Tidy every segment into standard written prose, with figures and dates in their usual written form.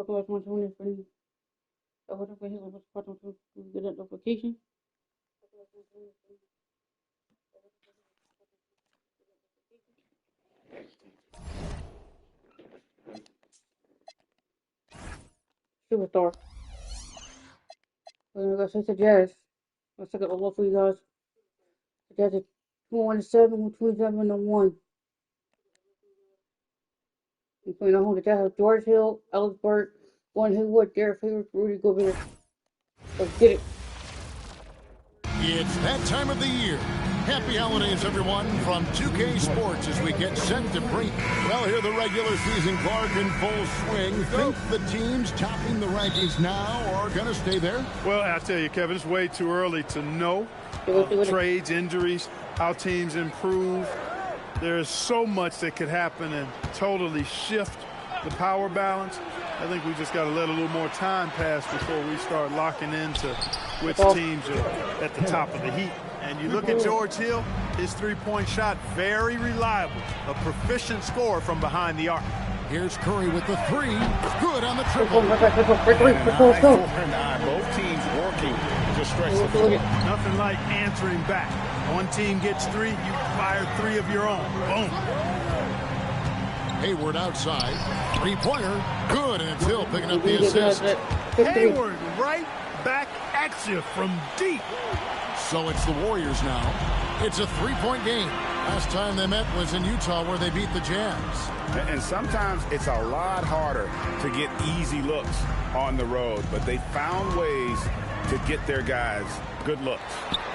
Otherwise, my phone is free. I wasn't for him. I was part of to get that notification. Superstar. And like I said to Jazz, I took it all for you guys. Jazz is 2-7, 27-1. And playing at home, the Jazz have George Hill, Alex Burt, Gordon Hayward, Derek Favors, Rudy Gobert. Let's get it. It's that time of the year. Happy holidays, everyone, from 2K Sports as we get set to break. Well, here the regular season clock in full swing. Think the teams topping the rankings now are going to stay there? Well, I tell you, Kevin, it's way too early to know. Trades, injuries, how teams improve. There's so much that could happen and totally shift the power balance. I think we just got to let a little more time pass before we start locking into which teams are at the top of the heap. And you look at George Hill, his three-point shot, very reliable, a proficient scorer from behind the arc. Here's Curry with the three. Good on the triple. Both teams working to stretch the floor. Nothing like answering back. One team gets three, you fire three of your own. Boom. Hayward outside. Three-pointer. Good, and it's Hill picking up the assist. Hayward right back at you from deep. So it's the Warriors now. It's a three-point game. Last time they met was in Utah where they beat the Jazz. And sometimes it's a lot harder to get easy looks on the road, but they found ways to get their guys good looks.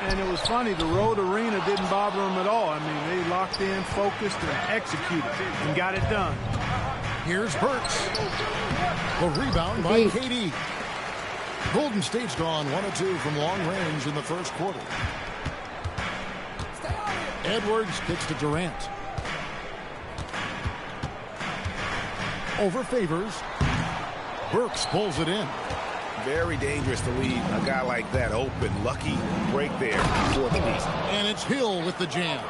And it was funny, the road arena didn't bother them at all. I mean, they locked in, focused, and executed and got it done. Here's Burks. The rebound by KD. Golden State's gone 1-2 from long range in the first quarter. Edwards kicks to Durant. Over Favors. Burks pulls it in. Very dangerous to leave a guy like that open. Lucky break there for the lead. And it's Hill with the jam.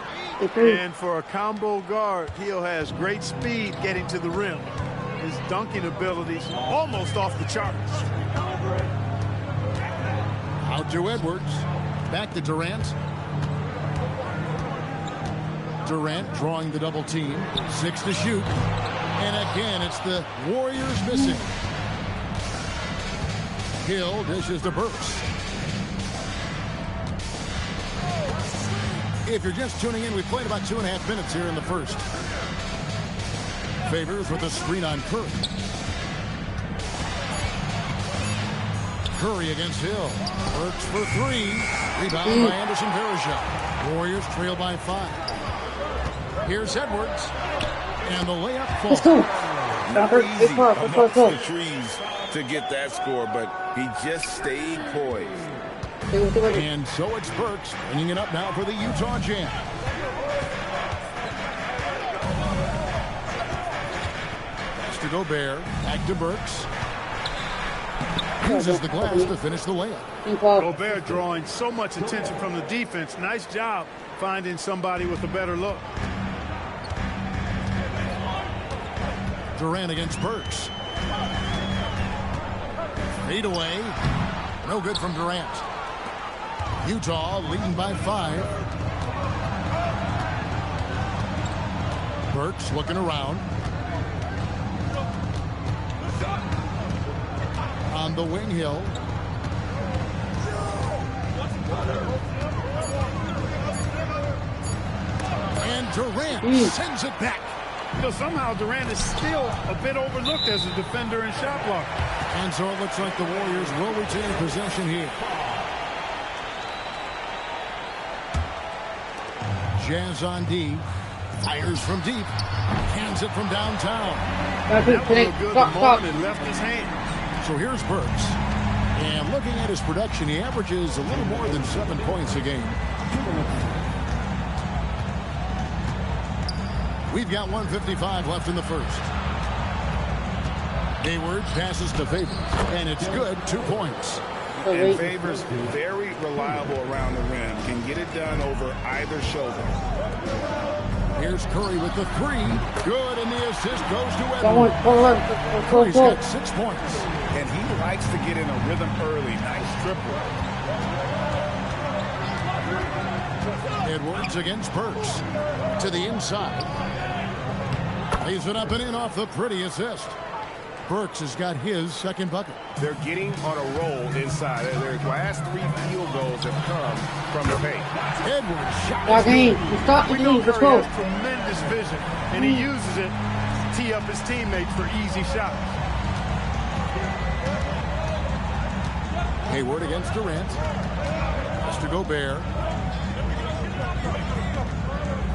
And for a combo guard, Hill has great speed getting to the rim. His dunking abilities almost off the charts. Out to Edwards. Back to Durant. Durant drawing the double team. 6 to shoot. And again, it's the Warriors missing. Hill dishes to Burks. If you're just tuning in, we played about 2.5 minutes here in the first. Favors with a screen on Curry. Curry against Hill. Burks for three. Rebound by Anderson Varejao. Warriors trail by 5. Here's Edwards. And the layup falls. Not easy amongst the trees to get that score, but he just stayed poised. And so it's Burks bringing it up now for the Utah Jazz. Pass to Gobert. Back to Burks. Uses the glass to finish the layup. Gobert drawing so much attention from the defense. Nice job finding somebody with a better look. Durant against Burks. Fade away. No good from Durant. Utah leading by 5. Burks looking around. On the wing, Hill. And Durant sends it back. You know, somehow Durant is still a bit overlooked as a defender and shot blocker. And so it looks like the Warriors will retain possession here. Jazz on D. Fires from deep. Hands it from downtown. That was a good moment and left his hand. So here's Burks. And looking at his production, he averages a little more than 7 points a game. We've got 1:55 left in the first. Hayward passes to Favors, and it's good. 2 points. And Favors very reliable around the rim. Can get it done over either shoulder. Here's Curry with the three. Good, and the assist goes to Edwards. Curry's got 6 points. And he likes to get in a rhythm early. Nice triple. Edwards against Burks. To the inside. Lays it up and in off the pretty assist. Burks has got his second bucket. They're getting on a roll inside. Their last 3 field goals have come from the paint. Edwards shot. We know Curry has tremendous vision, and he uses it to tee up his teammates for easy shots. Hayward against Durant. Has to Gobert.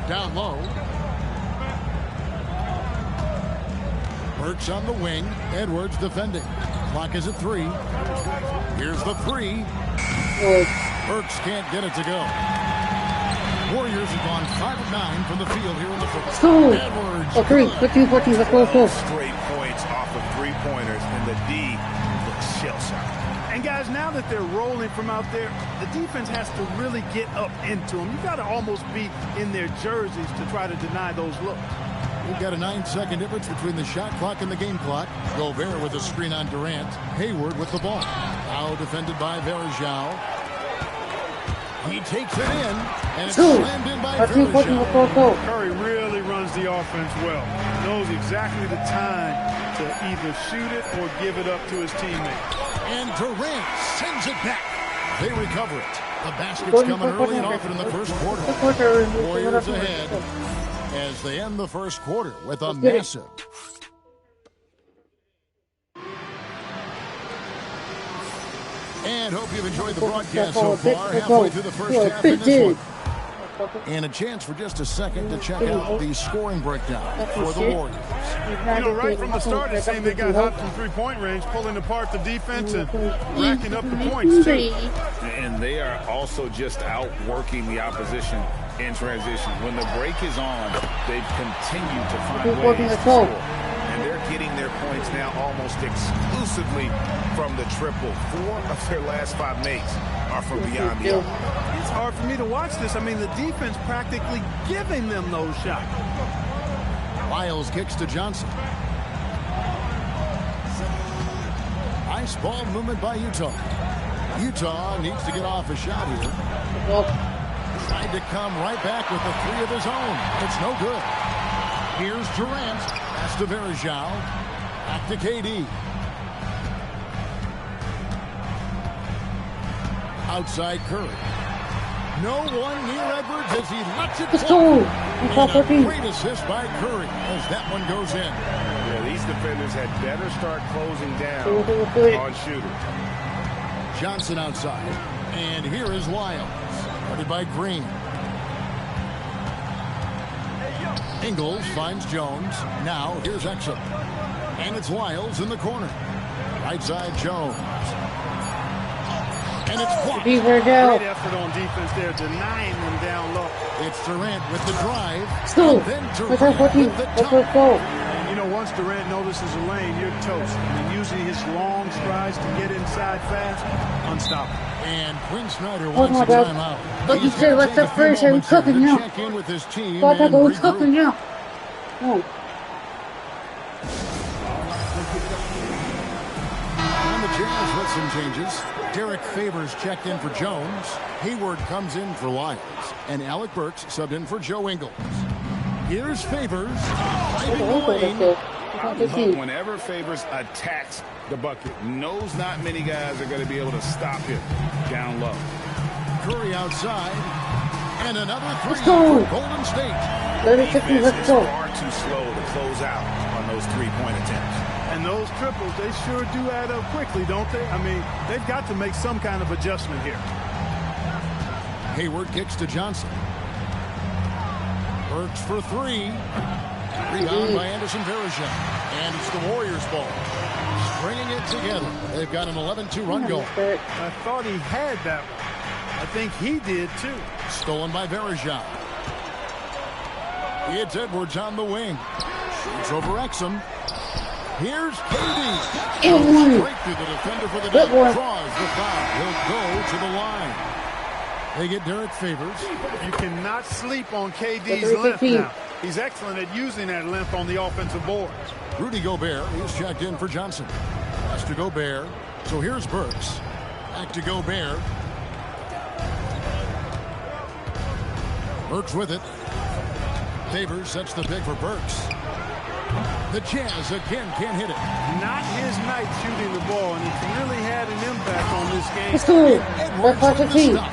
Down low. Burks on the wing. Edwards defending. Clock is at 3. Here's the three. Burks can't get it to go. Warriors have gone 5 of 9 from the field here in the first. Edwards. 14, let's go. Straight points off of 3-pointers, and the D looks shell-shocked. And guys, now that they're rolling from out there, the defense has to really get up into them. You got to almost be in their jerseys to try to deny those looks. We've got a 9-second difference between the shot clock and the game clock. Gobert with a screen on Durant. Hayward with the ball. Now defended by Verjao. He takes it in, and it's slammed in by Verjao. Curry really runs the offense well. Knows exactly the time to either shoot it or give it up to his teammates. And Durant sends it back. They recover it. The basket's coming early and often in the first quarter. Warriors ahead as they end the first quarter with a massive. And hope you've enjoyed the broadcast so far. Halfway through the first half in this one. And a chance for just a second to check out the scoring breakdown for the Warriors. You know, right from the start, it seemed they got hot from three-point range, pulling apart the defense and racking up the points, too. And they are also just outworking the opposition in transition. When the break is on, they've continued to find ways to score. And they're getting their points now almost exclusively from the triple. 4 of their last 5 makes are from beyond the arc. It's hard for me to watch this. I mean, the defense practically giving them those shots. Lyles kicks to Johnson. Nice ball movement by Utah. Utah needs to get off a shot here. Tried to come right back with a 3 of his own. It's no good. Here's Durant. Pass to Verjao. Back to KD. Outside Curry. No one near Edwards as he lets it go. And a great assist by Curry as that one goes in. Yeah, these defenders had better start closing down on shooters. Johnson outside. And here is Lyles. Guarded by Green. Ingles finds Jones. Now here's Exum. And it's Lyles in the corner. Right side Jones. And it's blocked. Great effort on defense there, denying them down low. It's Durant with the drive. Still. And then Durant with the top. And you know, once Durant notices a lane, you're toast. I mean, using his long strides to get inside fast, unstoppable. And Quinn Snyder wants a timeout. But you said, what's up first? I'm cooking now. Check in with his team But I'm and cooking now. Oh. And the Jazz with some changes. Derek Favors checked in for Jones. Hayward comes in for Lyles. And Alec Burks subbed in for Joe Ingles. Here's Favors. Whenever Favors attacks the bucket, knows not many guys are going to be able to stop him down low. Curry outside. And another 3 Let's go. for Golden State. Let's go. Far too slow to close out on those 3-point attempts. And those triples, they sure do add up quickly, don't they? I mean, they've got to make some kind of adjustment here. Hayward kicks to Johnson. Burks for 3. Rebound by Anderson Verjao. And it's the Warriors' ball. Stringing it together. They've got an 11-2 run going. I thought he had that one. I think he did, too. Stolen by Verjao. It's Edwards on the wing. Shoots over Exum. Here's KD. Straight through the defender for the day. Draws the foul. He'll go to the line. They get Derek Favors. You cannot sleep on KD's length now. He's excellent at using that length on the offensive boards. Rudy Gobert is checked in for Johnson. Pass to Gobert. So here's Burks. Back to Gobert. Burks with it. Favors sets the pick for Burks. The Jazz again can't hit it. Not his night shooting the ball, and it's really had an impact on this game. Let's go. Edwards That's with the the team. stuff.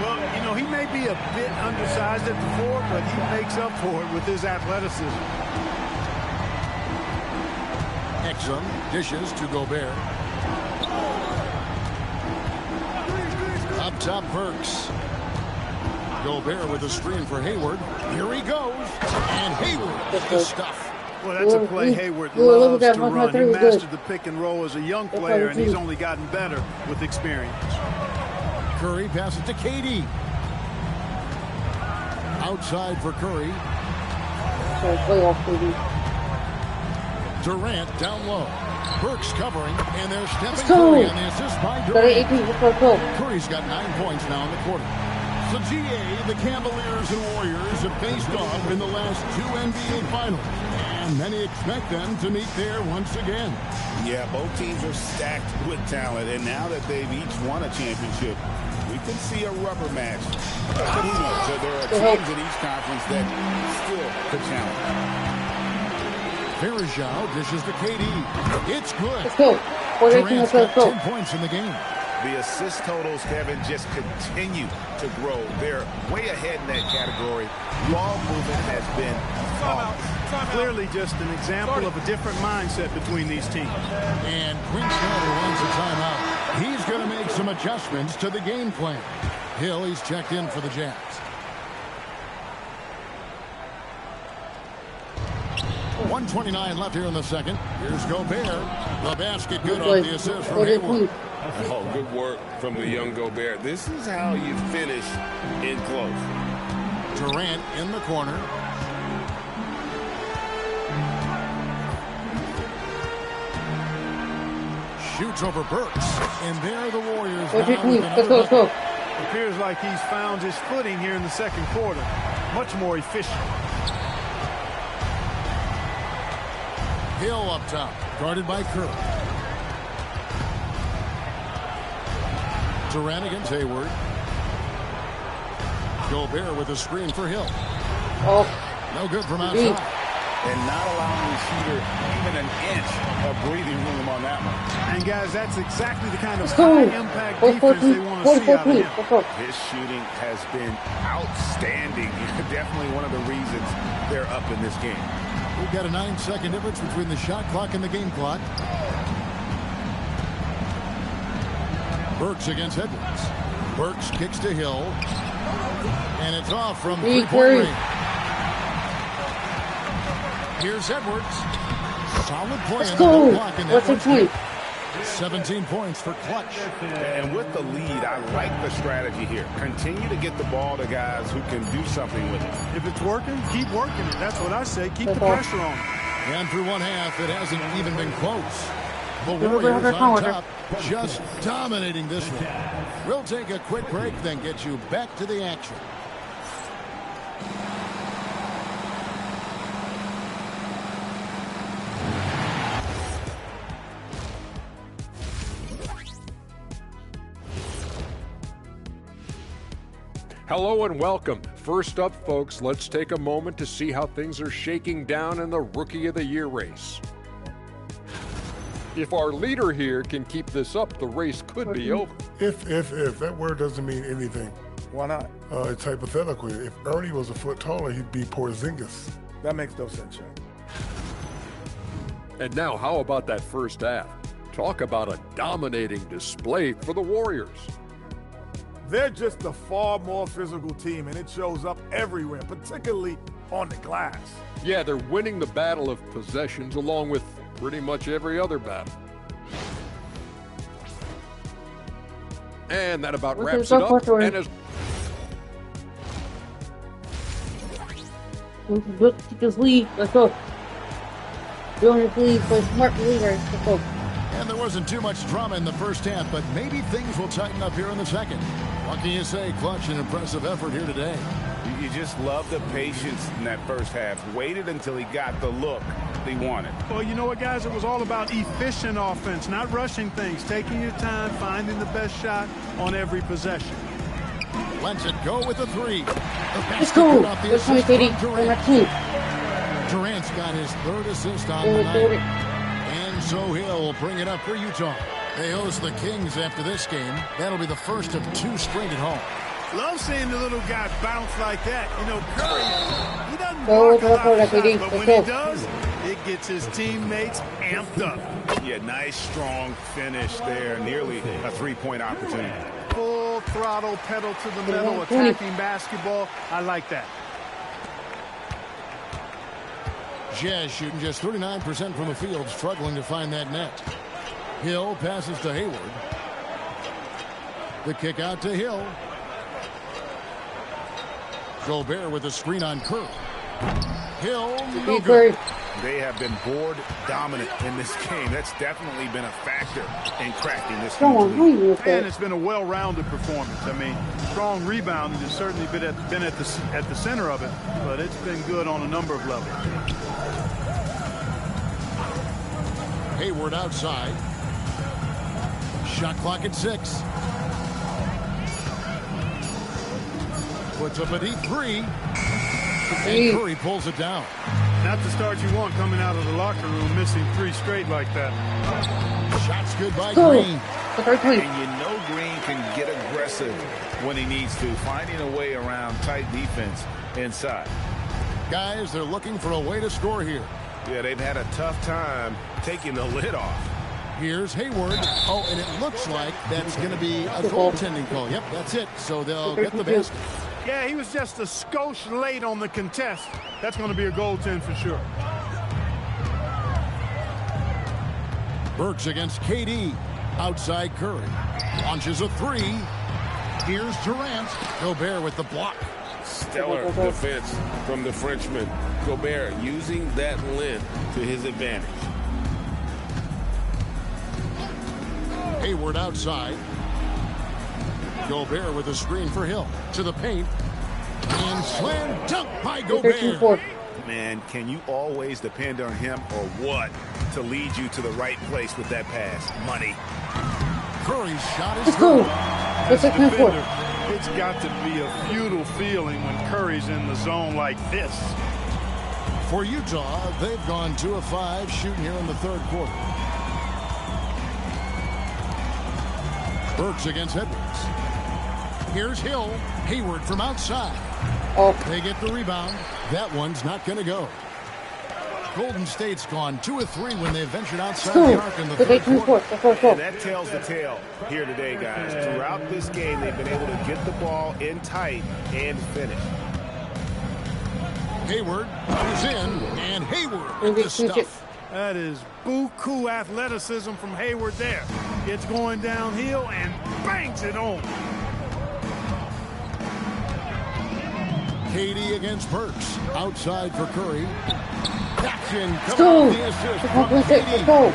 Well, you know, he may be a bit undersized at the floor, but he makes up for it with his athleticism. Exum dishes to Gobert. Up top, Burks. Gobert with a screen for Hayward. Here he goes. And Hayward with the stuff. Well, that's a play Hayward look loves at to that. run. He Good. mastered the pick and roll as a young player, and he's good. only gotten better with experience. Curry passes to KD. Outside for Curry. So playoff baby. Durant down low. Burks covering, and they're stepping go. Curry on the assist by Got an Durant. 18. Let's go. Curry's got 9 points now in the quarter. So GA, the Cavaliers and Warriors have faced off in the last 2 NBA Finals, and many expect them to meet there once again. Yeah, both teams are stacked with talent, and now that they've each won a championship, we can see a rubber match. But who knows? There are teams in each conference that still could challenge. Varejao dishes to KD. It's good. Let's go. 4-18. Durant's Let's got go. 10 points in the game. The assist totals, Kevin, just continue to grow. They're way ahead in that category. Ball movement has been flawless. Clearly just an example of a different mindset between these teams. And Quinn Snyder runs a timeout. He's going to make some adjustments to the game plan. Hill, he's checked in for the Jazz. .129 left here in the second. Here's Gobert. The basket good off the assist from Hayward. Oh, good work from the young Gobert. This is how you finish in close. Durant in the corner. Shoots over Burks. And there the Warriors now with another Let's go. Appears like he's found his footing here in the second quarter. Much more efficient. Hill up top, guarded by Curry. Durant against Hayward. Gobert with a screen for Hill. Oh, No good from outside. And not allowing the shooter even an inch of breathing room on that one. And guys, that's exactly the kind of let's go. high-impact defense they want to see out of him. Let's go. His shooting has been outstanding. Definitely one of the reasons they're up in this game. We've got a 9-second difference between the shot clock and the game clock. Burks against Edwards. Burks kicks to Hill. And it's off from three-point range. Here's Edwards. Solid play Let's in the go. block in What's the Edwards. point? 17 points for Clutch. And with the lead, I like the strategy here. Continue to get the ball to guys who can do something with it. If it's working, keep working it. That's what I say. Keep the pressure on. And through one half, it hasn't even been close. The Never Warriors heard on her. top, just dominating this one. We'll take a quick break, then get you back to the action. Hello and welcome. First up, folks, let's take a moment to see how things are shaking down in the Rookie of the Year race. If our leader here can keep this up, the race could be over. If, that word doesn't mean anything. Why not? It's hypothetical. If Ernie was a foot taller, he'd be Porzingis. That makes no sense, Shane. And now, how about that first half? Talk about a dominating display for the Warriors. They're just a far more physical team, and it shows up everywhere, particularly on the glass. Yeah, they're winning the battle of possessions along with pretty much every other battle. And that about wraps it up. And as Just leave. Let's go. Don't just leave. Play smart leaders. Let's go. And there wasn't too much drama in the first half, but maybe things will tighten up here in the second. What can you say? Clutch, an impressive effort here today. You just love the patience in that first half. Waited until he got the look he wanted. Well, you know what, guys? It was all about efficient offense, not rushing things, taking your time, finding the best shot on every possession. Lets it go with a three. Let's go. Let's play, Katie. Durant's got his third assist on the night. And so he'll bring it up for Utah. They host the Kings after this game. That'll be the first of 2 straight at home. Love seeing the little guy bounce like that. You know, Curry, he doesn't block a lot of shots, but when he does, it gets his teammates amped up. Yeah, nice, strong finish there. Nearly a 3-point opportunity. Full throttle, pedal to the metal, attacking basketball. I like that. Jazz shooting just 39% from the field, struggling to find that net. Hill passes to Hayward. The kick out to Hill. Gobert with a screen on Curry. Hill, no good. They have been board dominant in this game. That's definitely been a factor in cracking this lead. And it's been a well-rounded performance. I mean, strong rebounding has certainly been at the center of it, but it's been good on a number of levels. Hayward outside. Shot clock at 6. Puts up a deep 3. And Curry pulls it down. Not the start you want coming out of the locker room, missing 3 straight like that. Shots good by Green. And you know Green can get aggressive when he needs to, finding a way around tight defense inside. Guys, they're looking for a way to score here. Yeah, they've had a tough time taking the lid off. Here's Hayward. Oh, and it looks like that's going to be a goaltending call. Yep, that's it. So they'll get the basket. Yeah, he was just a skosh late on the contest. That's going to be a goaltend for sure. Burks against KD. Outside Curry. Launches a 3. Here's Durant. Gobert with the block. Stellar defense from the Frenchman. Gobert using that length to his advantage. Hayward outside. Gobert with a screen for Hill. To the paint. And slam dunk by Gobert. Man, can you always depend on him or what to lead you to the right place with that pass? Money. Curry's shot is good. As a defender, it's got to be a futile feeling when Curry's in the zone like this. For Utah, they've gone 2 of 5 shooting here in the third quarter. Burks against Edwards. Here's Hill. Hayward from outside. They get the rebound. That one's not going to go. Golden State's gone 2 of 3 when they ventured outside the arc in the third quarter. And that tells the tale here today, guys. Throughout this game, they've been able to get the ball in tight and finish. Hayward is in, and Hayward with the stuff. That is buku athleticism from Hayward there. Gets going downhill and bangs it home. KD against Burks. Outside for Curry. Jackson coming off the assist from KD.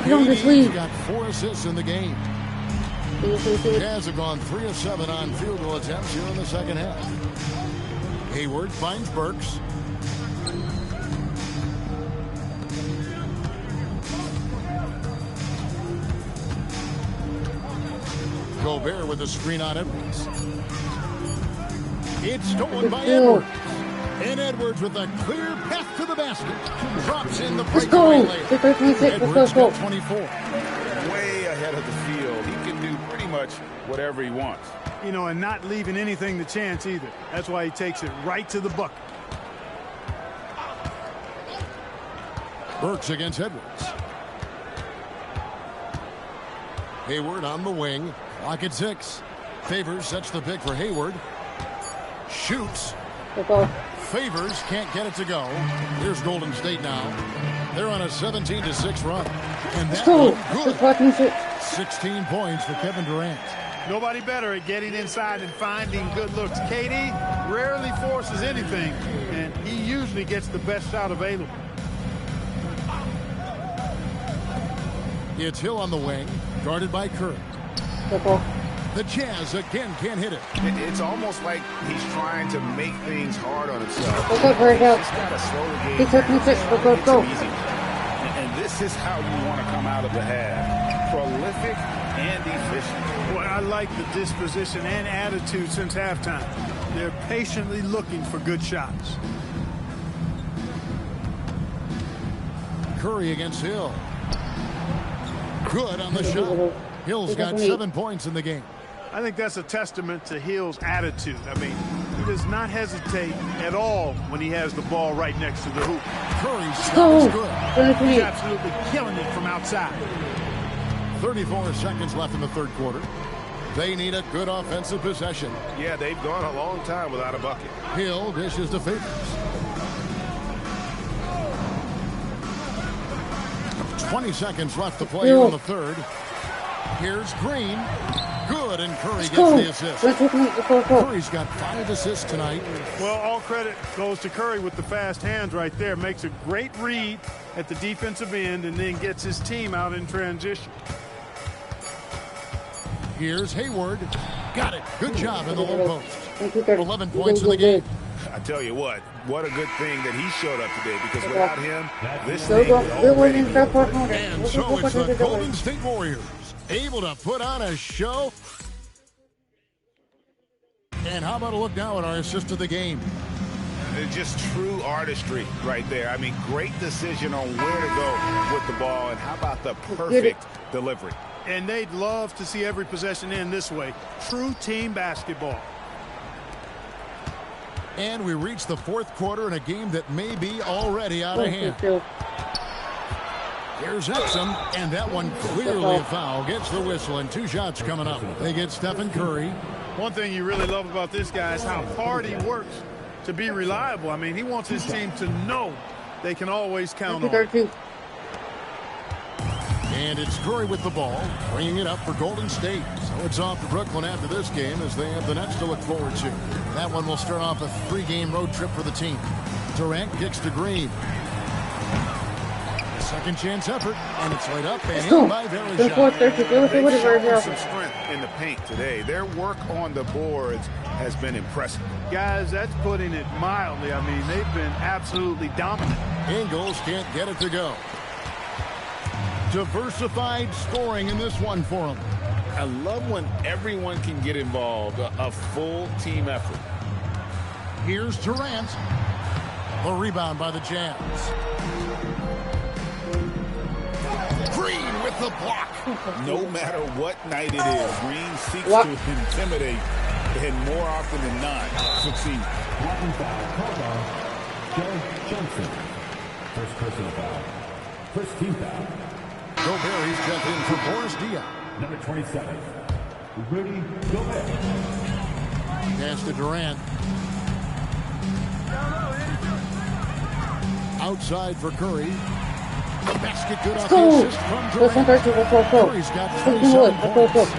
KD's got 4 assists in the game. Jazz have gone 3 of 7 on field goal attempts here in the second half. Hayward finds Burks. Gobert with a screen on Edwards. It's stolen by Edwards. And Edwards with a clear path to the basket. Drops in the breakaway layup. Edwards got 24. Way ahead of the field. He can do pretty much whatever he wants. You know, and not leaving anything to chance either. That's why he takes it right to the bucket. Burks against Edwards. Hayward on the wing. Clock at 6. Favors sets the pick for Hayward. Shoots. Favors can't get it to go. Here's Golden State now. They're on a 17-6 run. And that good. 16 points for Kevin Durant. Nobody better at getting inside and finding good looks. KD rarely forces anything, and he usually gets the best shot available. It's Hill on the wing, guarded by Curry. The Jazz again can't hit it. It's almost like he's trying to make things hard on himself. Okay, Just gotta slow the game down. Go. And this is how you want to come out of the half. Prolific and efficient. Boy, I like the disposition and attitude since halftime. They're patiently looking for good shots. Curry against Hill. Good on the shot. Hill's got 7 points in the game. I think that's a testament to Hill's attitude. I mean, he does not hesitate at all when he has the ball right next to the hoop. Curry's shot is good. He's absolutely killing it from outside. 34 seconds left in the third quarter. They need a good offensive possession. Yeah, they've gone a long time without a bucket. Hill dishes to Favors. 20 seconds left to play in the third. Here's Green. Good, and Curry gets the assist. Curry's got 5 assists tonight. Well, all credit goes to Curry with the fast hands right there. Makes a great read at the defensive end and then gets his team out in transition. Here's Hayward. Got it. Good job in the low post. 11 points in the game. I tell you what a good thing that he showed up today, because without him, this thing would already be over. And so it's the Golden State Warriors able to put on a show. And how about a look now at our assist of the game? Just true artistry right there. I mean, great decision on where to go with the ball, and how about the perfect delivery. And they'd love to see every possession end this way. True team basketball. And we reach the fourth quarter in a game that may be already out of hand. Here's Exum, and that one clearly a foul. Gets the whistle, and 2 shots coming up. They get Stephen Curry. One thing you really love about this guy is how hard he works to be reliable. I mean, he wants his team to know they can always count on him. And it's Curry with the ball, bringing it up for Golden State. So it's off to Brooklyn after this game, as they have the Nets to look forward to. That one will start off a 3-game road trip for the team. Durant kicks to Green. Second chance effort, and it's laid up and in by Varejao. They've shown some strength in the paint today. Their work on the boards has been impressive. Guys, that's putting it mildly. I mean, they've been absolutely dominant. Ingles can't get it to go. Diversified scoring in this one for him. I love when everyone can get involved, a full team effort. Here's Durant. The rebound by the Jazz. Green with the block. No matter what night it is, Green seeks to intimidate, and more often than not, succeed. Johnson. First personal foul. First team foul. Gobert, he's checked in for Boris Diaw. Number 27, Rudy Gobert. Pass to Durant. Outside for Curry. The basket good off the assist from Durant. Curry's got 27 points.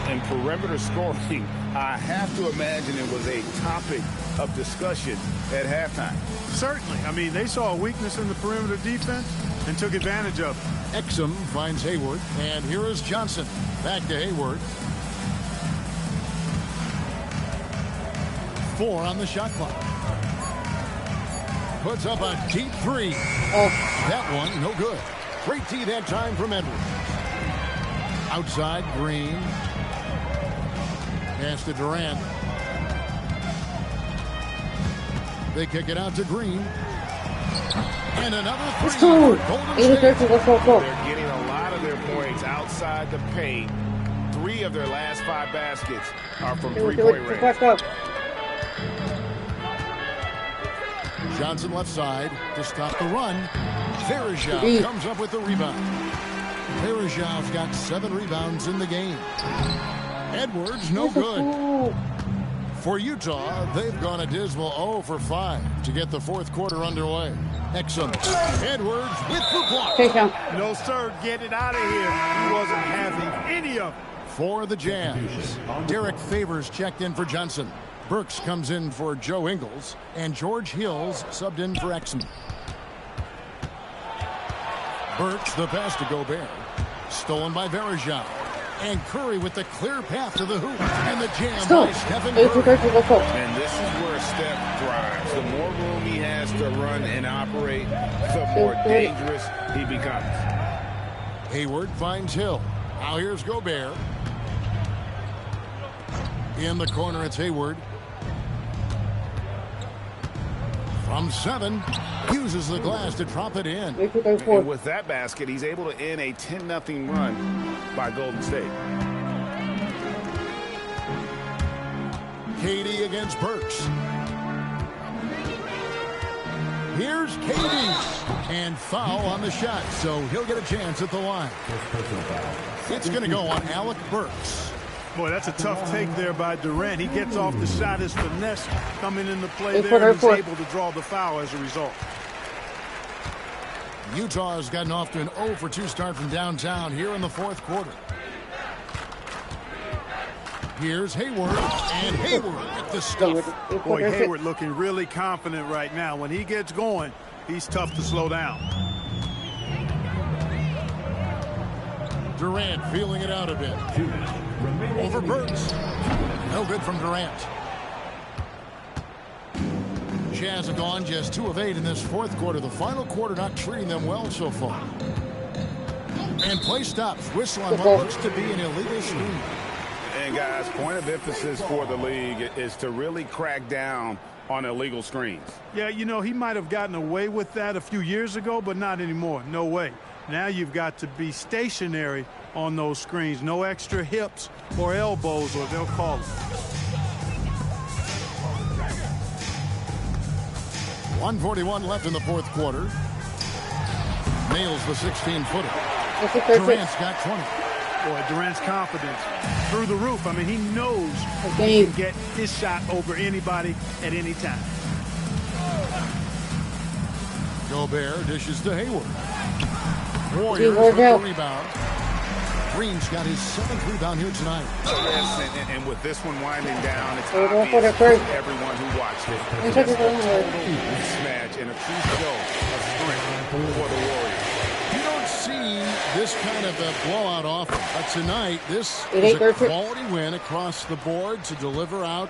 And perimeter scoring, I have to imagine it was a topic of discussion at halftime. Certainly. I mean, they saw a weakness in the perimeter defense and took advantage of it. Exum finds Hayward, and here is Johnson. Back to Hayward. 4 on the shot clock. Puts up a deep 3. That one, no good. Great D that time from Edwards. Outside, Green. Pass to Durant. They kick it out to Green. And another 3. They're getting a lot of their points outside the paint. 3 of their last 5 baskets are from three-point range. Johnson left side to stop the run. Varejao comes up with the rebound. Varejao's got 7 rebounds in the game. Edwards, no good. For Utah, they've gone a dismal 0 for 5 to get the fourth quarter underway. Exum. Edwards with the block. No, sir. Get it out of here. He wasn't having any of it. For the Jazz, Derek Favors checked in for Johnson. Burks comes in for Joe Ingles, and George Hills subbed in for Exum. Burks, the pass to Gobert. Stolen by Varejao. And Curry with the clear path to the hoop. And the jam by Stephen Curry. And this is where Steph thrives. The more room he has to run and operate, the more dangerous he becomes. Hayward finds Hill. Now here's Gobert. In the corner, it's Hayward. From 7, uses the glass to drop it in. And with that basket, he's able to end a 10-0 run by Golden State. KD against Burks. Here's KD. And foul on the shot, so he'll get a chance at the line. It's going to go on Alec Burks. Boy, that's a tough take there by Durant. He gets off the shot, his finesse coming into play there, and he's able to draw the foul as a result. Utah has gotten off to an 0 for 2 start from downtown here in the fourth quarter. Here's Hayward, and Hayward with the stuff. Boy, Hayward looking really confident right now. When he gets going, he's tough to slow down. Durant feeling it out a bit. Over Burks. No good from Durant. Jazz have gone just 2 of 8 in this fourth quarter. The final quarter not treating them well so far. And play stops. Whistle on what looks to be an illegal screen. And guys, point of emphasis for the league is to really crack down on illegal screens. Yeah, you know, he might have gotten away with that a few years ago, but not anymore. No way. Now you've got to be stationary on those screens. No extra hips or elbows, or they'll call it. 1:41 left in the fourth quarter. Nails the 16-footer. Durant's got 20. Boy, Durant's confidence through the roof. I mean, he knows he can get his shot over anybody at any time. Gobert dishes to Hayward. Warriors with the rebound. Green's got his 7th rebound here tonight. Yes, and with this one winding down, it's obvious to everyone who watched it. It's a mismatch and a true show of strength for the Warriors. You don't see this kind of a blowout often. But tonight, this is a quality win across the board to deliver out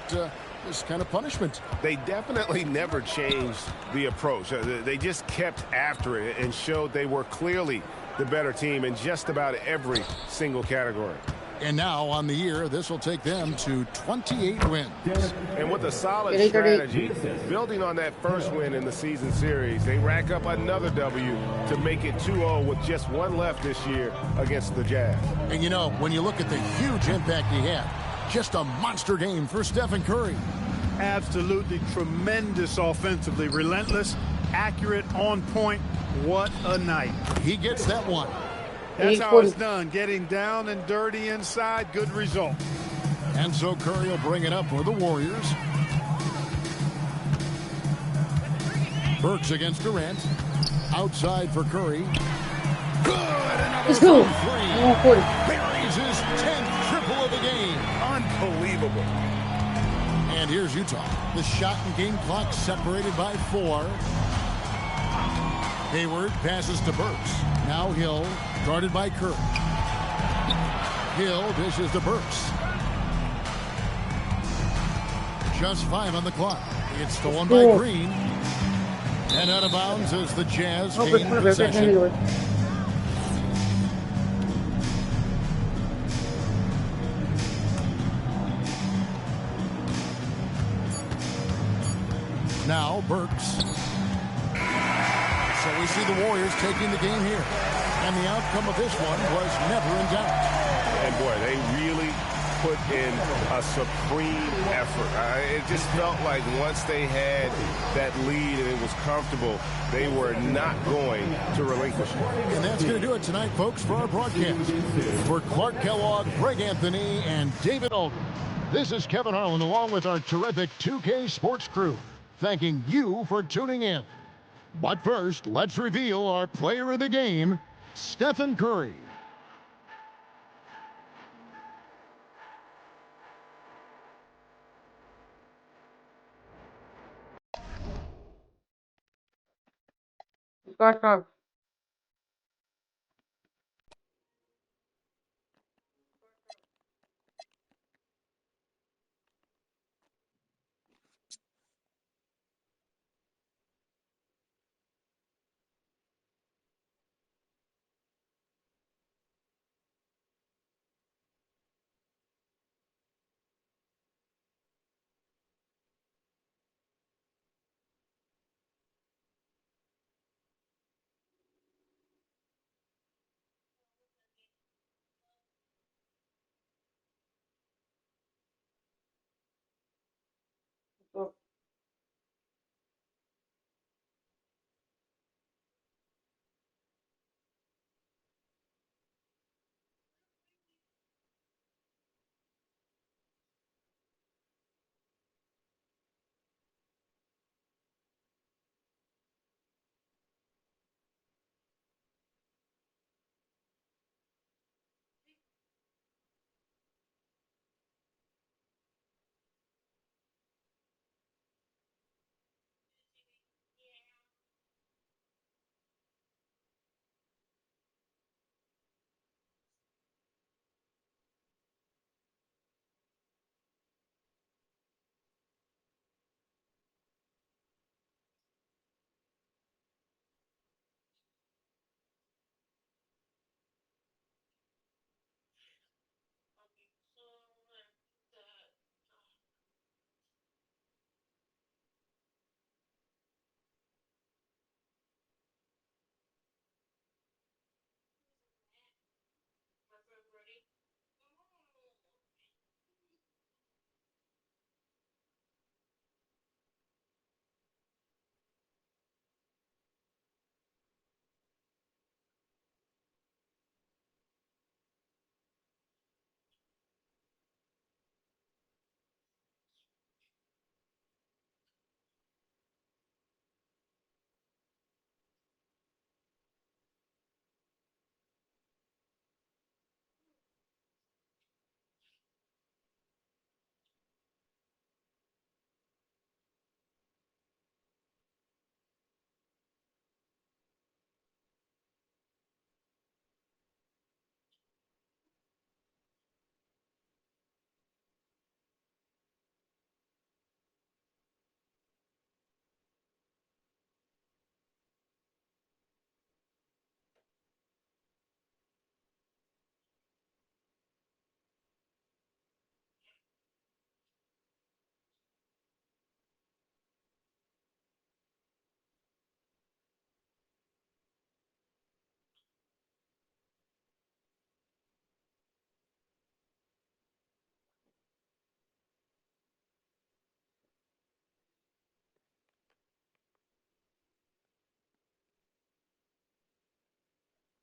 this kind of punishment. They definitely never changed the approach. They just kept after it and showed they were clearly the better team in just about every single category. And now on the year, this will take them to 28 wins. And with a solid strategy, building on that first win in the season series, they rack up another W to make it 2-0 with just 1 left this year against the Jazz. And you know, when you look at the huge impact he had, just a monster game for Stephen Curry. Absolutely tremendous offensively. Relentless, accurate, on point. What a night. He gets that one. That's how it's done. Getting down and dirty inside. Good result. And so Curry will bring it up for the Warriors. Burks against Durant. Outside for Curry. Good. Let's go. Buries his 10th triple of the game. Unbelievable. And here's Utah. The shot and game clock separated by 4. Hayward passes to Burks. Now Hill, guarded by Curry. Hill dishes to Burks. Just 5 on the clock. It's stolen by Green. And out of bounds as the Jazz gain possession. Now Burks. So we see the Warriors taking the game here. And the outcome of this one was never in doubt. And boy, they really put in a supreme effort. It just felt like once they had that lead and it was comfortable, they were not going to relinquish it. And that's going to do it tonight, folks, for our broadcast. For Clark Kellogg, Greg Anthony, and David Aldridge, this is Kevin Harlan along with our terrific 2K Sports crew, thanking you for tuning in. But first, let's reveal our player of the game, Stephen Curry. Start.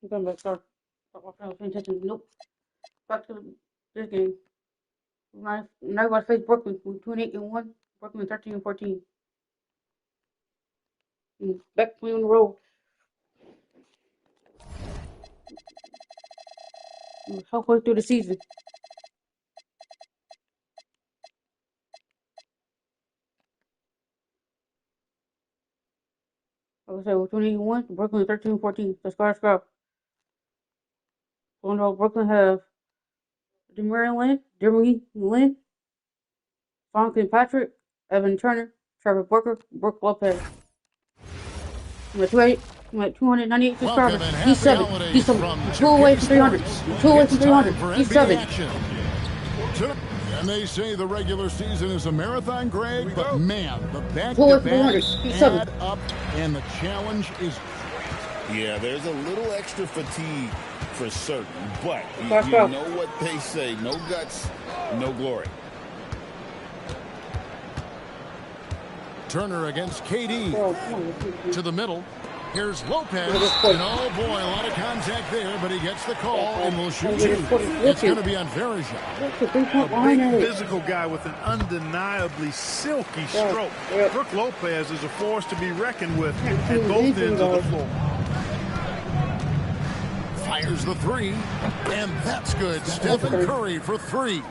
I'm going back to Nope. Back to this game. Now I got to face Brooklyn. 28-1. Brooklyn 13-14. Back on the road. Halfway through the season. Like I said, we're 28-1. Brooklyn 13-14. The score. On the road, Brooklyn have Damian Lynn, Franklin Patrick, Evan Turner, Trevor Booker, Brooke Lopez. I'm at 298 subscribers. He's 7. He's 7. 2 away from 300. 2 away from 300. He's 7. And they say the regular season is a marathon, Greg, but man, the back-to-back add up, and the challenge is great. Yeah, there's a little extra fatigue for certain, but you know what they say, no guts, no glory. Turner against KD to the middle. Here's Lopez, and oh boy, a lot of contact there, but he gets the call and will shoot two. It's going to be on Verija. A big physical guy with an undeniably silky stroke. Brooke Lopez is a force to be reckoned with at both ends of the floor. Fires the three, and that's good. Stephen Curry for 3.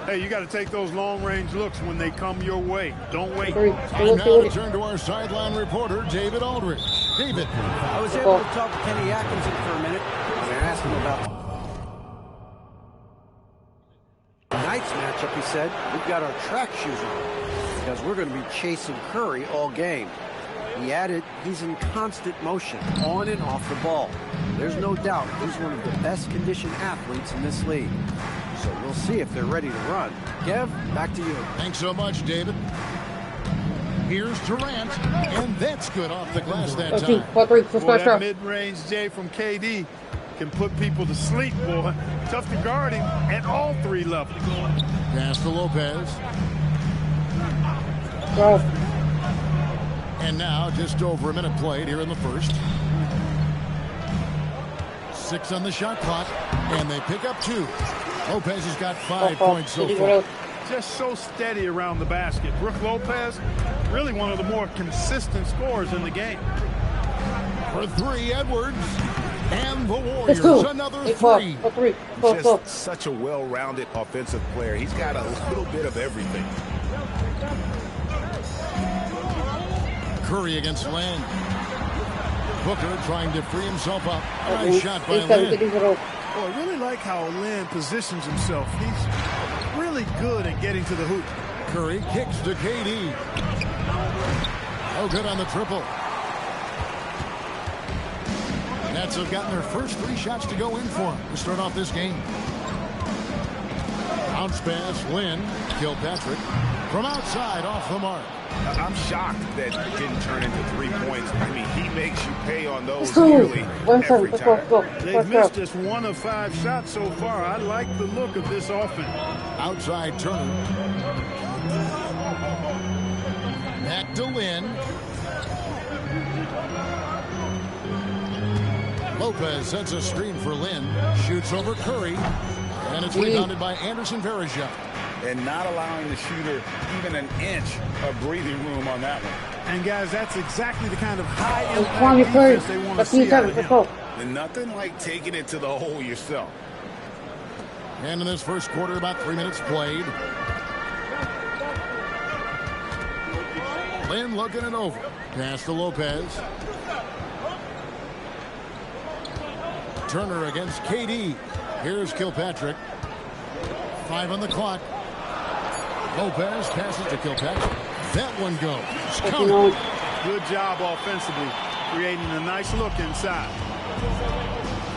Hey, you got to take those long-range looks when they come your way. Don't wait. Time now to turn to our sideline reporter, David Aldridge. David. I was able to talk to Kenny Atkinson for a minute and ask him about tonight's matchup. He said, we've got our track shoes on because we're going to be chasing Curry all game. He added, he's in constant motion, on and off the ball. There's no doubt he's one of the best conditioned athletes in this league. So we'll see if they're ready to run. Kev, back to you. Thanks so much, David. Here's Durant, and that's good off the glass that time. Boy, that mid-range J from KD can put people to sleep, boy. Tough to guard him at all 3 levels. Pass to Lopez. And now, just over a minute played here in the first. 6 on the shot clock, and they pick up 2. Lopez has got 5 points so far. Just so steady around the basket. Brooke Lopez, really one of the more consistent scorers in the game. For 3, Edwards. And the Warriors, another 3. Just such a well-rounded offensive player. He's got a little bit of everything. Curry against Lynn. Booker trying to free himself up. Nice shot by Lynn. Oh, I really like how Lynn positions himself. He's really good at getting to the hoop. Curry kicks to KD. Oh, good on the triple. Nets have gotten their first 3 shots to go in for him to start off this game. Bounce pass, Lynn. Kilpatrick from outside, off the mark. I'm shocked that it didn't turn into 3 points. I mean, he makes you pay on those nearly every time. They've missed just 1 of 5 shots so far. I like the look of this offense. Outside Turner. Back to Lynn. Lopez sets a screen for Lynn. Shoots over Curry. And it's rebounded by Anderson Varejao. And not allowing the shooter even an inch of breathing room on that one. And guys, that's exactly the kind of high-impact defense they want to see out of him. And nothing like taking it to the hole yourself. And in this first quarter, about 3 minutes played. Lynn looking it over. Pass to Lopez. Turner against KD. Here's Kilpatrick. 5 on the clock. Lopez passes to Kilpatrick. That one goes. Good job offensively, creating a nice look inside.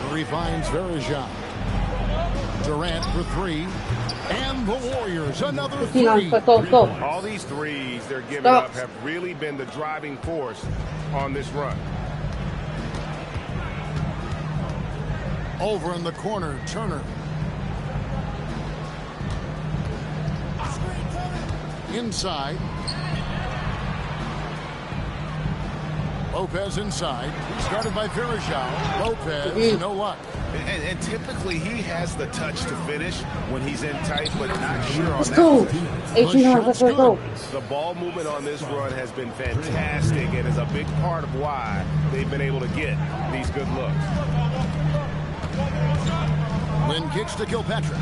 Curry finds Varejao. Durant for 3. And the Warriors, another 3. All these threes they're giving up have really been the driving force on this run. Over in the corner, Turner. Inside. Lopez inside. Started by Verajao. Lopez, no luck. And typically he has the touch to finish when he's in tight, but not sure on Let's that go. possession. 18 yards. Let's go. The ball movement on this run has been fantastic and is a big part of why they've been able to get these good looks. Lynn kicks to Kilpatrick.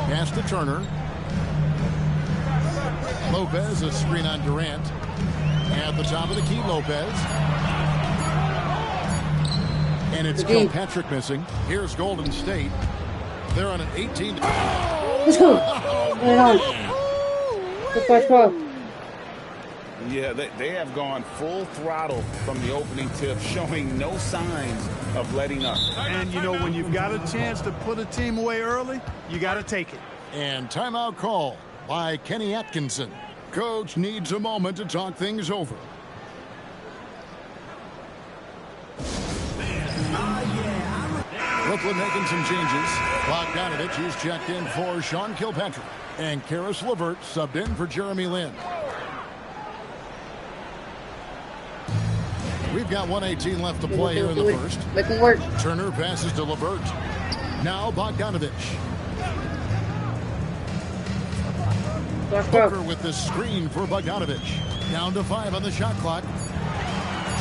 Pass to Turner. Lopez, a screen on Durant. At the top of the key, Lopez. And it's Kilpatrick missing. Here's Golden State. They're on an 18. Let's go. Yeah, they have gone full throttle from the opening tip, showing no signs of letting up. And, you know, when you've got a chance to put a team away early, you got to take it. And timeout call by Kenny Atkinson. Coach needs a moment to talk things over. Brooklyn making some changes. Bogdanovich is checked in for Sean Kilpatrick. And Karis LeVert subbed in for Jeremy Lin. We've got 1:18 left to play here in the first. Make it work. Turner passes to LeVert. Now Bogdanovich. Booker with the screen for Bogdanovich. Down to 5 on the shot clock.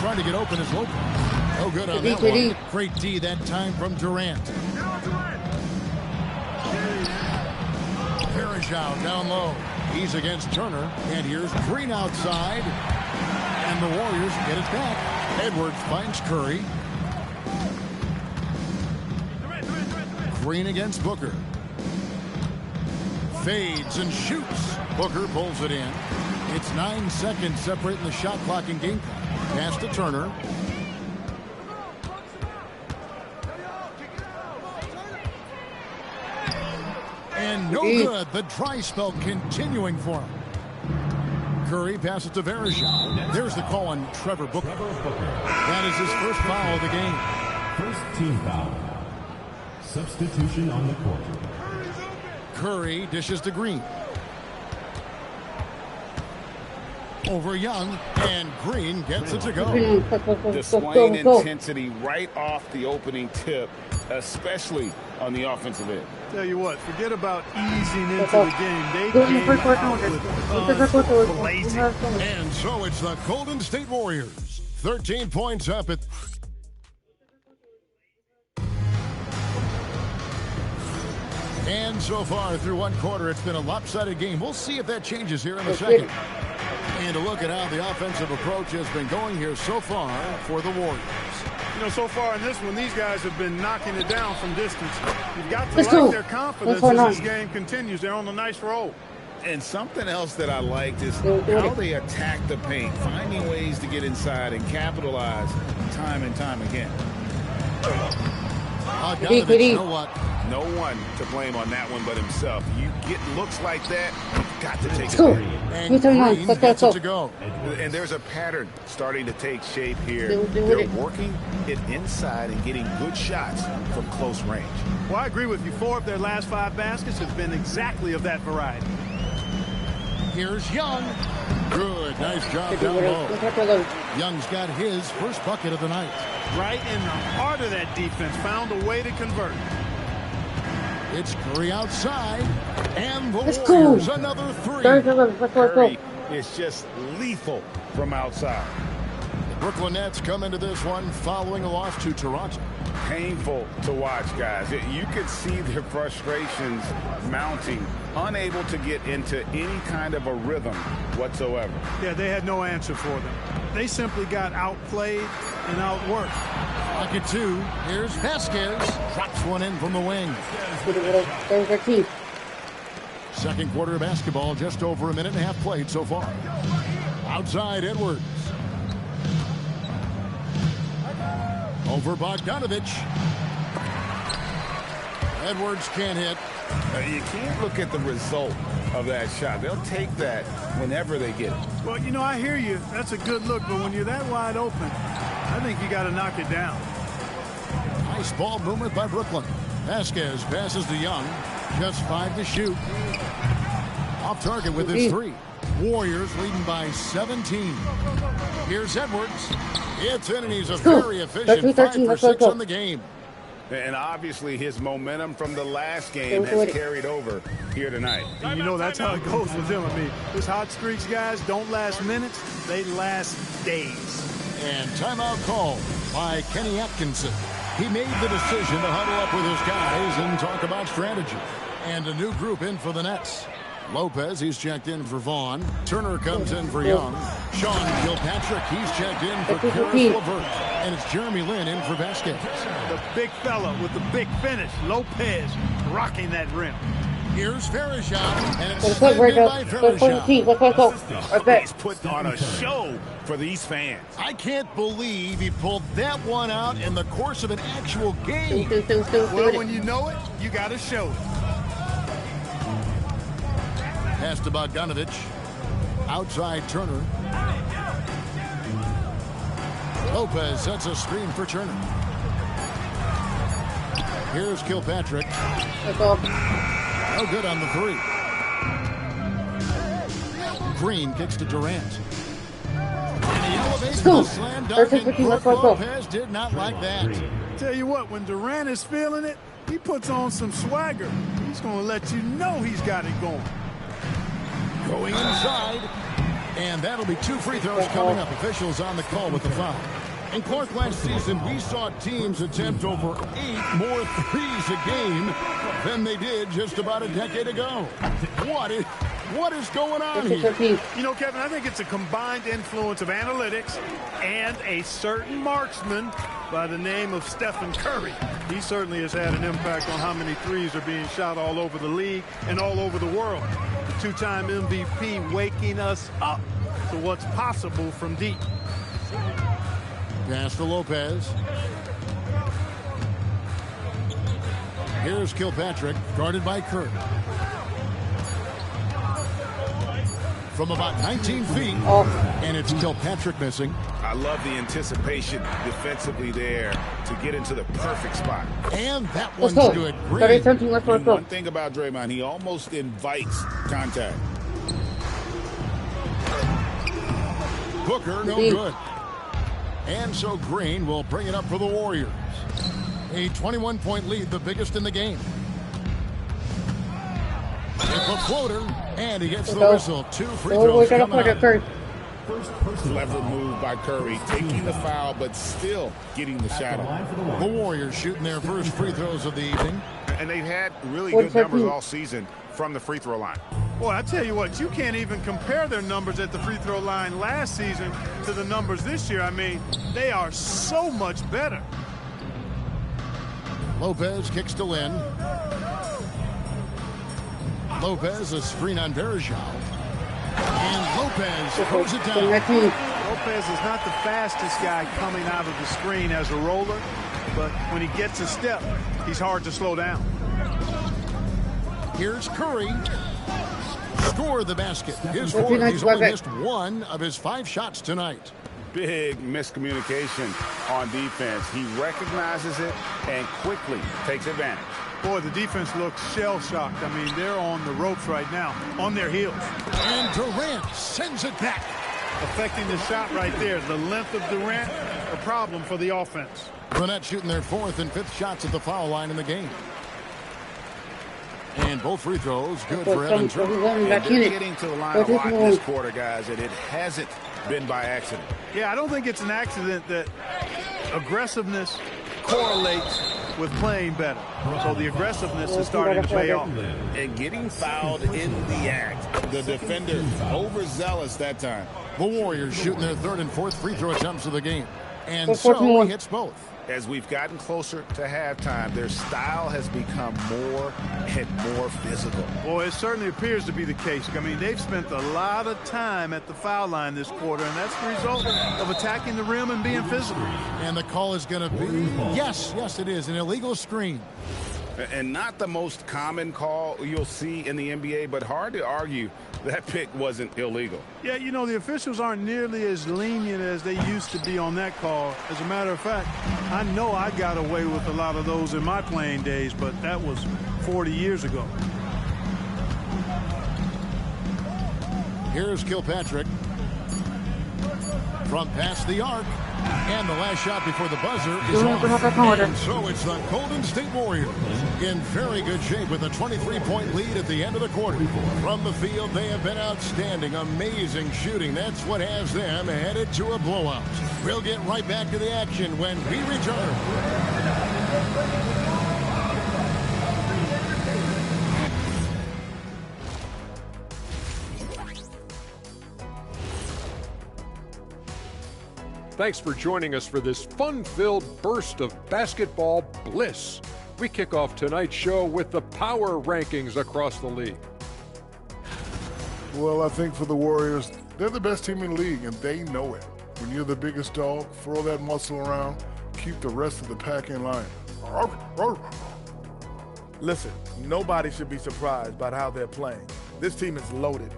Trying to get open is Lopez. Oh, good on that one. Great D that time from Durant. Verajao down low. He's against Turner. And here's Green outside. And the Warriors get it back. Edwards finds Curry. Green against Booker. Fades and shoots. Booker pulls it in. It's 9 seconds separating the shot clock and game clock. Pass to Turner. And no good. The dry spell continuing for him. Curry passes to Verajao. There's the call on Trevor Booker. That is his first foul of the game. First team foul. Substitution on the court. Curry dishes to Green. Over Young, and Green gets it to go. Displaying intensity right off the opening tip, especially on the offensive end. Tell you what, forget about easing into the game. They came out with blazing. And so it's the Golden State Warriors. 13 points up at... And so far through one quarter, it's been a lopsided game. We'll see if that changes here in the second. And to look at how the offensive approach has been going here so far for the Warriors. You know, so far in this one, these guys have been knocking it down from distance. You've got to like their confidence as this game continues. They're on a nice roll. And something else that I liked is how they attack the paint, finding ways to get inside and capitalize time and time again. No one to blame on that one but himself. You get looks like that, you've got to take it away. And Green gets it to go. And there's a pattern starting to take shape here. They're working it inside and getting good shots from close range. Well, I agree with you. 4 of their last 5 baskets have been exactly of that variety. Here's Young. Good. Nice job down low. Young's got his first bucket of the night. Right in the heart of that defense. Found a way to convert. It's Curry outside. And the Warriors another 3. Curry is just lethal from outside. The Brooklyn Nets come into this one following a loss to Toronto. Painful to watch, guys. You could see their frustrations mounting, unable to get into any kind of a rhythm whatsoever. Yeah, they had no answer for them. They simply got outplayed and outworked. Pocket 2. Here's Vasquez. Drops one in from the wing. Second quarter of basketball, just over a minute and a half played so far. Outside Edwards. Over Bogdanovich. Edwards can't hit. You can't look at the result of that shot. They'll take that whenever they get it. Well, you know, I hear you. That's a good look, but when you're that wide open, I think you got to knock it down. Nice ball movement by Brooklyn. Vasquez passes to Young. Just 5 to shoot. Off target with his 3. Warriors leading by 17. Here's Edwards. It's in, and he's a very efficient 5 for 6 on the game. And obviously his momentum from the last game has carried over here tonight. And you know that's how it goes with him. I mean, those hot streaks guys don't last minutes, they last days. And timeout called by Kenny Atkinson. He made the decision to huddle up with his guys and talk about strategy. And a new group in for the Nets. Lopez, he's checked in for Vaughn. Turner comes in for Young. Sean Kilpatrick, he's checked in for Karis LeVert. And it's Jeremy Lin in for Vasquez. The big fella with the big finish, Lopez, rocking that rim. Here's Farishah, and it's slammed in by Farishah. He's put on a show for these fans. I can't believe he pulled that one out in the course of an actual game. Well, when you know it, you got to show it. Pass to Bogdanovich. Outside Turner. Lopez sets a screen for Turner. Here's Kilpatrick. No good on the 3. Green kicks to Durant. And he elevates the slam dunk, and Brook Lopez did not like that. Tell you what, when Durant is feeling it, he puts on some swagger. He's going to let you know he's got it going. Going inside, and that'll be 2 free throws coming up. Officials on the call with the foul. In Clark last season, we saw teams attempt over 8 more threes a game than they did just about a decade ago. What is going on here? You know, Kevin, I think it's a combined influence of analytics and a certain marksman by the name of Stephen Curry. He certainly has had an impact on how many threes are being shot all over the league and all over the world. The 2-time MVP waking us up to what's possible from deep. Pass to Lopez. Here's Kilpatrick, guarded by Kirk. From about 19 feet, and it's Kilpatrick missing. I love the anticipation defensively there to get into the perfect spot. And that one's good. Great. One thing about Draymond, he almost invites contact. Booker, no good. And so Green will bring it up for the Warriors. A 21-point lead, the biggest in the game. It's a floater, and he gets the whistle. 2 free throws coming up. Clever move by Curry, taking the foul, but still getting the shot off. The Warriors shooting their first free throws of the evening. And they've had really good numbers all season from the free throw line. Boy, I tell you what, you can't even compare their numbers at the free throw line last season to the numbers this year. I mean, they are so much better. Lopez kicks to Lin. Lopez, a screen on Verjao. And Lopez throws it down. Lopez is not the fastest guy coming out of the screen as a roller, but when he gets a step, he's hard to slow down. Here's Curry. Score the basket. His fourth. He's only missed 1 of his 5 shots tonight. Big miscommunication on defense. He recognizes it and quickly takes advantage. Boy, the defense looks shell-shocked. I mean, they're on the ropes right now, on their heels. And Durant sends it back. Affecting the shot right there. The length of Durant, a problem for the offense. The Nets shooting their 4th and 5th shots at the foul line in the game. And both free throws good for Evan Turner. They're getting to the line a lot this quarter, guys, and it hasn't been by accident. Yeah, I don't think it's an accident that aggressiveness correlates with playing better. So the aggressiveness is starting to pay off. And getting fouled in the act. The defender overzealous that time. The Warriors shooting their 3rd and 4th free throw attempts of the game. And so he hits both. As we've gotten closer to halftime, their style has become more and more physical. Boy, it certainly appears to be the case. I mean, they've spent a lot of time at the foul line this quarter, and that's the result of attacking the rim and being physical. And the call is going to be, yes, it is, an illegal screen. And not the most common call you'll see in the NBA, but hard to argue that pick wasn't illegal. Yeah, you know, the officials aren't nearly as lenient as they used to be on that call. As a matter of fact, I know I got away with a lot of those in my playing days, but that was 40 years ago. Here's Kilpatrick from past the arc. And the last shot before the buzzer is off. And so it's the Golden State Warriors in very good shape with a 23-point lead at the end of the quarter. From the field, they have been outstanding. Amazing shooting. That's what has them headed to a blowout. We'll get right back to the action when we return. Thanks for joining us for this fun-filled burst of basketball bliss. We kick off tonight's show with the power rankings across the league. Well, I think for the Warriors, they're the best team in the league, and they know it. When you're the biggest dog, throw that muscle around, keep the rest of the pack in line. Listen, nobody should be surprised by how they're playing. This team is loaded.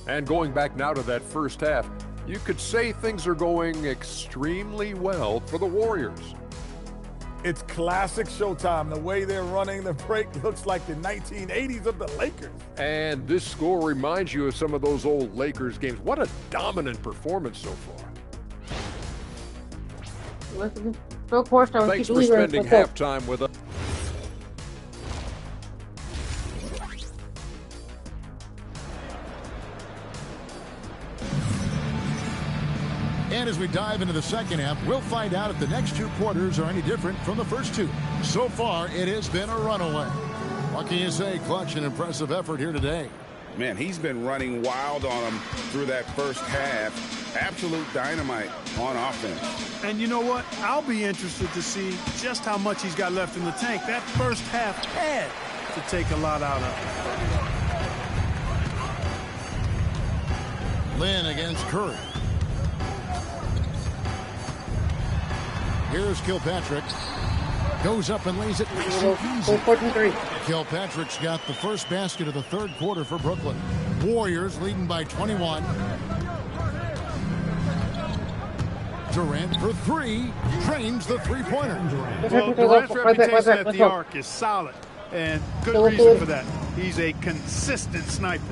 And going back now to that first half, you could say things are going extremely well for the Warriors. It's classic Showtime. The way they're running the break looks like the 1980s of the Lakers. And this score reminds you of some of those old Lakers games. What a dominant performance so far. Thanks for spending halftime with us. And as we dive into the second half, we'll find out if the next two quarters are any different from the first two. So far, it has been a runaway. What can you say? Clutch and impressive effort here today. Man, he's been running wild on him through that first half. Absolute dynamite on offense. And you know what? I'll be interested to see just how much he's got left in the tank. That first half had to take a lot out of it. Lynn against Curry. Here's Kilpatrick. Goes up and lays it nice and easy. Kilpatrick's got the first basket of the third quarter for Brooklyn. Warriors leading by 21. Durant for three. Drains the three-pointer. Well, Durant's reputation at the arc is solid, and good reason for that. He's a consistent sniper.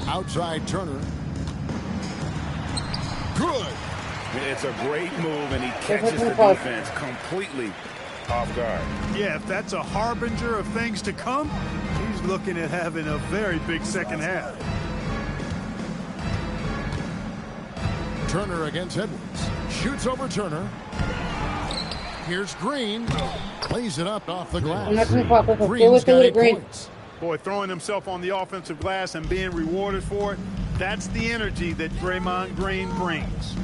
Outside Turner. Good. It's a great move, and he catches the defense completely off guard. Yeah, if that's a harbinger of things to come, he's looking at having a very big second half. Turner against Edwards. Shoots over Turner. Here's Green. Plays it up off the glass. Green's got 8 points. Boy, throwing himself on the offensive glass and being rewarded for it, that's the energy that Draymond Green brings.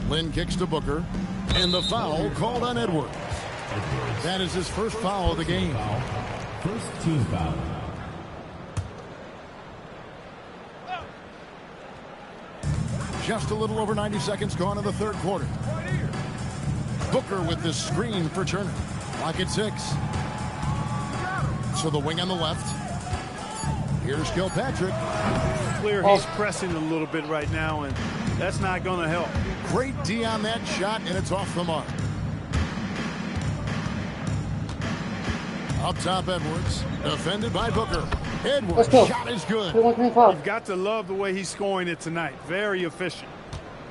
Lynn kicks to Booker, and the foul called on Edwards. That is his first foul of the game. First team foul. Just a little over 90 seconds gone in the third quarter. Booker with the screen for Turner. Clock at 6. So the wing on the left. Here's Kilpatrick. Clear he's pressing a little bit right now, and that's not going to help. Great D on that shot, and it's off the mark. Up top, Edwards. Defended by Booker. Edwards' shot is good. You've got to love the way he's scoring it tonight. Very efficient.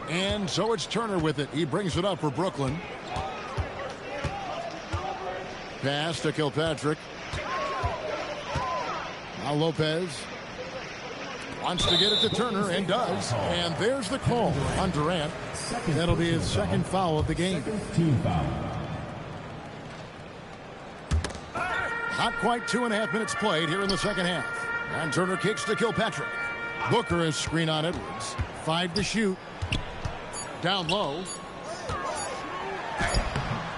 And so it's Turner with it. He brings it up for Brooklyn. Pass to Kilpatrick. Now Lopez wants to get it to Turner and does. And there's the call on Durant. That'll be his second foul of the game. Team foul. Not quite 2.5 minutes played here in the second half. And Turner kicks to Kilpatrick. Booker is screen on Edwards. 5 to shoot. Down low.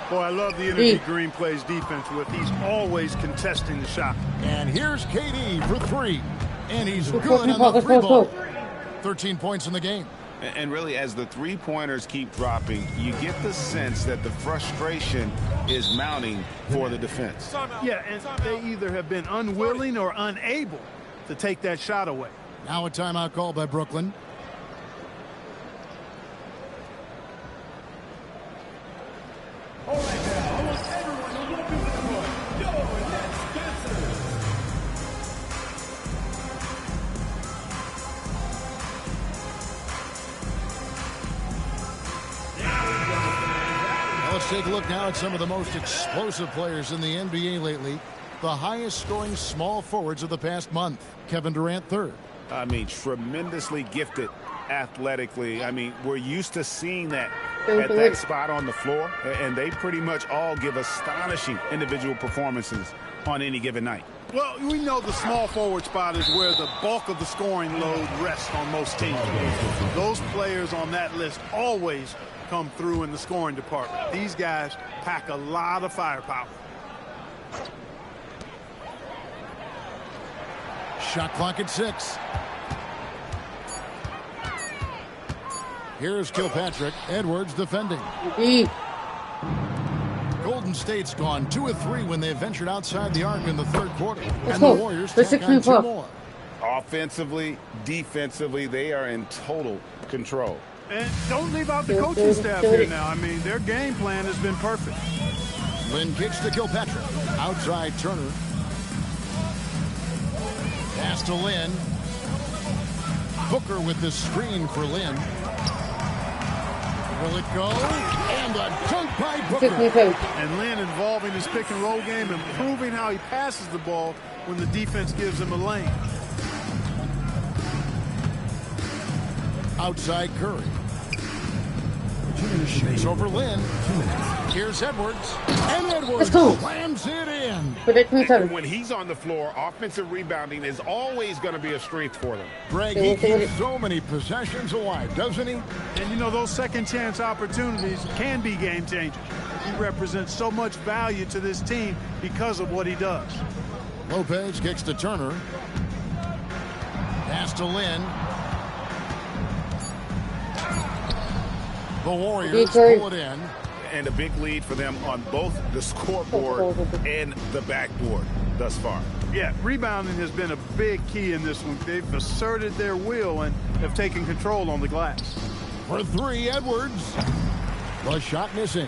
Boy, I love the energy Green plays defense with. He's always contesting the shot. And here's KD for 3. And he's good on the 3 ball. 13 points in the game. And really, as the three-pointers keep dropping, you get the sense that the frustration is mounting for the defense. Yeah, and they either have been unwilling or unable to take that shot away. Now a timeout call by Brooklyn. All right now, I want everyone to look at the court. Your next dancer. Let's take a look now at some of the most explosive players in the NBA lately. The highest scoring small forwards of the past month. Kevin Durant, third. I mean, tremendously gifted athletically. I mean, we're used to seeing that at that spot on the floor, and they pretty much all give astonishing individual performances on any given night. Well, we know the small forward spot is where the bulk of the scoring load rests on most teams. Those players on that list always come through in the scoring department. These guys pack a lot of firepower. Shot clock at 6. Here's Kilpatrick. Edwards defending. Golden State's gone 2 of 3 when they ventured outside the arc in the third quarter. And the Warriors tack on 2 more. Offensively, defensively, they are in total control. And don't leave out the coaching staff here now. I mean, their game plan has been perfect. Lynn kicks to Kilpatrick. Outside Turner. Pass to Lynn. Booker with the screen for Lynn. Will it go? And a dunk by Booker. And Lynn involving his pick and roll game, improving how he passes the ball when the defense gives him a lane. Outside Curry. Shoots over Lynn. Here's Edwards. And Edwards slams it in. When he's on the floor, offensive rebounding is always going to be a strength for them. Greg, he keeps so many possessions alive, doesn't he? And, you know, those second chance opportunities can be game changers. He represents so much value to this team because of what he does. Lopez kicks to Turner. Pass to Lynn. The Warriors pull it in. And a big lead for them on both the scoreboard and the backboard thus far. Yeah, rebounding has been a big key in this one. They've asserted their will and have taken control on the glass. For 3, Edwards. The shot missing.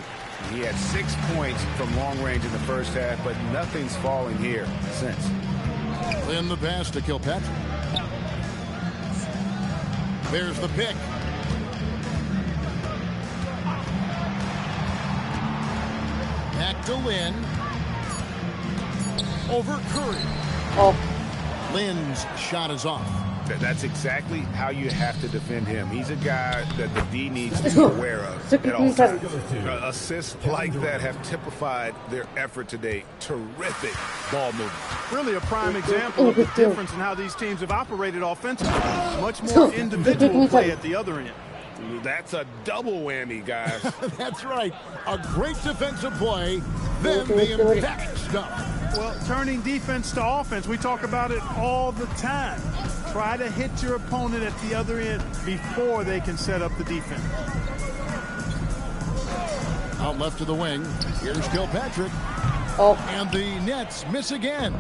He had 6 points from long range in the first half, but nothing's falling here since. Then the pass to Kilpatrick. There's the pick. Back to Lynn. Over Curry. Lynn's shot is off. That's exactly how you have to defend him. He's a guy that the D needs to be aware of at all times. Assists like that have typified their effort today. Terrific ball movement. Really a prime example of the difference in how these teams have operated offensively. Much more individual play at the other end. That's a double whammy, guys. That's right. A great defensive play, then the impact stuff. Well, turning defense to offense, we talk about it all the time. Try to hit your opponent at the other end before they can set up the defense. Out left to the wing. Here's Kilpatrick. And the Nets miss again.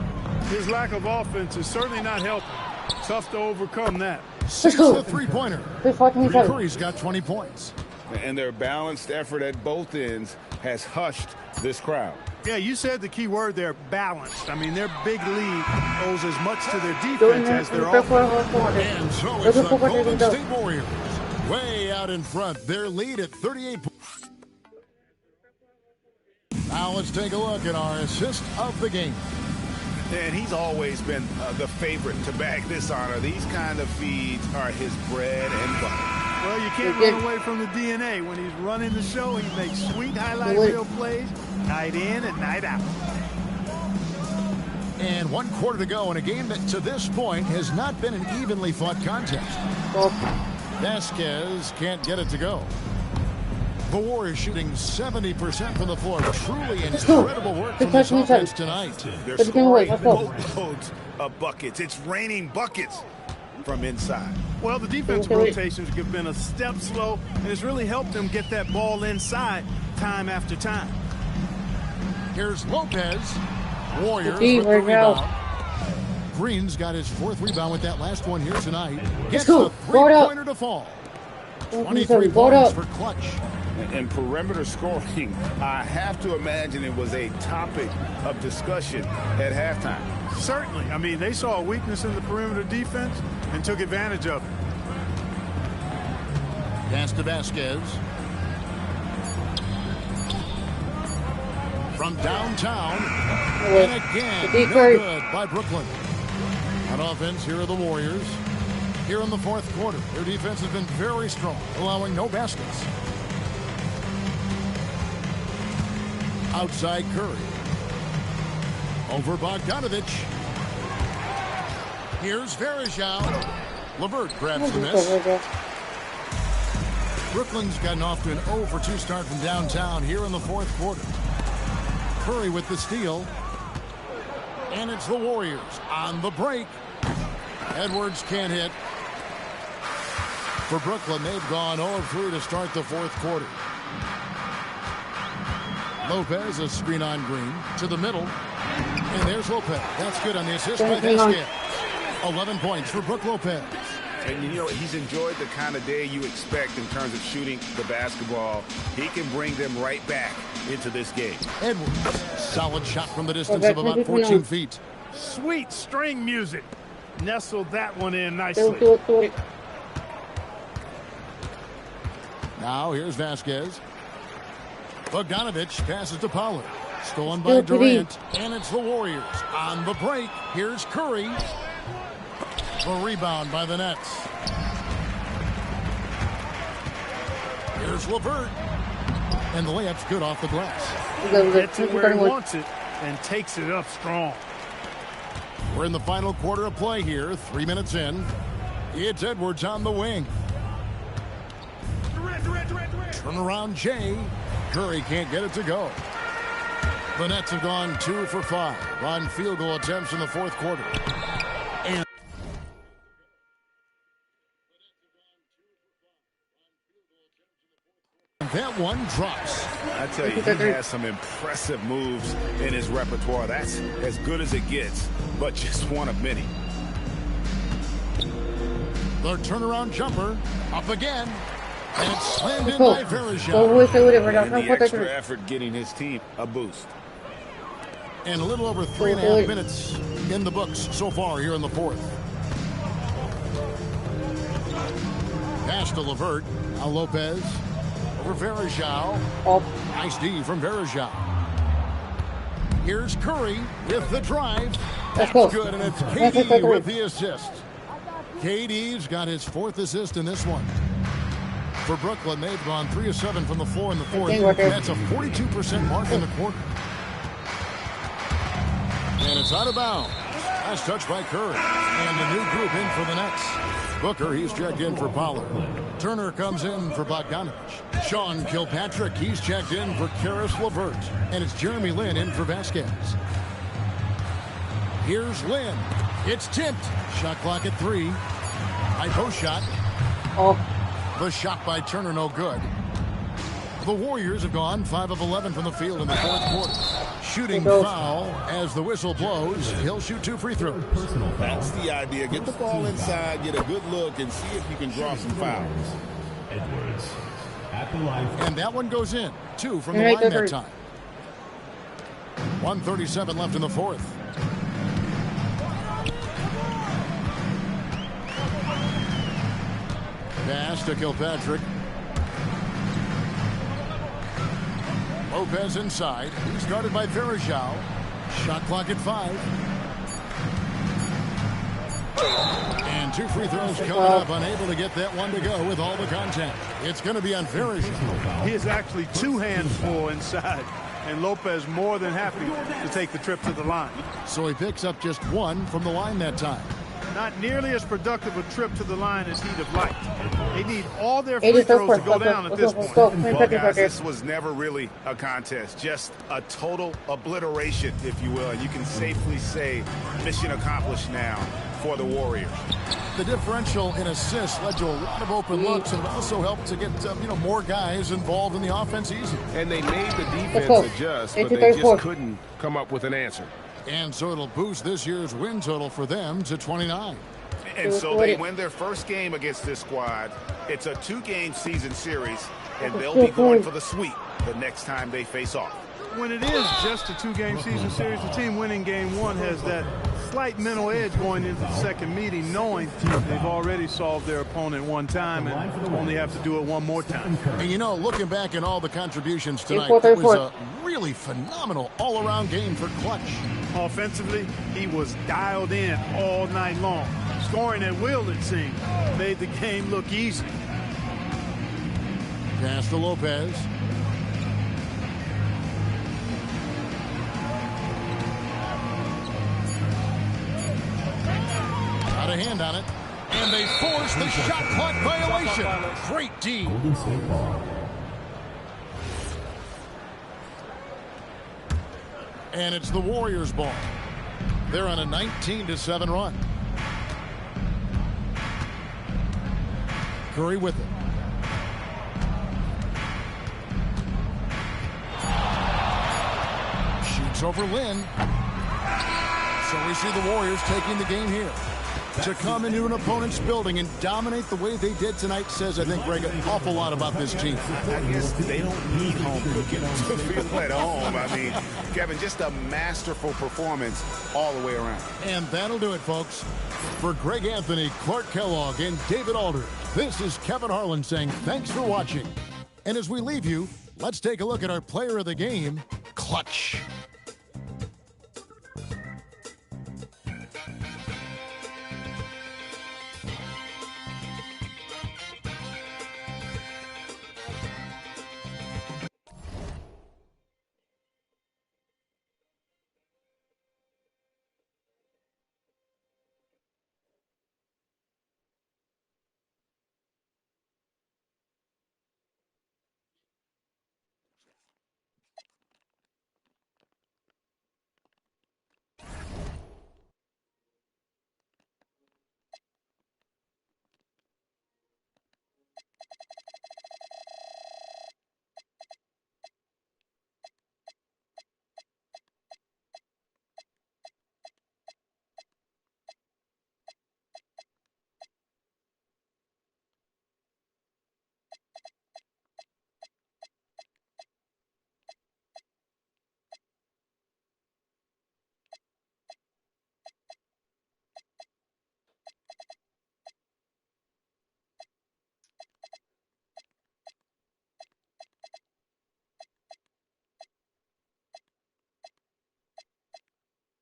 His lack of offense is certainly not helping. Tough to overcome that. 6 the three-pointer. Curry's got 20 points. And their balanced effort at both ends has hushed this crowd. Yeah, you said the key word there, balanced. I mean, their big lead owes as much to their defense as their offense. And so it's the Golden State Warriors way out in front. Their lead at 38 points. Now let's take a look at our assist of the game. And he's always been the favorite to bag this honor. These kind of feeds are his bread and butter. Well, you can't run away from the DNA. When he's running the show, he makes sweet highlight reel plays night in and night out. And 1 quarter to go in a game that to this point has not been an evenly fought contest. Vasquez can't get it to go. The Warriors shooting 70% from the floor. Truly incredible work from this offense tonight. They're scoring boatloads of buckets. It's raining buckets from inside. Well, the defensive rotations have been a step slow, and it's really helped them get that ball inside time after time. Here's Lopez. Warriors with the rebound. Green's got his 4th rebound with that last one here tonight. Gets the 3-pointer to fall. 23 points for Clutch. And perimeter scoring, I have to imagine it was a topic of discussion at halftime. Certainly. I mean, they saw a weakness in the perimeter defense and took advantage of it. Pass to Vasquez. from downtown. And again, no good by Brooklyn. On offense, here are the Warriors. Here in the fourth quarter, their defense has been very strong, allowing no baskets. Outside Curry. Over Bogdanovich. Here's Verjao. LeVert grabs the miss. Brooklyn's gotten off to an 0 for 2 start from downtown here in the fourth quarter. Curry with the steal. And it's the Warriors on the break. Edwards can't hit. For Brooklyn, they've gone 0 3 to start the fourth quarter. Lopez, a screen on Green, to the middle. And there's Lopez. That's good on the assist by Vasquez. 11 points for Brook Lopez. And you know, he's enjoyed the kind of day you expect in terms of shooting the basketball. He can bring them right back into this game. Edwards, solid shot from the distance of about 14 feet. Sweet string music. Nestled that one in nicely. Now here's Vasquez. Bogdanovich passes to Pollard. Stolen by Durant. And it's the Warriors on the break. Here's Curry. The rebound by the Nets. Here's LeVert. And the layup's good off the glass. Gets it where he wants it and takes it up strong. We're in the final quarter of play here. 3 minutes in. It's Edwards on the wing. Turn around Jay. Curry can't get it to go. The Nets have gone 2 for 5 on field goal attempts in the fourth quarter. And that one drops. I tell you, he has some impressive moves in his repertoire. That's as good as it gets, but just one of many. The turnaround jumper up again. And it's slammed in by Verjao. And the extra effort getting his team a boost. And a little over 3.5 minutes in the books so far here in the fourth. Pass to LeVert. Now Lopez. Over Verjao. Nice D from Verjao. Here's Curry with the drive. That's good, and it's KD with the assist. KD's got his 4th assist in this one. For Brooklyn, they've gone 3 of 7 from the floor in the fourth. That's a 42% mark in the quarter. And it's out of bounds. Last touch by Curry. And the new group in for the Nets. Booker, he's checked in for Pollard. Turner comes in for Bogdanovich. Sean Kilpatrick, he's checked in for Karis LeVert. And it's Jeremy Lin in for Vasquez. Here's Lin. It's tipped. Shot clock at 3. High post shot. The shot by Turner, no good. The Warriors have gone 5 of 11 from the field in the fourth quarter. Shooting foul as the whistle blows. He'll shoot 2 free throws. That's the idea. Get the ball inside, get a good look, and see if you can draw some fouls. Edwards at the line. And that one goes in. 2 from the line that time. 1:37 left in the fourth. Pass to Kilpatrick. Lopez inside. He's guarded by Verjao. Shot clock at 5. And 2 free throws coming up. Unable to get that one to go with all the contact. It's going to be on Verjao. He is actually 2 hands full inside. And Lopez more than happy to take the trip to the line. So he picks up just 1 from the line that time. Not nearly as productive a trip to the line as he'd have liked. They need all their free throws to go down at this point. Well, guys, this was never really a contest. Just a total obliteration, if you will. And you can safely say mission accomplished now for the Warriors. The differential in assists led to a lot of open looks, and it also helped to get more guys involved in the offense easy. And they made the defense adjust, but they just couldn't come up with an answer. And so it'll boost this year's win total for them to 29. And so they win their first game against this squad. It's a 2-game season series, and they'll be going for the sweep the next time they face off. When it is just a 2-game season series, the team winning game 1 has that slight mental edge going into the second meeting, knowing they've already solved their opponent one time and only have to do it one more time. And you know, looking back at all the contributions tonight, it was a really phenomenal all-around game for Clutch. Offensively, he was dialed in all night long. Scoring at will, it seemed, made the game look easy. Pass to Lopez. Got a hand on it. And they force the shot clock violation. Great D. And it's the Warriors' ball. They're on a 19-7 run. Curry with it. Shoots over Lynn. So we see the Warriors taking the game here. To come into an opponent's building and dominate the way they did tonight says, I think, Greg, an awful lot about this team. I guess they don't need home cooking to feel at home. I mean, Kevin, just a masterful performance all the way around. And that'll do it, folks. For Greg Anthony, Clark Kellogg, and David Aldridge, this is Kevin Harlan saying thanks for watching. And as we leave you, let's take a look at our player of the game, Clutch.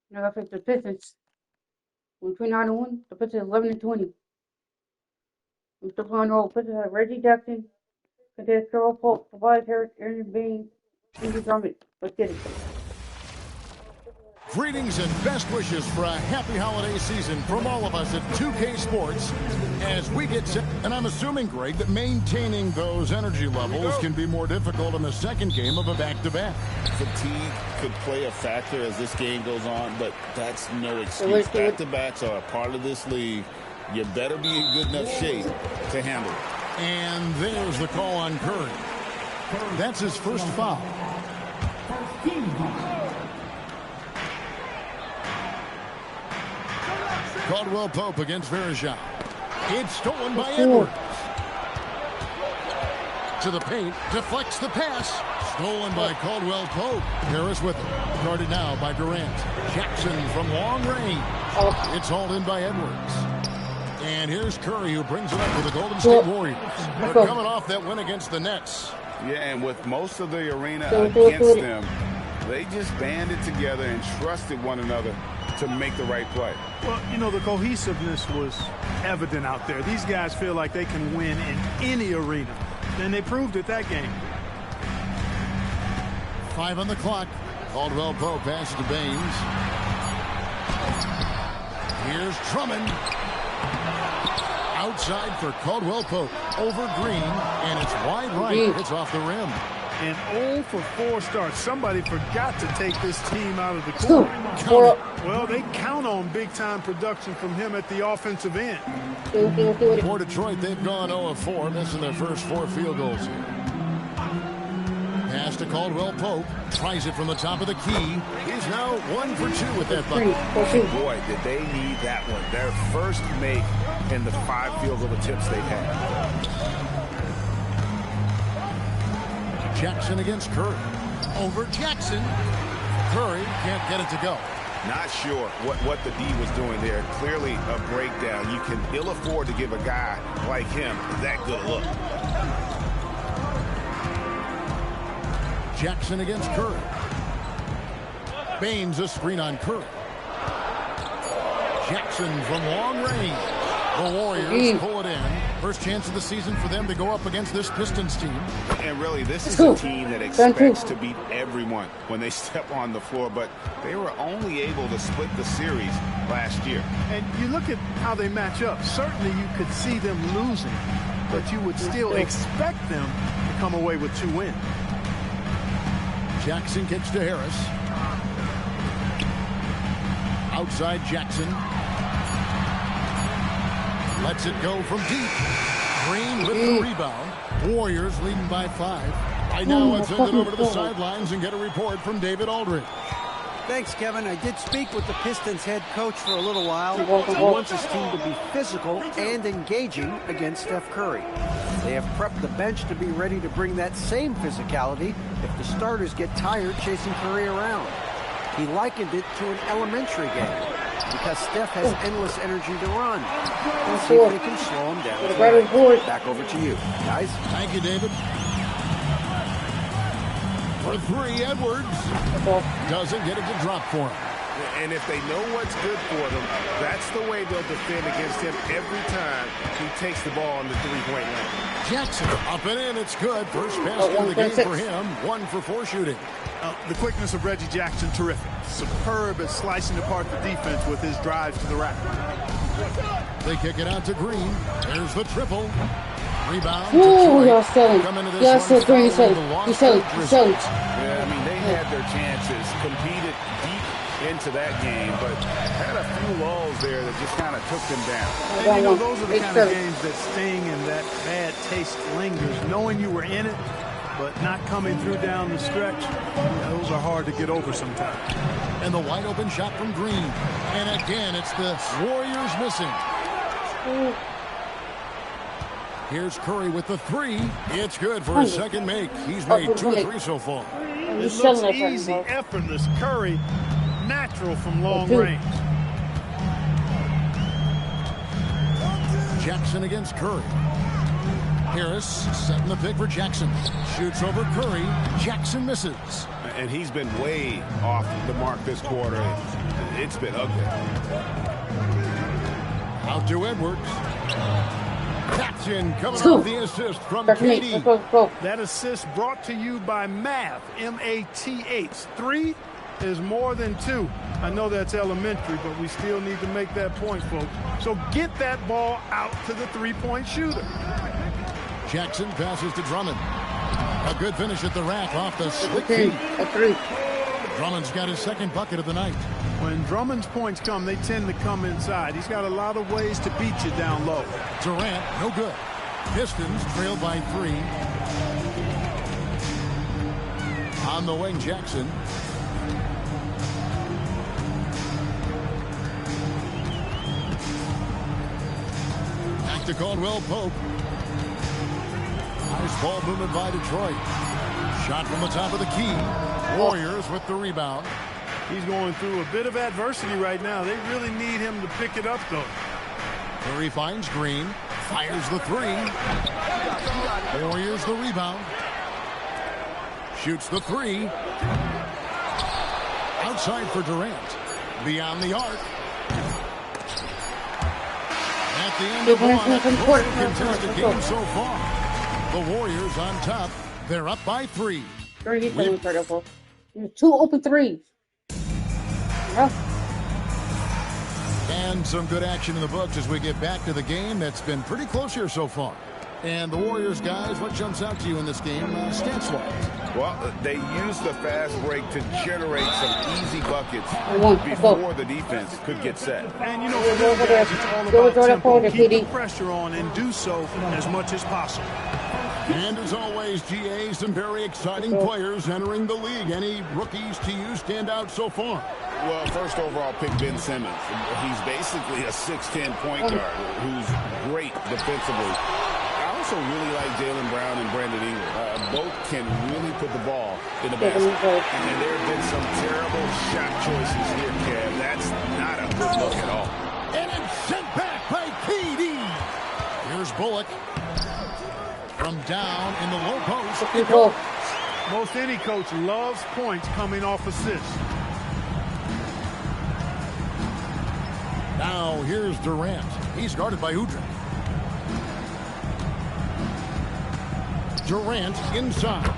Now I think the Pistons. We're 29-1. The Pistons 11-20. We're still playing all Pistons have Reggie Jackson, contest Carol Polk, Tobias Harris, Aaron Bain, Andy Drummond. Let's get it. Greetings and best wishes for a happy holiday season from all of us at 2K Sports as we get set. And I'm assuming, Greg, that maintaining those energy levels can be more difficult in the second game of a back-to-back. Fatigue could play a factor as this game goes on, but that's no excuse. Back-to-backs are a part of this league. You better be in good enough shape to handle it. And there's the call on Curry. That's his first foul. Caldwell Pope against Verjao. It's stolen by Edwards. To the paint, deflects the pass. Stolen by Caldwell Pope. Harris with it. Guarded now by Durant. Jackson from long range. It's hauled in by Edwards. And here's Curry, who brings it up for the Golden State Warriors. They're coming off that win against the Nets. Yeah, and with most of the arena against them, they just banded together and trusted one another to make the right play. Well, you know, the cohesiveness was evident out there. These guys feel like they can win in any arena, and they proved it that game. 5 on the clock. Caldwell Pope passes to Baines. Here's Drummond. Outside for Caldwell Pope. Over Green, and it's wide right. It's off the rim. And 0 for 4 starts. Somebody forgot to take this team out of the corner. Well, they count on big-time production from him at the offensive end. For Detroit, they've gone 0 of 4, missing their first 4 field goals here. Pass to Caldwell Pope. Tries it from the top of the key. He's now 1 for 2 with that bucket. Boy, did they need that one. Their first make in the 5 field goal attempts they've had. Jackson against Curry. Over Jackson. Curry can't get it to go. Not sure what the D was doing there. Clearly a breakdown. You can ill afford to give a guy like him that good look. Jackson against Curry. Baines a screen on Curry. Jackson from long range. The Warriors pull it in. First chance of the season for them to go up against this Pistons team. And really, this is a team that expects to beat everyone when they step on the floor, but they were only able to split the series last year. And you look at how they match up. Certainly you could see them losing, but you would still expect them to come away with 2 wins. Jackson kicks to Harris. Outside Jackson. Lets it go from deep. Green with the rebound. Warriors leading by 5. Right now, let's send it over to the sidelines and get a report from David Aldridge. Thanks, Kevin. I did speak with the Pistons head coach for a little while. He wants his team to be physical and engaging against Steph Curry. They have prepped the bench to be ready to bring that same physicality if the starters get tired chasing Curry around. He likened it to an elementary game because Steph has endless energy to run. Let's see if they can slow him down. Back over to you, guys. Thank you, David. For 3, Edwards doesn't get it to drop for him. And if they know what's good for them, that's the way they'll defend against him every time he takes the ball in the three-point line. Jackson up and in. It's good. First pass of the game for him. 1 for 4 shooting. The quickness of Reggie Jackson, terrific. Superb at slicing apart the defense with his drives to the rack. They kick it out to Green. There's the triple. Rebound. Ooh, y'all selling. Y'all still Green. He's selling. Yeah, I mean, they had their chances, competed deep into that game, but had a few lulls there that just kind of took them down. And, you know, those are the kind of games that sting and that bad taste lingers. Knowing you were in it, but not coming through down the stretch, those are hard to get over sometimes. And the wide open shot from Green. And again, it's the Warriors missing. Here's Curry with the 3. It's good for his second make. He's made 2 of 3 so far. It looks easy, effortless. Curry, natural from long range. Jackson against Curry. Harris setting the pick for Jackson. Shoots over Curry. Jackson misses. And he's been way off the mark this quarter. It's been ugly. Out to Edwards. Jackson coming off the assist from KD. That assist brought to you by Math, M-A-T-H. 3 is more than 2. I know that's elementary, but we still need to make that point, folks. So get that ball out to the three-point shooter. Jackson passes to Drummond. A good finish at the rack off the slick feet. Drummond's got his second bucket of the night. When Drummond's points come, they tend to come inside. He's got a lot of ways to beat you down low. Durant, no good. Pistons trail by 3. On the wing, Jackson. Back to Caldwell Pope. Nice ball movement by Detroit. Shot from the top of the key. Warriors with the rebound. He's going through a bit of adversity right now. They really need him to pick it up, though. Curry finds Green. Fires the 3. Warriors the rebound. Shoots the 3. Outside for Durant. Beyond the arc. At the end of one, contested game so far. The Warriors on top. They're up by 3. 2 open 3s. And some good action in the books as we get back to the game that's been pretty close here so far. And the Warriors, guys, what jumps out to you in this game stance-wise? Well, they used the fast break to generate some easy buckets before the defense could get set. And, you know, for those guys, it's all about tempo. Keep the pressure on and do so as much as possible. And as always, GA, some very exciting players entering the league. Any rookies to you stand out so far? Well, first overall pick, Ben Simmons. He's basically a 6'10" point guard who's great defensively. I also really like Jaylen Brown and Brandon Ingram. Both can really put the ball in the basket. And there have been some terrible shot choices here, Kev. That's not a good look at all. And it's sent back by KD. Here's Bullock. From down in the low post. Most any coach loves points coming off assists. Now here's Durant. He's guarded by Udrih. Durant inside.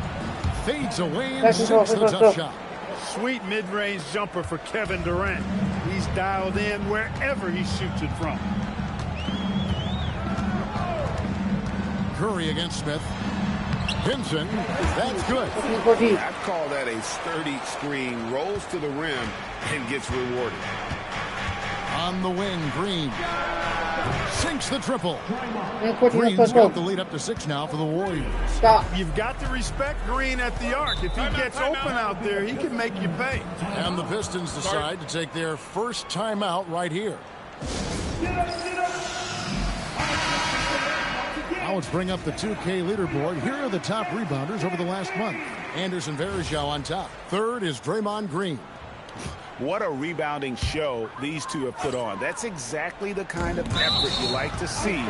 Fades away and sinks the tough shot. Sweet mid-range jumper for Kevin Durant. He's dialed in wherever he shoots it from. Curry against Smith. Vincent, that's good. I'd call that a sturdy screen. Rolls to the rim and gets rewarded. On the wing, Green. Sinks the triple. Green's got the lead up to 6 now for the Warriors. You've got to respect Green at the arc. If he gets open out there, he can make you pay. And the Pistons decide to take their first timeout right here. Now let's bring up the 2K leaderboard. Here are the top rebounders over the last month. Anderson Varejao on top. Third is Draymond Green. What a rebounding show these two have put on. That's exactly the kind of effort you like to see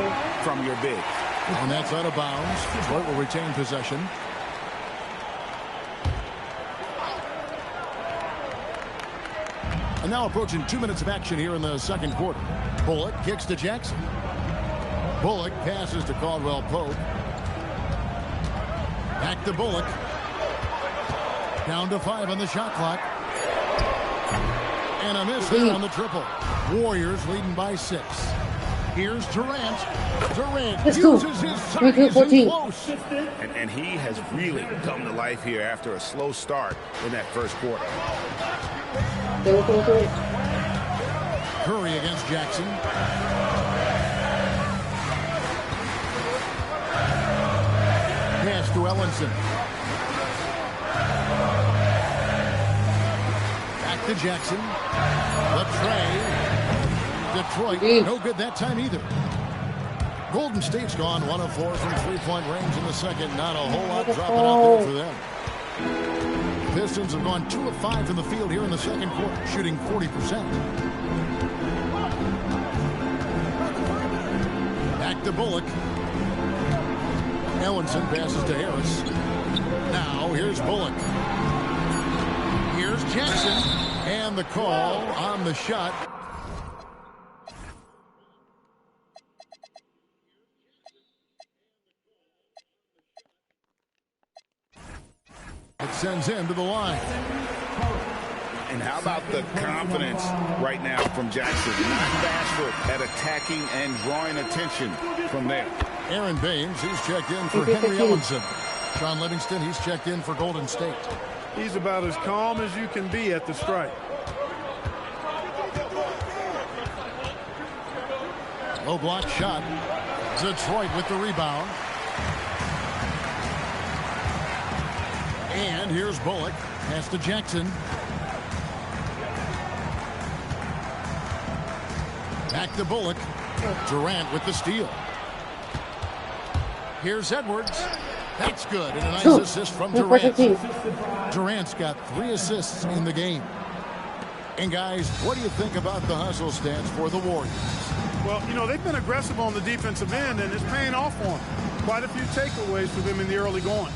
from your big. And that's out of bounds. Detroit will retain possession. And now approaching 2 minutes of action here in the second quarter. Bullock kicks to Jackson. Bullock passes to Caldwell Pope. Back to Bullock. Down to 5 on the shot clock. And a miss there on the triple. Warriors leading by 6. Here's Durant. Durant uses his size and close. And he has really come to life here after a slow start in that first quarter. Curry against Jackson. Pass to Ellenson. Back to Jackson. The tray. Detroit, no good that time either. Golden State's gone 1 of 4 from three-point range in the second. Not a whole lot dropping out there for them. Pistons have gone 2 of 5 from the field here in the second quarter, shooting 40%. Back to Bullock. Ellenson passes to Harris. Now here's Bullock. Here's Jackson. And the call on the shot. It sends him to the line. And how about the confidence right now from Jackson? Not bashful at attacking and drawing attention from there. Aaron Baines, he's checked in for Henry Ellenson. Sean Livingston, he's checked in for Golden State. He's about as calm as you can be at the strike. Low block shot. Detroit with the rebound. And here's Bullock. Pass to Jackson. Back to Bullock. Durant with the steal. Here's Edwards. That's good. And a nice assist from Durant. Durant's got 3 assists in the game. And guys, what do you think about the hustle stats for the Warriors? Well, you know, they've been aggressive on the defensive end, and it's paying off for them. Quite a few takeaways for them in the early going.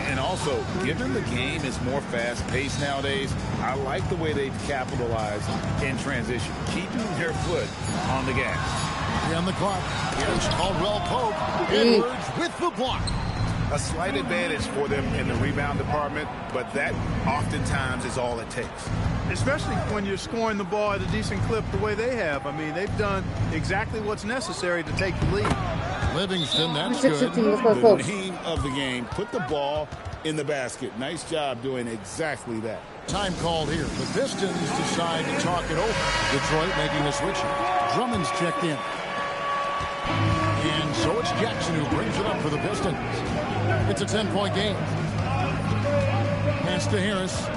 And also, given the game is more fast-paced nowadays, I like the way they've capitalized in transition, keeping their foot on the gas. On the clock, here's Caldwell Pope. Edwards with the block. A slight advantage for them in the rebound department, but that oftentimes is all it takes. Especially when you're scoring the ball at a decent clip the way they have. I mean, they've done exactly what's necessary to take the lead. Livingston, that's good. The name of the game, put the ball in the basket. Nice job doing exactly that. Time called here. The Pistons decide to talk it over. Detroit making the switch. Drummond's checked in. And so it's Jackson who brings it up for the Pistons. It's a 10-point game. Pass to Harris.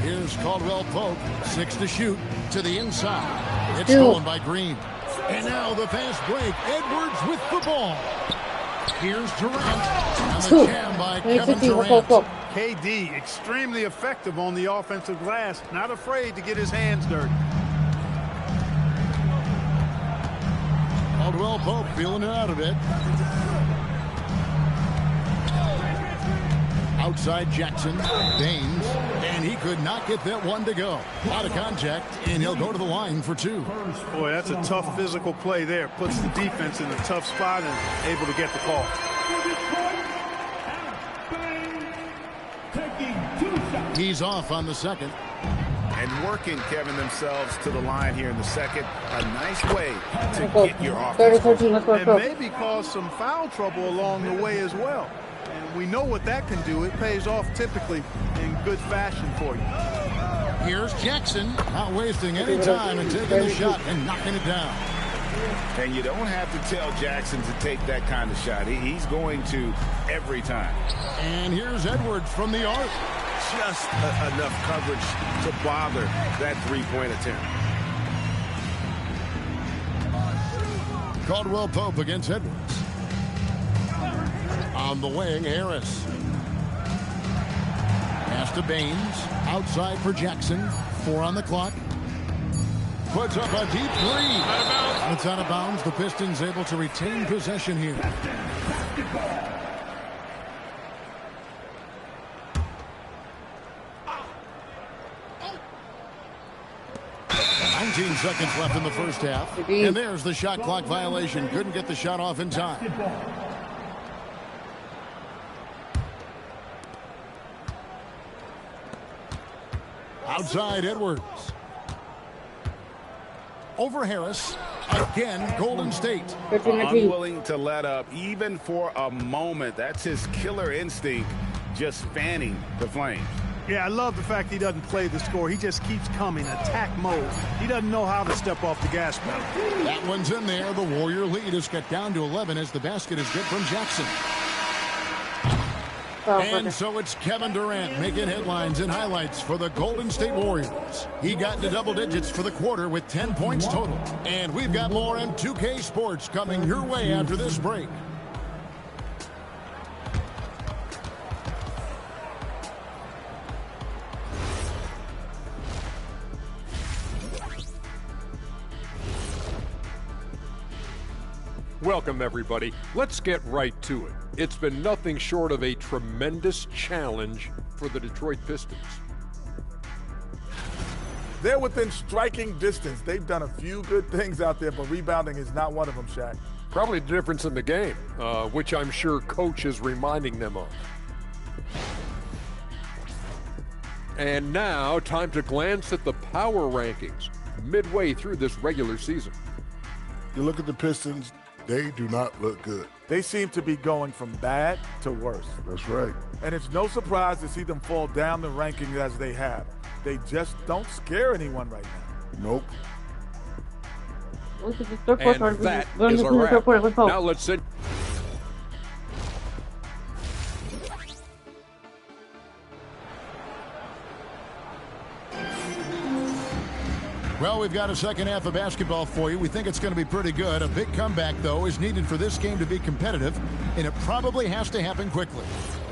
Here's Warriors. Caldwell Pope, 6 to shoot, to the inside. It's stolen by Green. And now the fast break. Edwards with the ball. Here's Durant. And the jam by Kevin Durant. KD, extremely effective on the offensive glass. Not afraid to get his hands dirty. Caldwell Pope feeling it out a bit. Outside Jackson, Baines, and he could not get that one to go. Out of contact, and he'll go to the line for 2. Boy, that's a tough physical play there. Puts the defense in a tough spot and able to get the call. He's off on the second. And working, Kevin, themselves to the line here in the second. A nice way to get your offense. And maybe cause some foul trouble along the way as well. And we know what that can do. It pays off typically in good fashion for you. Here's Jackson, not wasting any time and taking the shot and knocking it down. And you don't have to tell Jackson to take that kind of shot. He's going to every time. And here's Edwards from the arc. Just enough coverage to bother that three-point attempt. Caldwell Pope against Edwards. On the wing, Harris. Pass to Baines. Outside for Jackson. 4 on the clock. Puts up a deep 3. It's out of bounds. The Pistons able to retain possession here. 19 seconds left in the first half. And there's the shot clock violation. Couldn't get the shot off in time. Outside Edwards. Over Harris. Again, Golden State. Unwilling to let up even for a moment. That's his killer instinct, just fanning the flames. Yeah, I love the fact he doesn't play the score. He just keeps coming, attack mode. He doesn't know how to step off the gas pedal. That one's in there. The Warrior lead is cut down to 11 as the basket is good from Jackson. And so it's Kevin Durant making headlines and highlights for the Golden State Warriors. He got into double digits for the quarter with 10 points total. And we've got more M2K Sports coming your way after this break. Welcome, everybody. Let's get right to it. It's been nothing short of a tremendous challenge for the Detroit Pistons. They're within striking distance. They've done a few good things out there, but rebounding is not one of them, Shaq. Probably the difference in the game, which I'm sure Coach is reminding them of. And now, time to glance at the power rankings midway through this regular season. You look at the Pistons, they do not look good. They seem to be going from bad to worse. That's right. And it's no surprise to see them fall down the rankings as they have. They just don't scare anyone right now. Nope. And that is our wrap. Now let's sit. Well, we've got a second half of basketball for you. We think it's going to be pretty good. A big comeback, though, is needed for this game to be competitive, and it probably has to happen quickly.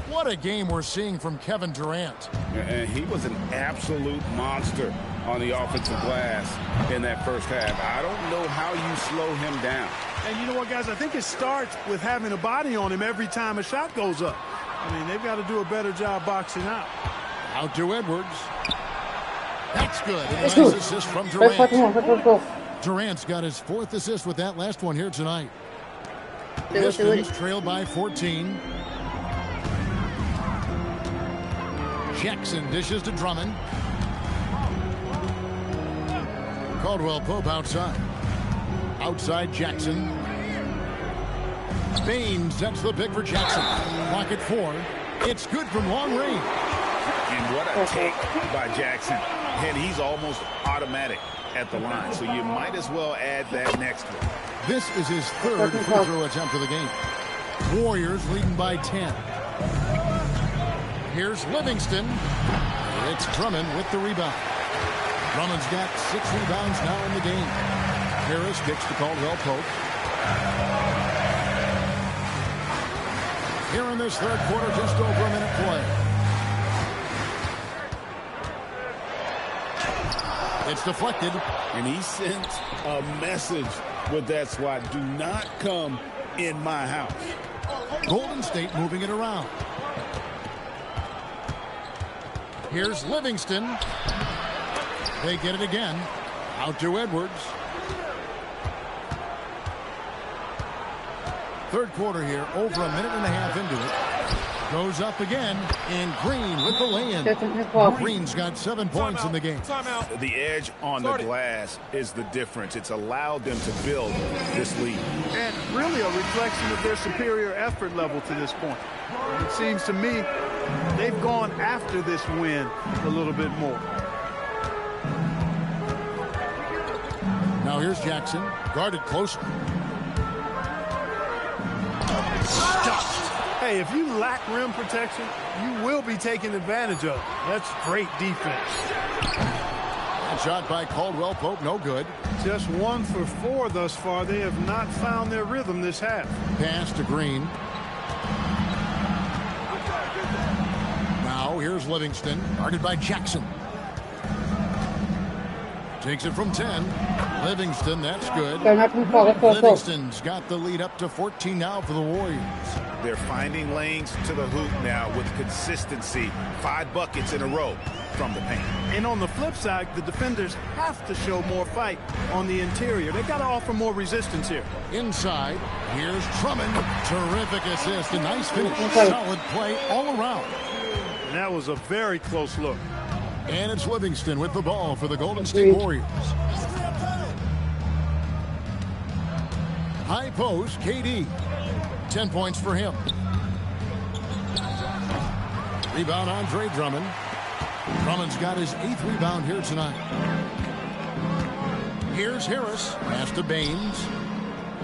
What a game we're seeing from Kevin Durant. And he was an absolute monster on the offensive glass in that first half. I don't know how you slow him down. And you know what, guys? I think it starts with having a body on him every time a shot goes up. I mean, they've got to do a better job boxing out. Out to Edwards. That's good. A nice assist from Durant. Durant's got his 4th assist with that last one here tonight. Pistons trailed by 14. Jackson dishes to Drummond. Caldwell Pope outside. Outside Jackson. Baines sets the pick for Jackson. Clock at 4. It's good from long range. And what a take by Jackson. And he's almost automatic at the line, so you might as well add that next one. This is his 3rd free throw attempt of the game. Warriors leading by 10. Here's Livingston. It's Drummond with the rebound. Drummond's got 6 rebounds now in the game. Harris kicks to Caldwell Pope. Here in this third quarter, just over a minute play. It's deflected. And he sent a message with that swat. Do not come in my house. Golden State moving it around. Here's Livingston. They get it again. Out to Edwards. Third quarter here, over a minute and a half into it. Goes up again, and Green with the lay-in. Green's got 7 points in the game. The edge on the glass is the difference. It's allowed them to build this lead. And really a reflection of their superior effort level to this point. It seems to me they've gone after this win a little bit more. Now here's Jackson, guarded closely. Stopped. Hey, if you lack rim protection, you will be taken advantage of. That's great defense. And shot by Caldwell Pope, no good. Just 1 for 4 thus far. They have not found their rhythm this half. Pass to Green. Now here's Livingston, guarded by Jackson. Takes it from 10. Livingston, that's good. Livingston's got the lead up to 14 now for the Warriors. They're finding lanes to the hoop now with consistency. 5 buckets in a row from the paint. And on the flip side, the defenders have to show more fight on the interior. They've got to offer more resistance here. Inside, here's Drummond. Terrific assist. A nice finish. Solid play all around. And that was a very close look. And it's Livingston with the ball for the Golden State Warriors. High post, KD. 10 points for him. Rebound, Andre Drummond. Drummond's got his 8th rebound here tonight. Here's Harris. Pass to Baines.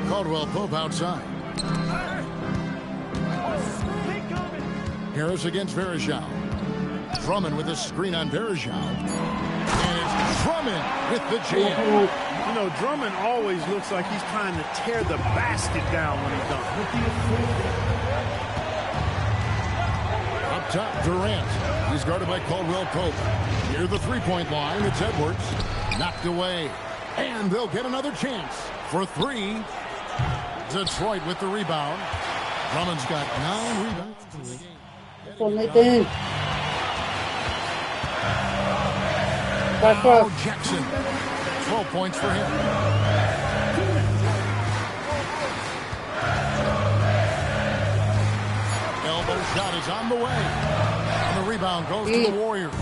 Caldwell Pope outside. Harris against Verejao. Drummond with a screen on Verejao. And it's Drummond with the jam. You know, Drummond always looks like he's trying to tear the basket down when he's done. Up top, Durant. He's guarded by Caldwell Pope. Near the three-point line, it's Edwards. Knocked away. And they'll get another chance for 3. Detroit with the rebound. Drummond's got 9 rebounds in the game. Now Jackson. 12 points for him. Elbow shot is on the way. And the rebound goes to the Warriors.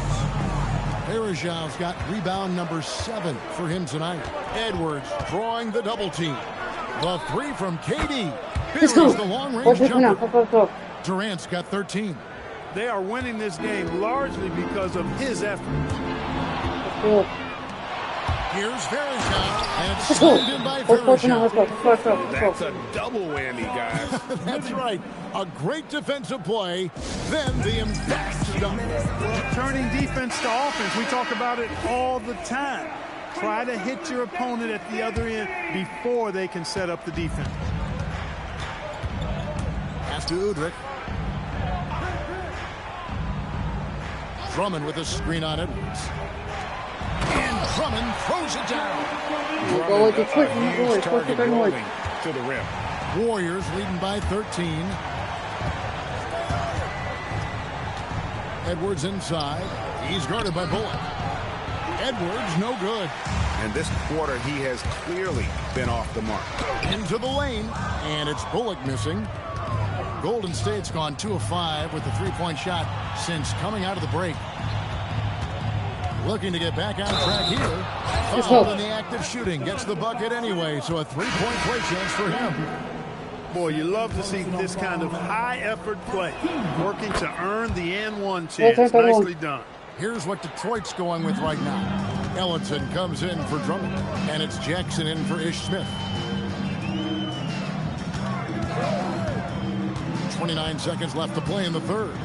Verejao's got rebound number 7 for him tonight. Edwards drawing the double team. The 3 from KD. Buries the long-range jumper. Durant's got 13. They are winning this game largely because of his effort. Here's Verejao, and it's slammed in by Verejao. That's a double whammy, guys. That's right. A great defensive play, then the emphatic dunk. Well, turning defense to offense, we talk about it all the time. Try to hit your opponent at the other end before they can set up the defense. Pass to Udrich. Drummond with a screen on Edwards. And Drummond throws it down. Drummond, a huge target rolling to the rim. Warriors leading by 13. Edwards inside. He's guarded by Bullock. Edwards, no good. And this quarter, he has clearly been off the mark. Into the lane, and it's Bullock missing. Golden State's gone 2 of 5 with the three-point shot since coming out of the break. Looking to get back on track here. Fouled in the act of shooting. Gets the bucket anyway, so a three-point play chance for him. Boy, you love to see this kind of high-effort play. Working to earn the and-one chance. Nicely done. Here's what Detroit's going with right now. Ellington comes in for Drummond, and it's Jackson in for Ish Smith. 29 seconds left to play in the third.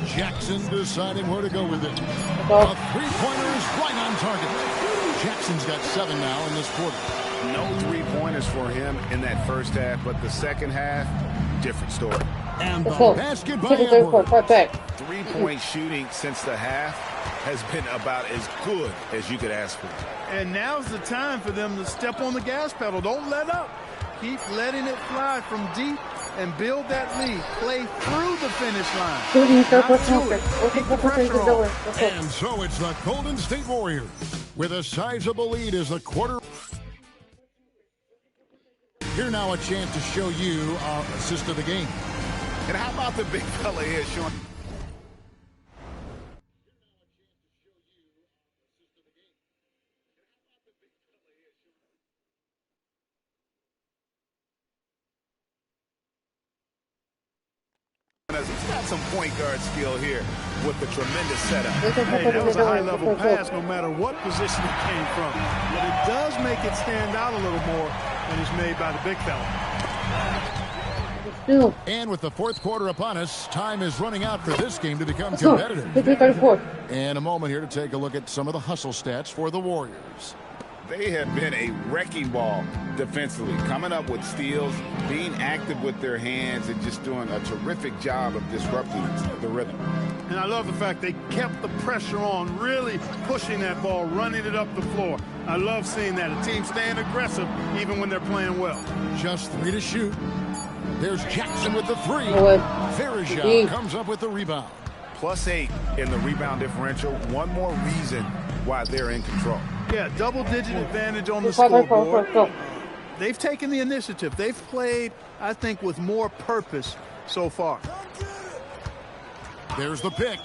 Jackson deciding where to go with it. A three-pointer is right on target. Jackson's got 7 now in this quarter. No three-pointers for him in that first half, but the second half, different story. And the basket by Edwards. Three-point shooting since the half has been about as good as you could ask for. And now's the time for them to step on the gas pedal. Don't let up. Keep letting it fly from deep and build that lead. Play through the finish line. Keep the pressure on. And so it's the Golden State Warriors with a sizable lead as the quarter. Here now a chance to show you our assist of the game. And how about the big fella here, Sean? He's got some point guard skill here with the tremendous setup. Hey, that was a high-level pass no matter what position it came from. But it does make it stand out a little more when it's made by the big fella. And with the fourth quarter upon us, time is running out for this game to become competitive. And a moment here to take a look at some of the hustle stats for the Warriors. They have been a wrecking ball defensively, coming up with steals, being active with their hands, and just doing a terrific job of disrupting the rhythm. And I love the fact they kept the pressure on, really pushing that ball, running it up the floor. I love seeing that. A team staying aggressive even when they're playing well. Just 3 to shoot. There's Jackson with the 3. Farajah comes up with the rebound. +8 in the rebound differential. One more reason why they're in control. Yeah, double-digit advantage on the scoreboard. They've taken the initiative. They've played, I think, with more purpose so far. There's the pick.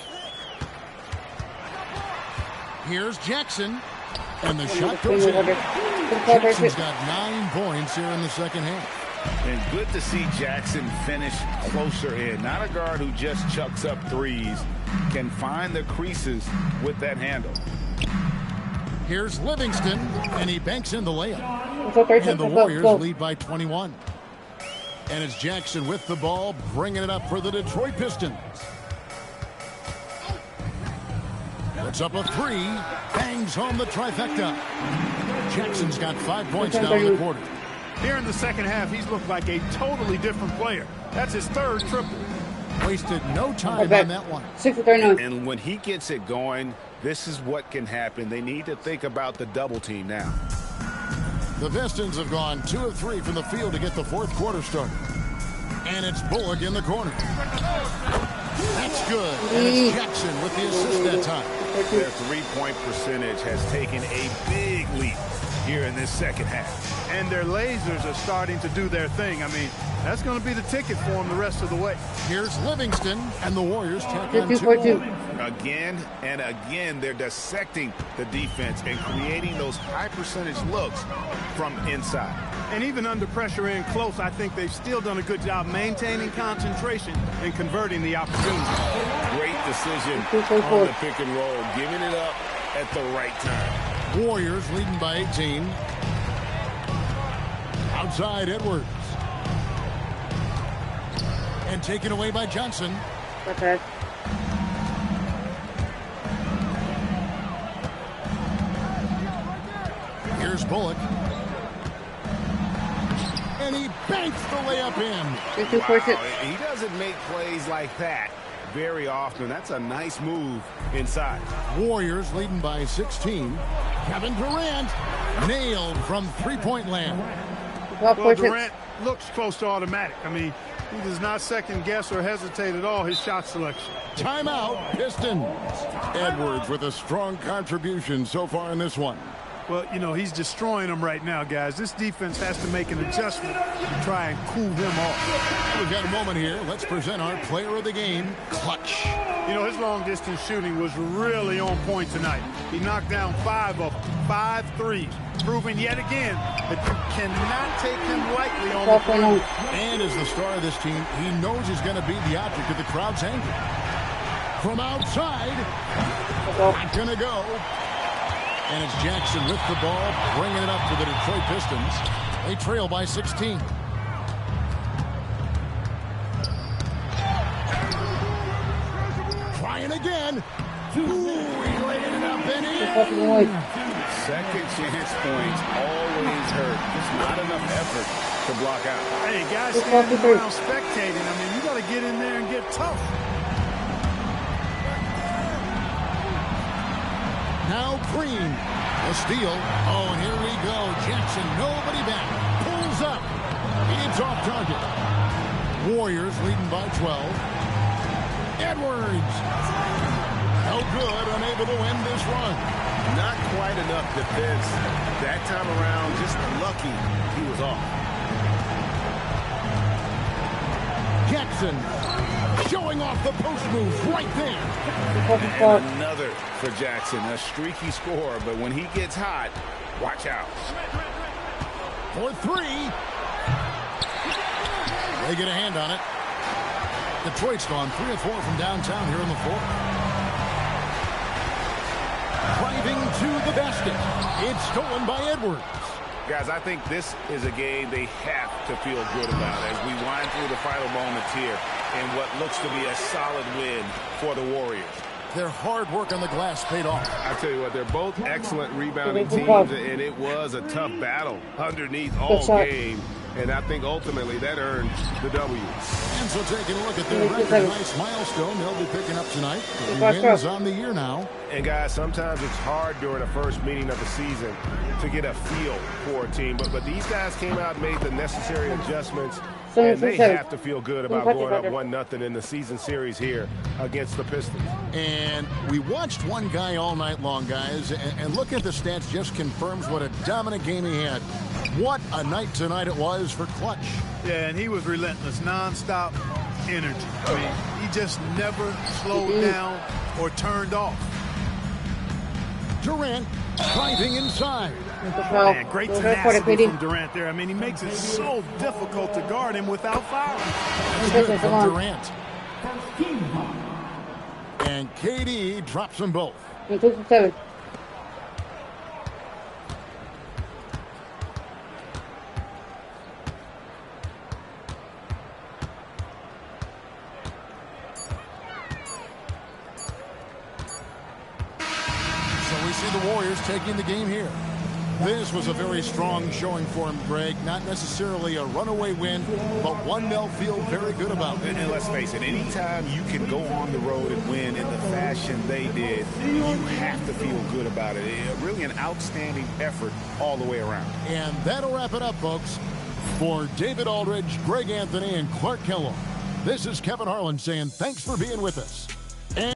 Here's Jackson. And the shot goes in. Jackson's got 9 points here in the second half. And good to see Jackson finish closer in. Not a guard who just chucks up threes. Can find the creases with that handle. Here's Livingston, and he banks in the layup. And the Warriors lead by 21. And it's Jackson with the ball, bringing it up for the Detroit Pistons. Puts up a 3, bangs home the trifecta. Jackson's got 5 points now in the quarter. Here in the second half, he's looked like a totally different player. That's his 3rd triple. Wasted no time on that one. And when he gets it going, this is what can happen. They need to think about the double team now. The Pistons have gone 2 of 3 from the field to get the fourth quarter started. And it's Bullock in the corner. That's good. And it's Jackson with the assist that time. Their three-point percentage has taken a big leap here in this second half. And their lasers are starting to do their thing. I mean, that's going to be the ticket for them the rest of the way. Here's Livingston, and the Warriors tack on 2. Again and again, they're dissecting the defense and creating those high-percentage looks from inside. And even under pressure in close, I think they've still done a good job maintaining concentration and converting the opportunity. Great decision on the pick and roll, giving it up at the right time. Warriors leading by 18. Outside Edwards. And taken away by Johnson. Okay. Here's Bullock. And he banks the layup in. Wow. He doesn't make plays like that very often. That's a nice move inside. Warriors leading by 16. Kevin Durant nailed from three-point land. Well, Durant looks close to automatic. I mean, he does not second guess or hesitate at all his shot selection. Timeout, Pistons. Edwards with a strong contribution so far in this one. Well, you know, he's destroying them right now, guys. This defense has to make an adjustment to try and cool him off. We've got a moment here. Let's present our player of the game, Clutch. You know, his long-distance shooting was really on point tonight. He knocked down 5 of 5 threes, proving yet again that you cannot take him lightly on the perimeter. And as the star of this team, he knows he's going to be the object of the crowd's anger. From outside, not going to go. And it's Jackson with the ball, bringing it up for the Detroit Pistons. They trail by 16. Trying again. Ooh, he laid it up and in. Second chance points always hurt. Just not enough effort to block out. Hey, guys standing around spectating. I mean, you got to get in there and get tough. Now Green. A steal. Oh, and here we go. Jackson, nobody back. Pulls up. It's off target. Warriors leading by 12. Edwards. No good. Unable to win this run. Not quite enough defense. That time around, just lucky he was off. Jackson showing off the post move right there. And another for Jackson. A streaky score, but when he gets hot, watch out. For three. They get a hand on it. Detroit's gone 3 of 4 from downtown here in the fourth. Driving to the basket. It's stolen by Edwards. Guys, I think this is a game they have to feel good about as we wind through the final moments here in what looks to be a solid win for the Warriors. Their hard work on the glass paid off. I tell you what, they're both excellent rebounding teams, and it was a tough battle underneath all game. And I think ultimately that earned the W. And so taking a look at their record, nice milestone they'll be picking up tonight. 3 wins on the year now. And guys, sometimes it's hard during the first meeting of the season to get a feel for a team. But these guys came out and made the necessary adjustments. And they have to feel good about going up 1-0 in the season series here against the Pistons. And we watched one guy all night long, guys. And look at the stats just confirms what a dominant game he had. What a night tonight it was for Clutch. Yeah, and he was relentless, nonstop energy. I mean, he just never slowed down or turned off. Durant driving inside. Man, great tenacity from Durant there. I mean, he makes it so difficult to guard him without fouling. That's good from Durant. And KD drops them both. 2-7. The Warriors taking the game here. This was a very strong showing for him, Greg. Not necessarily a runaway win, but one they'll feel very good about. And let's face it, anytime you can go on the road and win in the fashion they did, you have to feel good about it. Really an outstanding effort all the way around. And that'll wrap it up, folks. For David Aldridge, Greg Anthony, and Clark Kellogg, this is Kevin Harlan saying thanks for being with us. And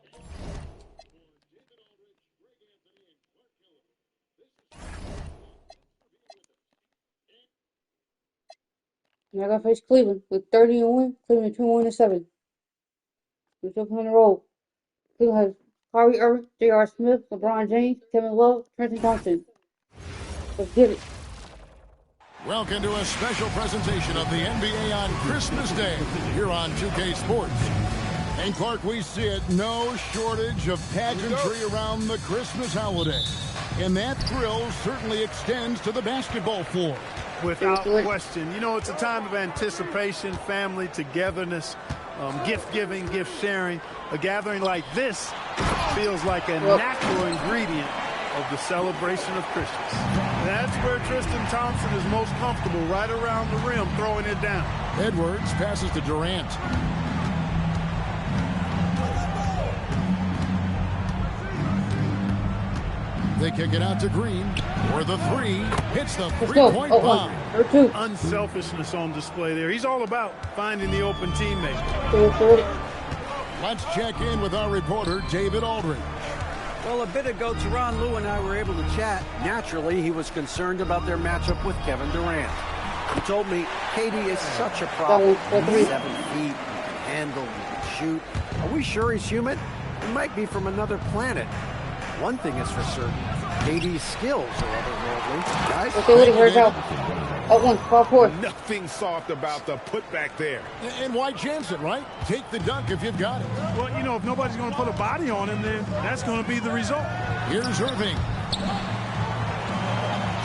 Now I got to face Cleveland with 30-1. Cleveland 2-1-7. We're still on the roll. Cleveland has Kyrie Irving, J.R. Smith, LeBron James, Kevin Love, Tristan Thompson. Let's get it. welcome to a special presentation of the NBA on Christmas Day here on 2K Sports. And Clark, we see it, no shortage of pageantry around the Christmas holiday. And that thrill certainly extends to the basketball floor. Without question. You know, it's a time of anticipation, family, togetherness, gift giving, gift sharing. A gathering like this feels like a natural ingredient of the celebration of Christmas. That's where Tristan Thompson is most comfortable, right around the rim, throwing it down. Edwards passes to Durant. They kick it out to Green, where the three hits the three-point bomb. Unselfishness on display there. He's all about finding the open teammate. Let's check in with our reporter, David Aldridge. Well, a bit ago, Tyronn Lue and I were able to chat. Naturally, he was concerned about their matchup with Kevin Durant. He told me KD is such a problem. 7 feet, handle, shoot. Are we sure he's human? He might be from another planet. One thing is for certain, KD's skills are otherworldly. Guys, nothing soft about the putback there. And why chance it, right? Take the dunk if you've got it. Well, you know, if nobody's going to put a body on him, then that's going to be the result. Here's Irving.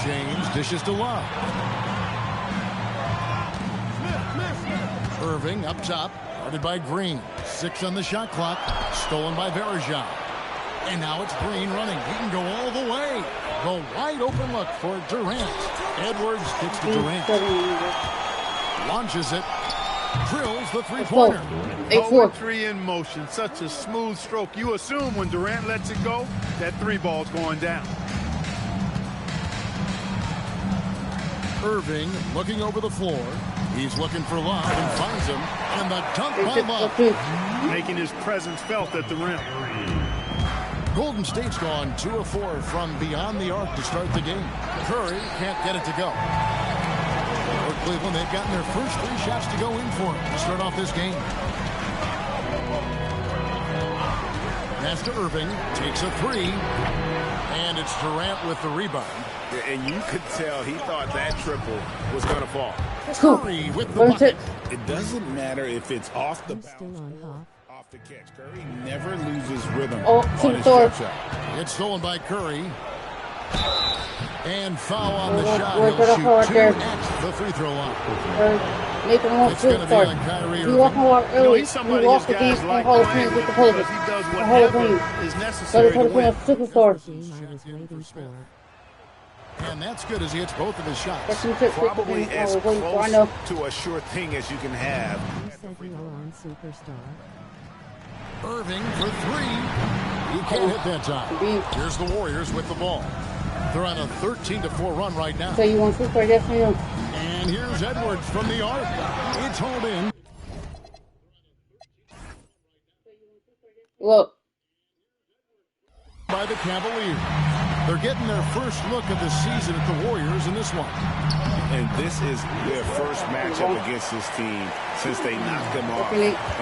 James dishes to Love. Irving up top. Guarded by Green. 6 on the shot clock. Stolen by Varejao. And now it's Green running. He can go all the way. The wide open look for Durant. Edwards gets to Durant. Launches it. Drills the three-pointer. Poetry in motion. Such a smooth stroke. You assume when Durant lets it go, that three ball's going down. Irving looking over the floor. He's looking for Love and finds him. And the dunk by Love. Making his presence felt at the rim. Golden State's gone 2 of 4 from beyond the arc to start the game. Curry can't get it to go. For Cleveland, they've gotten their first 3 shots to go in for to start off this game. Pass to Irving, takes a 3, and it's Durant with the rebound. And you could tell he thought that triple was going to fall. Curry with the bucket. It doesn't matter if it's off the bounce or off the catch. Curry never loses rhythm on his jump shot. It's stolen by Curry. And foul on the shot. He'll shoot 2 at the free throw line. It's going to be on Kyrie Irving. He's somebody his guys like playing with because he does whatever is necessary to win. And that's good as he hits both of his shots. Probably as close to a sure thing as you can have. Irving for 3. He can't hit that time. Here's the Warriors with the ball. They're on a 13-4 run right now. So you want to super, yes or no? And here's Edwards from the arc. It's hauled in. Look. By the Cavaliers. They're getting their first look at the season at the Warriors in this one. And this is their first matchup against this team since they knocked them off in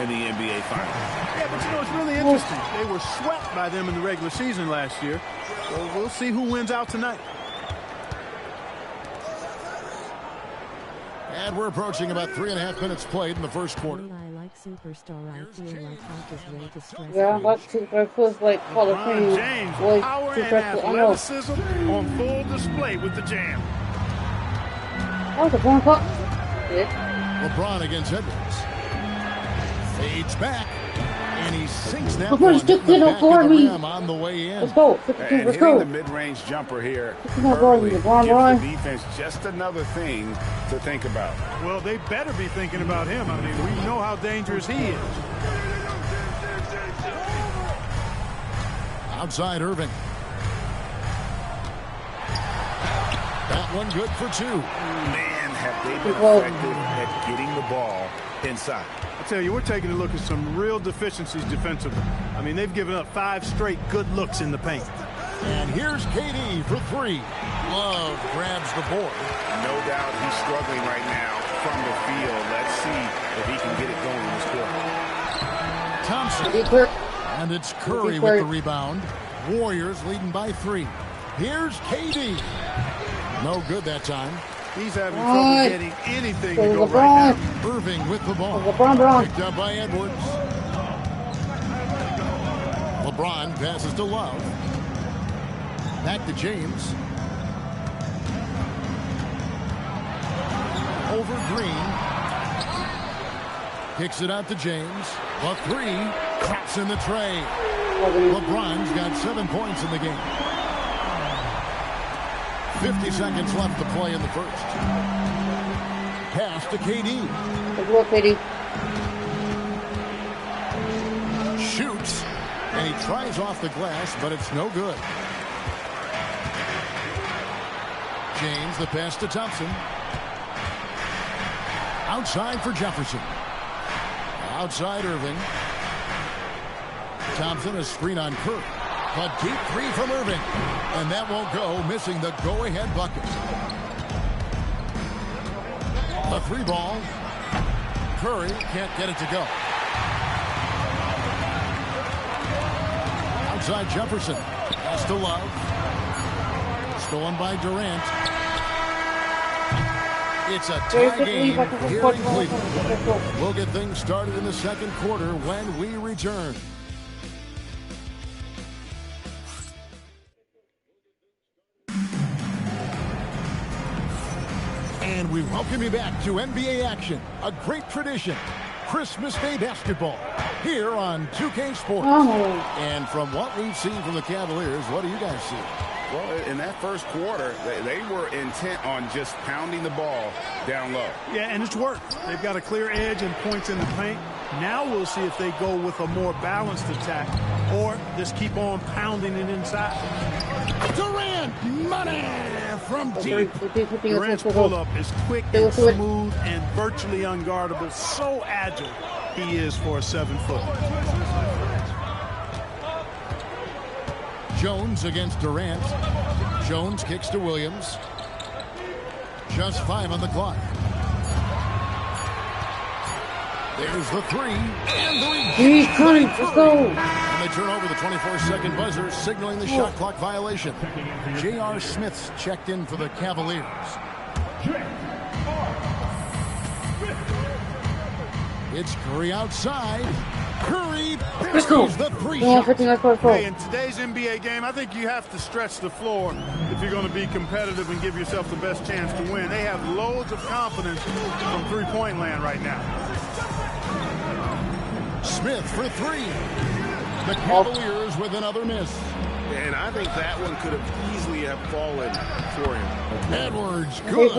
the NBA Finals. Yeah, but you know, it's really interesting. They were swept by them in the regular season last year. So we'll see who wins out tonight. And we're approaching about 3.5 minutes played in the first quarter. Yeah, but Super feels like Hall of Fame. James, power and athleticism on full display with the jam. That was a phone call. LeBron against Edwards. Fades back. And he sinks that one one stick in the back for of the me. rim on the way in. Let's go. And Let's go. hitting the mid-range jumper here LeBron, gives the defense just another thing to think about. Well, they better be thinking about him. I mean, we know how dangerous he is. Outside Irving. That one good for 2. Man, have they been effective at getting the ball inside. I tell you, we're taking a look at some real deficiencies defensively. I mean, they've given up 5 straight good looks in the paint. And here's KD for 3. Love grabs the board. No doubt he's struggling right now from the field. Let's see if he can get it going in this quarter. Thompson. And it's Curry with the rebound. Warriors leading by 3. Here's KD. No good that time. He's having trouble getting anything to go right now. Irving with the ball. LeBron. Picked up by Edwards. LeBron passes to Love. Back to James. Over Green. Kicks it out to James. The 3. Traps in the tray. LeBron's got 7 points in the game. 50 seconds left to play in the first. Pass to KD. Good work, KD. Shoots. And he tries off the glass, but it's no good. James, the pass to Thompson. Outside for Jefferson. Outside Irving. Thompson, a screen on Curry. A deep 3 from Irving. And that won't go, missing the go-ahead bucket. A 3 ball. Curry can't get it to go. Outside Jefferson. Pass to Love. Stolen by Durant. It's a tie game here in Cleveland. We'll get things started in the second quarter when we return. And we welcome you back to NBA action, a great tradition. Christmas Day basketball here on 2K Sports. And from what we've seen from the Cavaliers, what do you guys see? Well, in that first quarter, they were intent on just pounding the ball down low. Yeah, and it's worked. They've got a clear edge and points in the paint. Now we'll see if they go with a more balanced attack or just keep on pounding it inside. Durant, money from deep. Durant's pull-up is quick and smooth and virtually unguardable. So agile he is for a 7-foot. Jones against Durant. Jones kicks to Williams. Just 5 on the clock. There's the 3 and the reach. Let's go. And they turn over the 24-second buzzer, signaling the shot clock violation. J.R. Smith's checked in for the Cavaliers. It's Curry outside. Curry buries the 3 shot. Hey, in today's NBA game, I think you have to stretch the floor if you're going to be competitive and give yourself the best chance to win. They have loads of confidence from three-point land right now. Smith for 3. The Cavaliers with another miss. And I think that one could have easily have fallen for him. Edwards, good.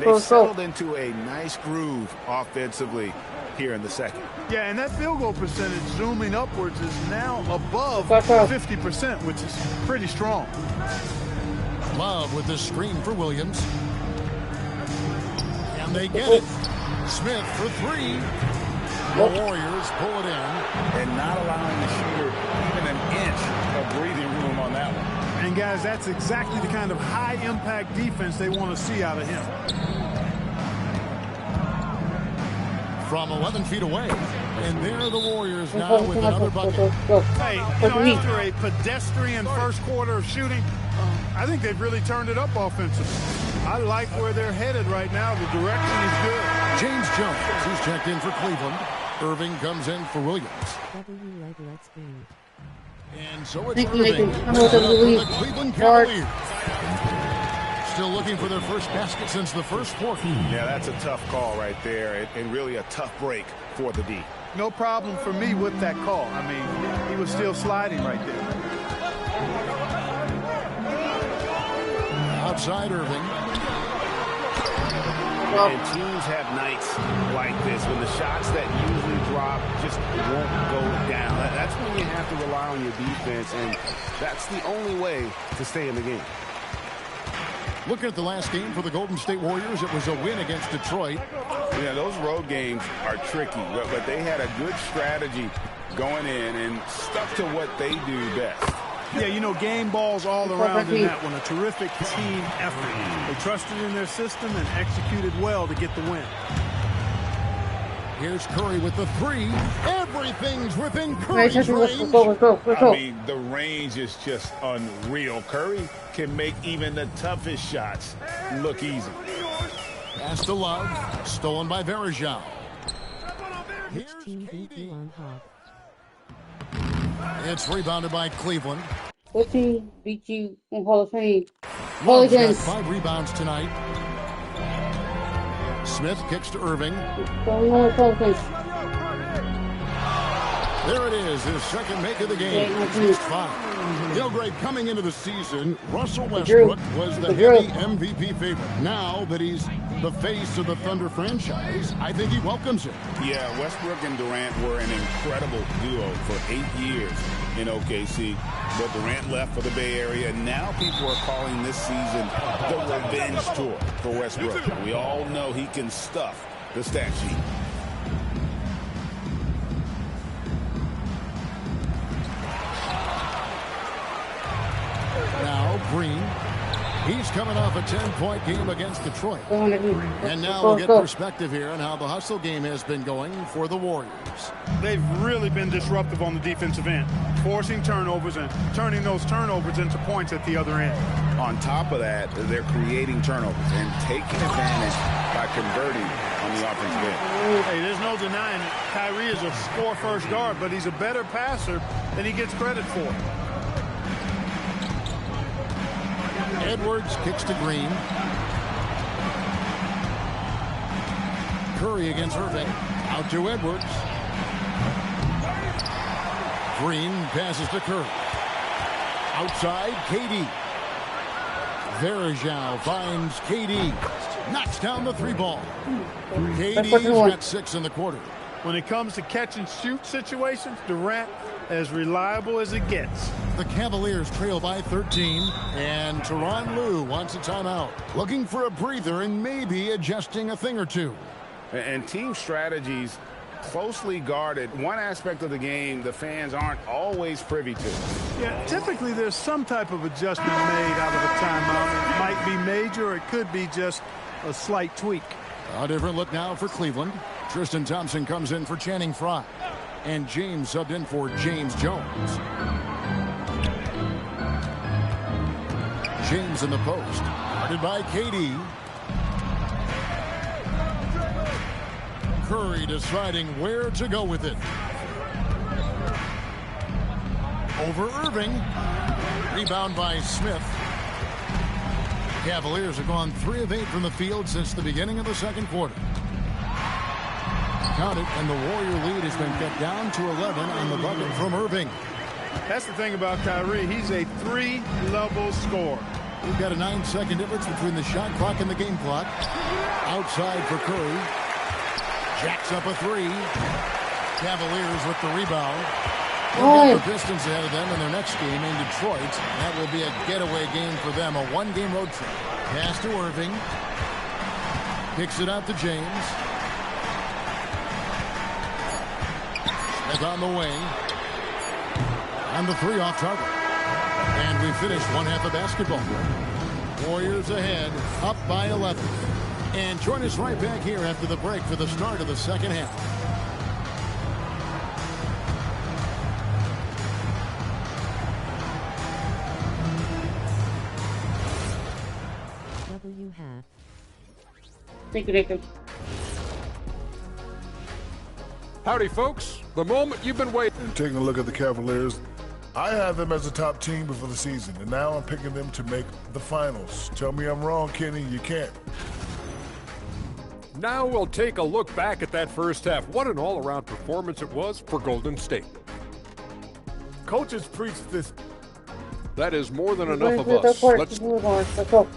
They settled into a nice groove offensively here in the second. Yeah, and that field goal percentage zooming upwards is now above 50%, which is pretty strong. Love with the screen for Williams. And they get it. Smith for 3. The Warriors pull it in. And not allowing the shooter even an inch of breathing room on that one. And guys, that's exactly the kind of high-impact defense they want to see out of him. From 11 feet away. And there are the Warriors now with another bucket. Hey, after a pedestrian first quarter of shooting, I think they've really turned it up offensively. I like where they're headed right now. The direction is good. James Jones, who's checked in for Cleveland. Irving comes in for Williams. And so it's Irving for the Cleveland Cavaliers. Still looking for their first basket since the first quarter. Yeah, that's a tough call right there, and really a tough break for the D. No problem for me with that call. I mean, he was still sliding right there. Outside Irving. And teams have nights like this when the shots that usually drop just won't go down. That's when you have to rely on your defense, and that's the only way to stay in the game. Looking at the last game for the Golden State Warriors, it was a win against Detroit. Yeah, those road games are tricky, but they had a good strategy going in and stuck to what they do best. Yeah, you know, game balls all around in that one. A terrific team effort. They trusted in their system and executed well to get the win. Here's Curry with the 3. Everything's within Curry's range. I mean, the range is just unreal. Curry can make even the toughest shots look easy. Pass to Love. Stolen by Varejao. Here's KD. It's rebounded by Cleveland. What team beat you in Hall of Fame? Love's got 5 rebounds tonight. Smith kicks to Irving. There it is, his second make of the game. 6-5. You know, Greg, coming into the season, Russell Westbrook was the heavy MVP favorite. Now that he's the face of the Thunder franchise, I think he welcomes it. Yeah, Westbrook and Durant were an incredible duo for 8 years in OKC. But Durant left for the Bay Area, and now people are calling this season the revenge tour for Westbrook. We all know he can stuff the stat sheet. Now Green. He's coming off a 10-point game against Detroit. And now we'll get perspective here on how the hustle game has been going for the Warriors. They've really been disruptive on the defensive end, forcing turnovers and turning those turnovers into points at the other end. On top of that, they're creating turnovers and taking advantage by converting on the offensive end. Hey, there's no denying it. Kyrie is a score-first guard, but he's a better passer than he gets credit for. Edwards kicks to Green. Curry against Irving. Out to Edwards. Green passes to Curry. Outside, KD. Verajao finds KD. Knocks down the 3-ball. KD's got 6 in the quarter. When it comes to catch and shoot situations, Durant as reliable as it gets. The Cavaliers trail by 13, and Tyronn Lue wants a timeout. Looking for a breather and maybe adjusting a thing or two. And team strategies closely guarded. One aspect of the game the fans aren't always privy to. Yeah, typically there's some type of adjustment made out of a timeout. It might be major or it could be just a slight tweak. A different look now for Cleveland. Tristan Thompson comes in for Channing Frye. And James subbed in for James Jones. James in the post. Guarded by KD. Curry deciding where to go with it. Over Irving. Rebound by Smith. Cavaliers have gone 3 of 8 from the field since the beginning of the second quarter. Count it, and the Warrior lead has been cut down to 11 on the bucket from Irving. That's the thing about Kyrie. He's a 3-level scorer. We've got a 9-second difference between the shot clock and the game clock. Outside for Curry. Jacks up a 3. Cavaliers with the rebound. They'll get the Pistons ahead of them in their next game in Detroit. That will be a getaway game for them, a 1-game road trip. Pass to Irving. Kicks it out to James. Smith on the wing. And the 3 off target. And we finish 1 half of basketball. Warriors ahead, up by 11. And join us right back here after the break for the start of the second half. Thank you, Nathan. Howdy, folks. The moment you've been waiting. And taking a look at the Cavaliers, I had them as a top team before the season, and now I'm picking them to make the finals. Tell me I'm wrong, Kenny. You can't. Now we'll take a look back at that first half. What an all-around performance it was for Golden State. Coaches preach this. That is more than enough of us. Let's move on. Let's go.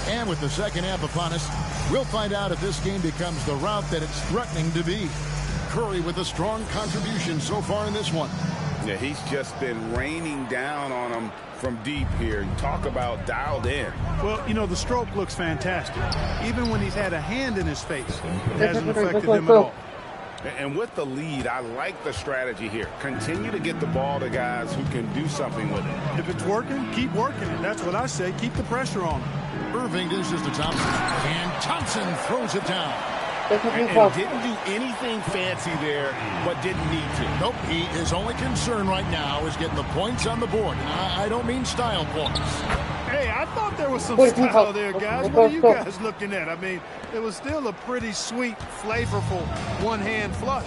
And with the second half upon us, we'll find out if this game becomes the route that it's threatening to be. Curry with a strong contribution so far in this one. Yeah, he's just been raining down on them from deep here. Talk about dialed in. Well, you know, the stroke looks fantastic. Even when he's had a hand in his face, it hasn't affected him at all. And with the lead, I like the strategy here. Continue to get the ball to guys who can do something with it. If it's working, keep working it. That's what I say. Keep the pressure on him. Irving dishes to Thompson. And Thompson throws it down. And didn't do anything fancy there, but didn't need to. Nope, his only concern right now is getting the points on the board. I don't mean style points. Hey, I thought there was some style there, guys. What are you guys looking at? I mean, it was still a pretty sweet, flavorful one-hand flush.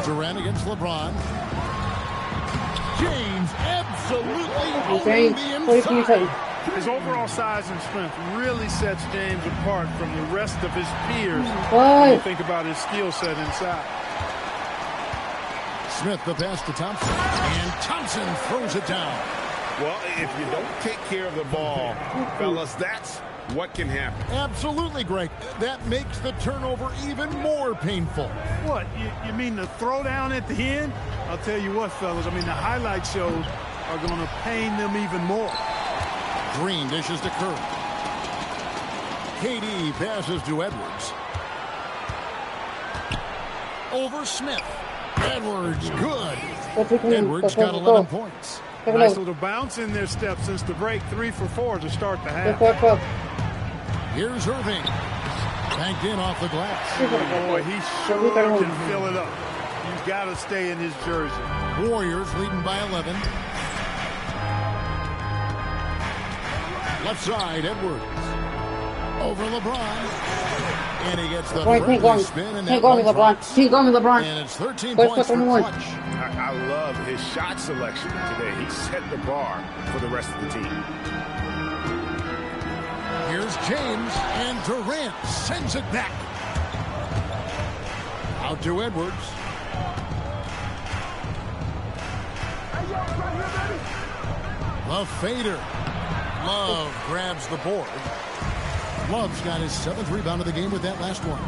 Durant against LeBron. James absolutely owning the inside. His overall size and strength really sets James apart from the rest of his peers when you think about his skill set inside. Smith the pass to Thompson. And Thompson throws it down. Well, if you don't take care of the ball, fellas, that's what can happen. Absolutely, Greg. That makes the turnover even more painful. What? You mean the throwdown at the end? I'll tell you what, fellas. I mean, the highlight shows are going to pain them even more. Green dishes to Curry. KD passes to Edwards. Over Smith. Edwards, good. Edwards got 11 points. Nice little bounce in their step since the break. 3 for 4 to start the half. Here's Irving. Banked in off the glass. Boy, he sure can fill it up. You've got to stay in his jersey. Warriors leading by 11. Left side, Edwards. Over LeBron. And he gets the Can't go spin. And me, LeBron. Can't go me, LeBron. And it's 13 points for Clutch. I love his shot selection today. He set the bar for the rest of the team. Here's James, and Durant sends it back. Out to Edwards. The fader. Love grabs the board. Love's got his 7th rebound of the game with that last one.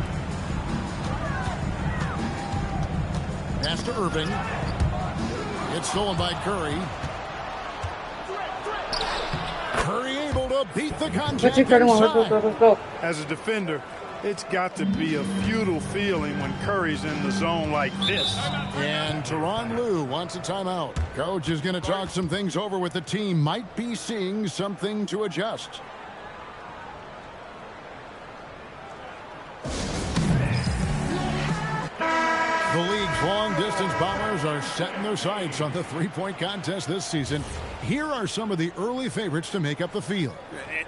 Pass to Irving. It's stolen by Curry. Curry able to beat the contact inside. As a defender, it's got to be a futile feeling when Curry's in the zone like this. And Tyronn Lue wants a timeout. Coach is going to talk some things over with the team. Might be seeing something to adjust. The league's long-distance bombers are setting their sights on the three-point contest this season. Here are some of the early favorites to make up the field.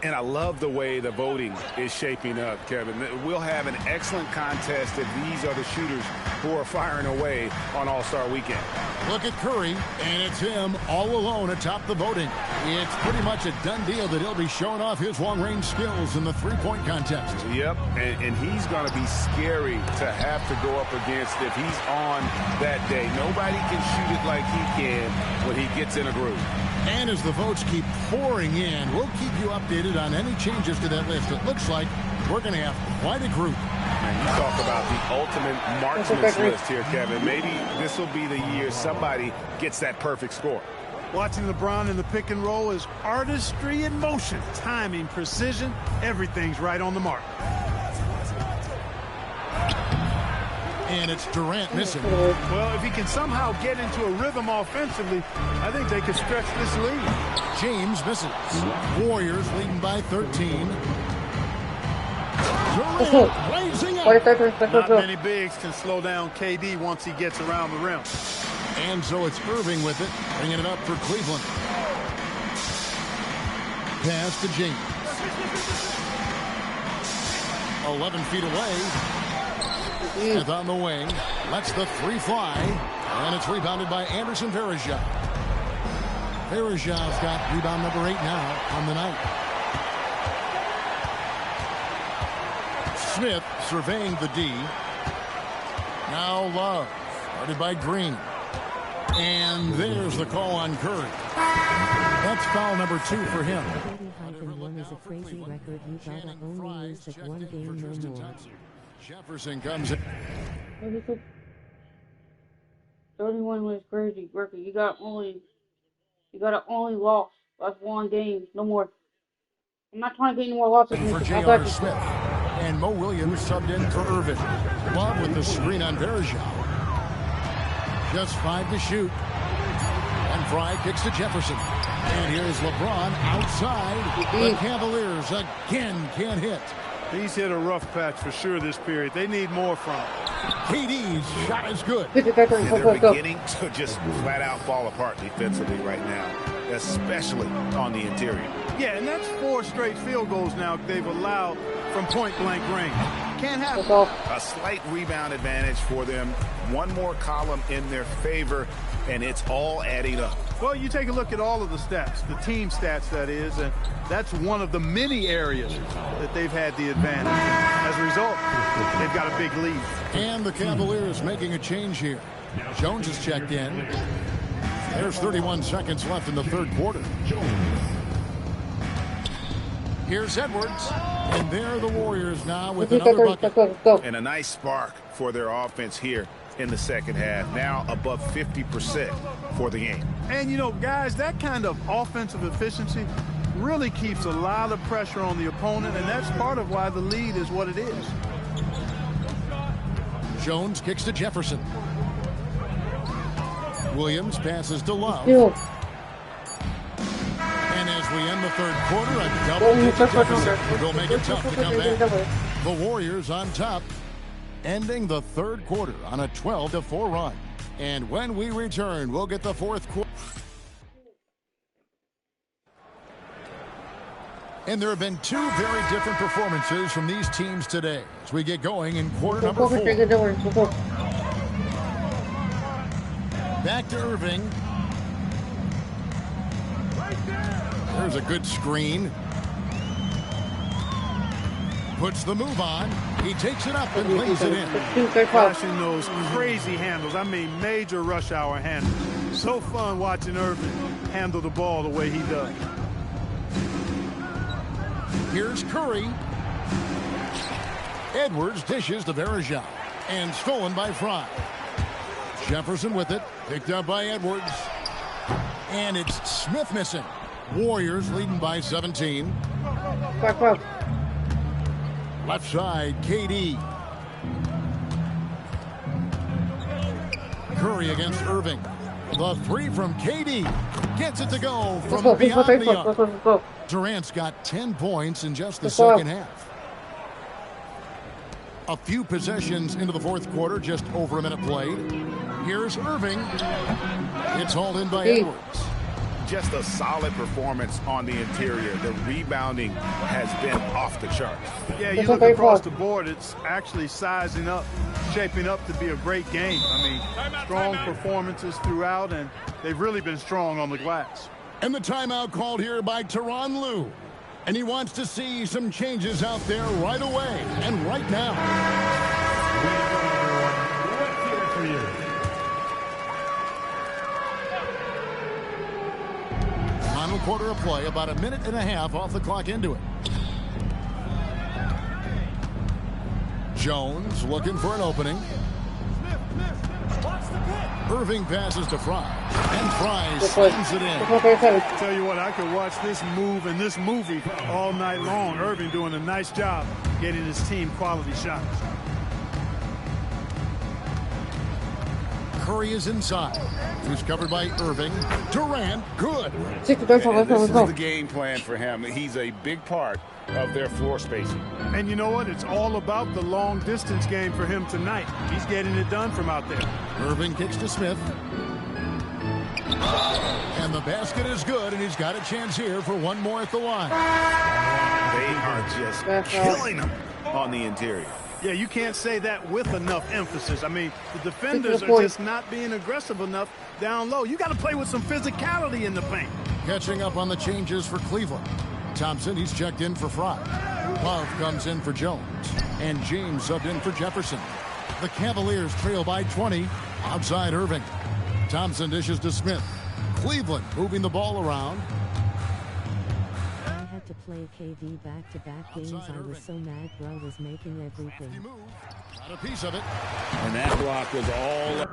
And I love the way the voting is shaping up, Kevin. We'll have an excellent contest if these are the shooters who are firing away on All-Star Weekend. Look at Curry, and it's him all alone atop the voting. It's pretty much a done deal that he'll be showing off his long-range skills in the three-point contest. Yep, and he's going to be scary to have to go up against if he's on that day. Nobody can shoot it like he can when he gets in a groove. And as the votes keep pouring in, we'll keep you updated on any changes to that list. It looks like we're going to have quite a group. And you talk about the ultimate marksman's list here, Kevin. Maybe this will be the year somebody gets that perfect score. Watching LeBron in the pick and roll is artistry in motion. Timing, precision, everything's right on the mark. And it's Durant missing. Well, if he can somehow get into a rhythm offensively, I think they could stretch this lead. James misses. Warriors leading by 13. Durant blazing up. Not many bigs can slow down KD once he gets around the rim. And so it's Irving with it, bringing it up for Cleveland. Pass to James. 11 feet away. Smith on the wing. Lets the three fly. And it's rebounded by Anderson Varejao. Varejau's got rebound number 8 now on the night. Smith surveying the D. Now Love. Guarded by Green. And there's the call on Curry. That's foul number 2 for him. 30-1 is a crazy record. You gotta only lose like one game, no more. Jefferson comes in. 31 was crazy record. You got only loss. That's one game, no more. I'm not trying to get any more losses. For J.R. Smith. And Mo Williams subbed in for Irvin. Love with the screen on Varejao. Just 5 to shoot. And Fry kicks to Jefferson. And here's LeBron outside. The Cavaliers again can't hit. He's hit a rough patch for sure this period. They need more from him. KD's shot is good. And they're beginning to just flat out fall apart defensively right now, especially on the interior. Yeah, and that's 4 straight field goals now they've allowed from point-blank range. Can't happen. A slight rebound advantage for them. One more column in their favor, and it's all adding up. Well, you take a look at all of the stats, the team stats, that is, and that's one of the many areas that they've had the advantage. As a result, they've got a big lead. And the Cavaliers making a change here. Jones is checked in. There's 31 seconds left in the third quarter. Here's Edwards. And there are the Warriors now with another bucket. And a nice spark for their offense here in the second half. Now above 50% for the game. And, you know, guys, that kind of offensive efficiency really keeps a lot of pressure on the opponent, and that's part of why the lead is what it is. Jones kicks to Jefferson. Williams passes to Love. And as we end the third quarter, a double-digit deficit will make it tough to come back. The Warriors on top, ending the third quarter on a 12-4 run. And when we return, we'll get the fourth quarter. And there have been two very different performances from these teams today as we get going in quarter number 4. Back to Irving. There's a good screen. Puts the move on. He takes it up and lays it in. Flashing those crazy handles. I mean, major rush hour handles. So fun watching Irving handle the ball the way he does. Here's Curry. Edwards dishes to Varejao. And stolen by Fry. Jefferson with it. Picked up by Edwards. And it's Smith missing. Warriors leading by 17. Left side, KD. Curry against Irving. The three from KD. Gets it to go from beyond the arc. Durant's got 10 points in just the second half. A few possessions into the fourth quarter, just over a minute played. Here's Irving. It's hauled in by Edwards. Just a solid performance on the interior. The rebounding has been off the charts. Yeah, you look across the board, it's actually sizing up, shaping up to be a great game. I mean, strong performances throughout, and they've really been strong on the glass. And the timeout called here by Tyronn Lue. And he wants to see some changes out there right away and right now. Final quarter of play, about a minute and a half off the clock into it. Jones looking for an opening. Irving passes to Fry, and Fry slams it in. Tell you what, I could watch this move and this movie all night long. Irving doing a nice job getting his team quality shots. Curry is inside. He's covered by Irving. Durant, good. This is the game plan for him. He's a big part of their floor spacing. And you know what? It's all about the long distance game for him tonight. He's getting it done from out there. Irving kicks to Smith. And the basket is good, and he's got a chance here for one more at the line. They are just killing him on the interior. Yeah, you can't say that with enough emphasis. I mean, the defenders are just not being aggressive enough down low. You got to play with some physicality in the paint. Catching up on the changes for Cleveland. Thompson, he's checked in for Fry. Love comes in for Jones. And James subbed in for Jefferson. The Cavaliers trail by 20. Outside Irving. Thompson dishes to Smith. Cleveland moving the ball around. I had to play KD back-to-back games. I was so mad bro was making everything. Got a piece of it. And that block was all...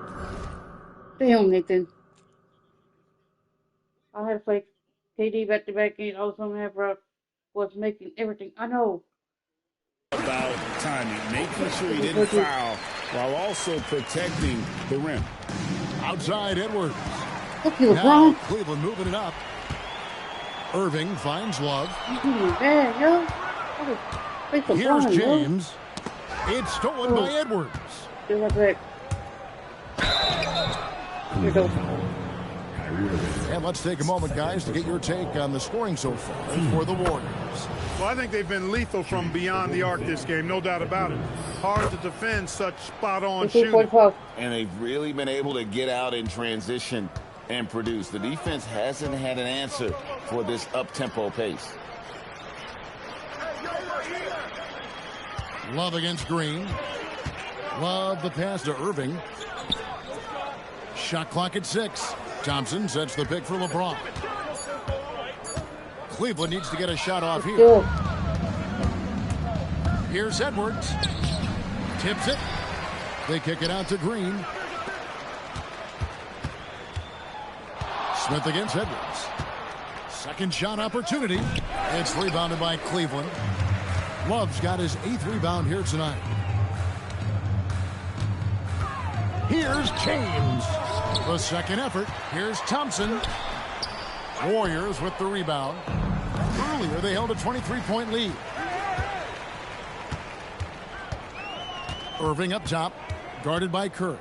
Damn, Nathan. I had to play KD back-to-back games. I was so mad bro was making everything. I know. About timing, making sure he didn't foul while also protecting the rim. Outside Edwards. Okay, LeBron. Cleveland moving it up. Irving finds Love. Here's James. It's stolen by Edwards. And let's take a moment, guys, to get your take on the scoring so far for the Warriors. Well, I think they've been lethal from beyond the arc this game, no doubt about it. Hard to defend such spot-on shooting. And they've really been able to get out in transition and produce. The defense hasn't had an answer for this up-tempo pace. Love against Green. Love the pass to Irving. Shot clock at 6. Thompson sets the pick for LeBron. Cleveland needs to get a shot off here. Here's Edwards. Tips it. They kick it out to Green. Smith against Edwards. Second shot opportunity. It's rebounded by Cleveland. Love's got his 8th rebound here tonight. Here's James. The second effort. Here's Thompson. Warriors with the rebound. Earlier, they held a 23-point lead. Irving up top, guarded by Curry.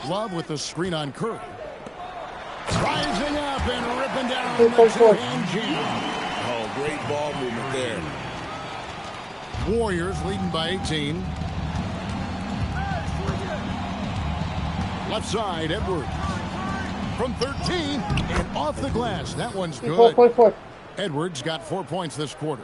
Love with the screen on Curry. Rising up and ripping down the two-hand jam. Oh, great ball movement there. Warriors leading by 18. Left side, Edwards. From 13 and off the glass. That one's good. Edwards got 4 points this quarter.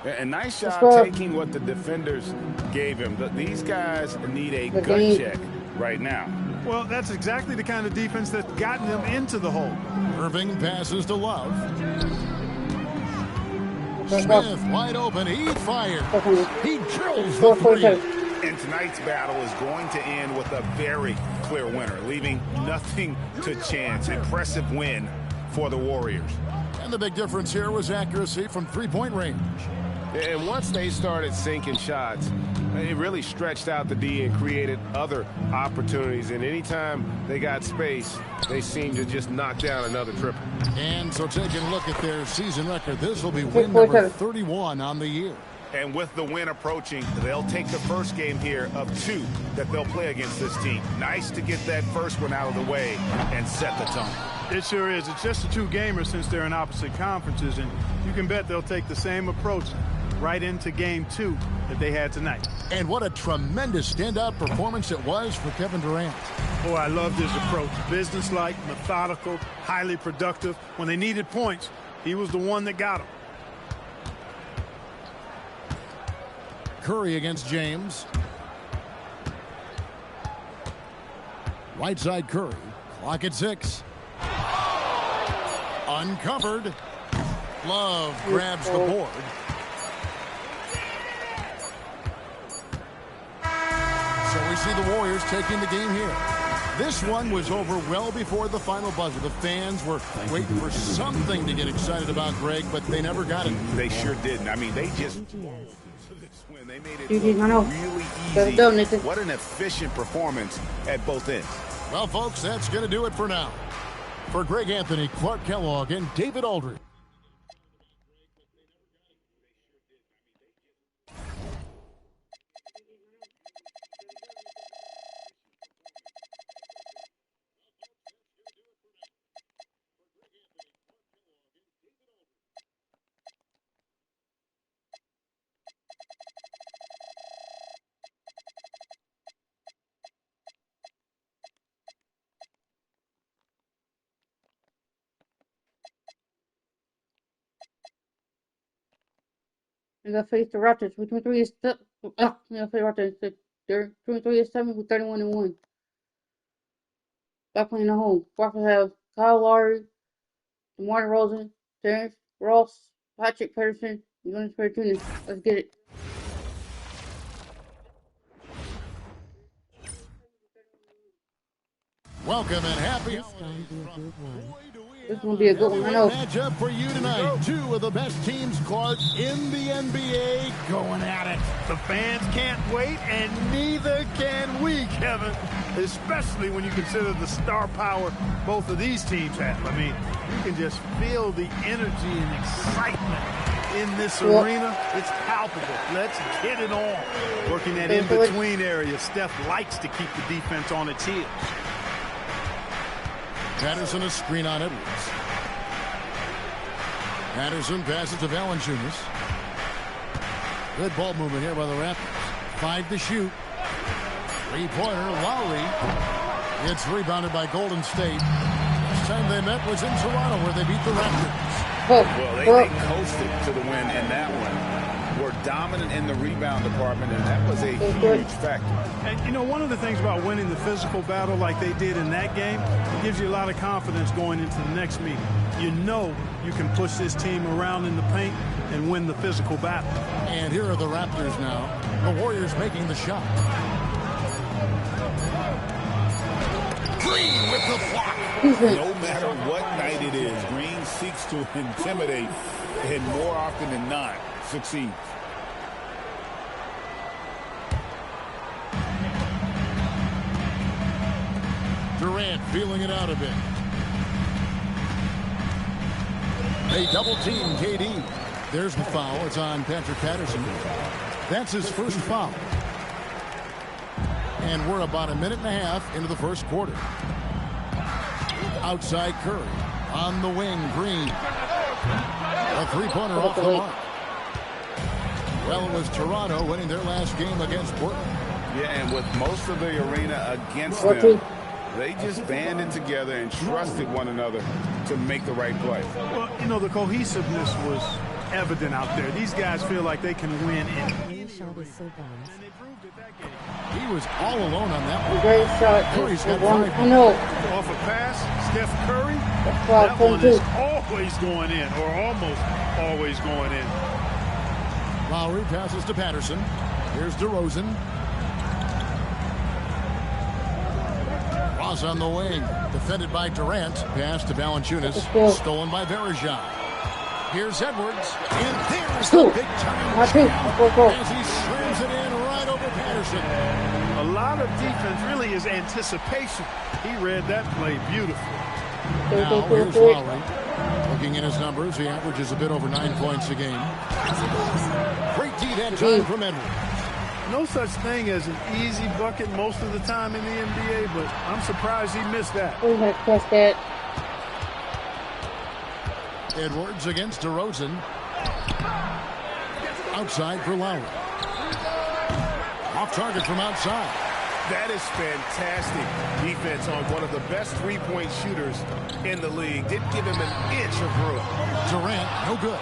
And nice job taking what the defenders gave him. These guys need a gut check right now. Well, that's exactly the kind of defense that's gotten them into the hole. Irving passes to Love. Smith wide open. He fires. He drills the three. And tonight's battle is going to end with a very clear winner, leaving nothing to chance. Impressive win for the Warriors. And the big difference here was accuracy from three-point range. And once they started sinking shots, it really stretched out the D and created other opportunities. And anytime they got space, they seemed to just knock down another triple. And so taking a look at their season record, this will be win number 31 on the year. And with the win approaching, they'll take the first game here of 2 that they'll play against this team. Nice to get that first one out of the way and set the tone. It sure is. It's just a 2-gamer since they're in opposite conferences, and you can bet they'll take the same approach right into game 2 that they had tonight. And what a tremendous standout performance it was for Kevin Durant. Boy, I loved his approach. Businesslike, methodical, highly productive. When they needed points, he was the one that got them. Curry against James. Right side Curry. Clock at 6. Uncovered. Love grabs the board. So we see the Warriors taking the game here. This one was over well before the final buzzer. The fans were waiting for something to get excited about, Greg, but they never got it. They sure didn't. I mean, they just... They made it really easy. What an efficient performance at both ends. Well, folks, that's going to do it for now. For Greg Anthony, Clark Kellogg, and David Aldridge. They got to face the Raptors. 23 is still. They got to face the Raptors. They're 23-7 with 31-1. Back playing at home. Raptors have Kyle Lowry, DeMar DeRozan, Terrence Ross, Patrick Patterson, and Jonas Valanciunas. Let's get it. Welcome and happy. This is going to be a good one, I know. Matchup for you tonight. 2 of the best teams, Clark, in the NBA going at it. The fans can't wait, and neither can we, Kevin. Especially when you consider the star power both of these teams have. I mean, you can just feel the energy and excitement in this arena. It's palpable. Let's get it on. Working that in-between area, Steph likes to keep the defense on its heels. Patterson a screen on Edwards. Patterson passes to Valanciunas. Good ball movement here by the Raptors. 5 to shoot. 3-pointer, Lowry. It's rebounded by Golden State. Last time they met was in Toronto where they beat the Raptors. Well, they coasted to the win in that one. Were dominant in the rebound department, and that was a huge factor. And, you know, one of the things about winning the physical battle like they did in that game, it gives you a lot of confidence going into the next meeting. You know you can push this team around in the paint and win the physical battle. And here are the Raptors now. The Warriors making the shot. Green with the block. No matter what night it is, Green seeks to intimidate and more often than not succeeds. Durant feeling it out a bit. They double team KD. There's the foul. It's on Patrick Patterson. That's his first foul. And we're about a minute and a half into the first quarter. Outside Curry. On the wing, Green. A three-pointer off the mark. Well, it was Toronto winning their last game against Portland. Yeah, and with most of the arena against them, they just banded together and trusted one another to make the right play. Well, you know, the cohesiveness was evident out there. These guys feel like they can win in any arena. He was all alone on that one. Great shot. Curry's got Off a pass, Steph Curry, that one is always going in, or almost always going in. Lowry passes to Patterson. Here's DeRozan. Ross on the wing. Defended by Durant. Pass to Valanciunas. Stolen by Verejao. Here's Edwards. And there's the big time as he slams it in right over Patterson. A lot of defense really is anticipation. He read that play beautifully. Now here's Lowry. Looking at his numbers, he averages a bit over 9 points a game. Great D that time from Edwards. No such thing as an easy bucket most of the time in the NBA, but I'm surprised he missed that. We have pressed that. Edwards against DeRozan. Outside for Lowry. Off target from outside. That is fantastic defense on one of the best three-point shooters in the league. Didn't give him an inch of room. Durant, no good.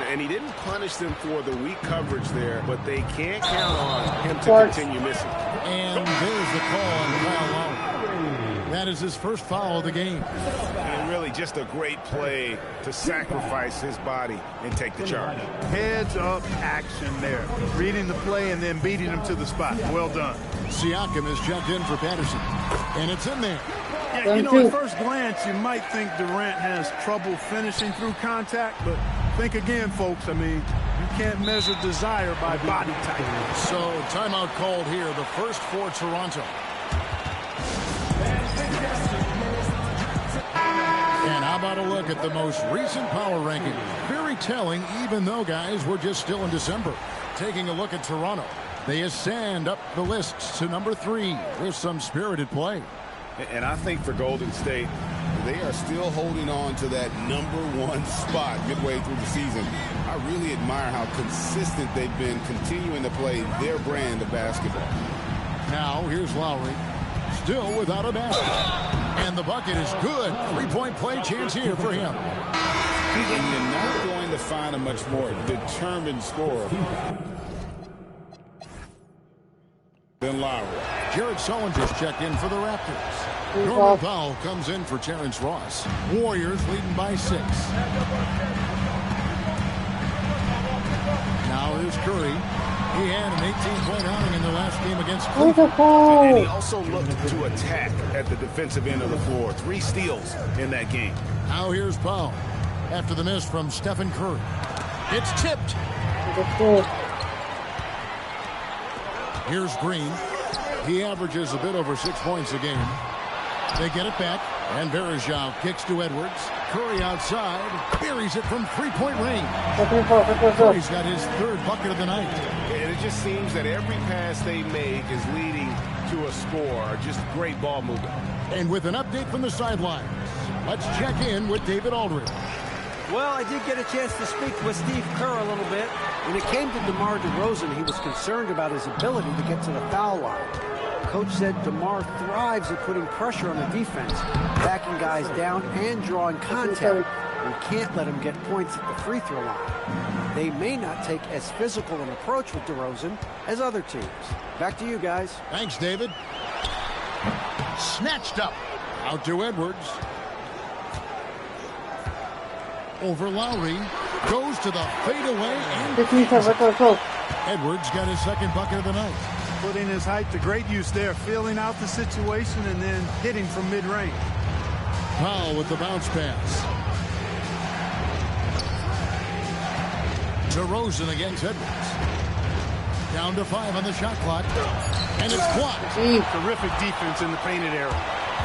And he didn't punish them for the weak coverage there, but they can't count on him to continue missing. And there's the call on Kyle Lowry. That is his first foul of the game. And really just a great play to sacrifice his body and take the charge. Heads-up action there. Reading the play and then beating him to the spot. Well done. Siakam is checked in for Patterson. And it's in there. Yeah, you know, at first glance, you might think Durant has trouble finishing through contact, but think again, folks. I mean, you can't measure desire by body type. So, timeout called here, the first for Toronto. And how about a look at the most recent power ranking? Very telling, even though, guys, we're just still in December. Taking a look at Toronto. They ascend up the lists to number 3 with some spirited play. And I think for Golden State, they are still holding on to that #1 spot midway through the season. I really admire how consistent they've been continuing to play their brand of basketball. Now, here's Lowry. Still without a basket. And the bucket is good. 3-point play chance here for him. And you're not going to find a much more determined scorer than Lowry. Jared Sullinger's checked in for the Raptors. Norman Powell comes in for Terrence Ross. Warriors leading by 6. Now here's Curry. He had an 18-point outing in the last game against Cleveland. And he also looked to attack at the defensive end of the floor. 3 steals in that game. Now here's Powell. After the miss from Stephen Curry. It's tipped. Here's Green. He averages a bit over 6 points a game. They get it back, and Verejao kicks to Edwards. Curry outside, buries it from 3-point range. Curry's got his 3rd bucket of the night. And it just seems that every pass they make is leading to a score. Just great ball movement. And with an update from the sidelines, let's check in with David Aldridge. Well, I did get a chance to speak with Steve Kerr a little bit. When it came to DeMar DeRozan, he was concerned about his ability to get to the foul line. Coach said DeMar thrives at putting pressure on the defense, backing guys down and drawing contact, and can't let him get points at the free throw line. They may not take as physical an approach with DeRozan as other teams. Back to you guys. Thanks, David. Snatched up. Out to Edwards. Over Lowry. Goes to the fadeaway. And Edwards got his 2nd bucket of the night. Putting his height to great use there, feeling out the situation and then hitting from mid-range. Powell with the bounce pass. DeRozan against Edwards. Down to 5 on the shot clock. And it's blocked. Terrific defense in the painted area.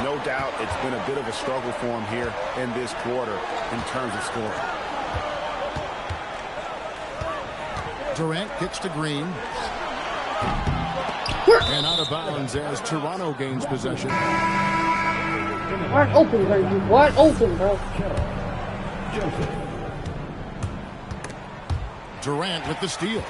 No doubt it's been a bit of a struggle for him here in this quarter in terms of scoring. Durant kicks to Green. And out of bounds as Toronto gains possession. Wide open, bro. You wide open, bro. Durant with the steal.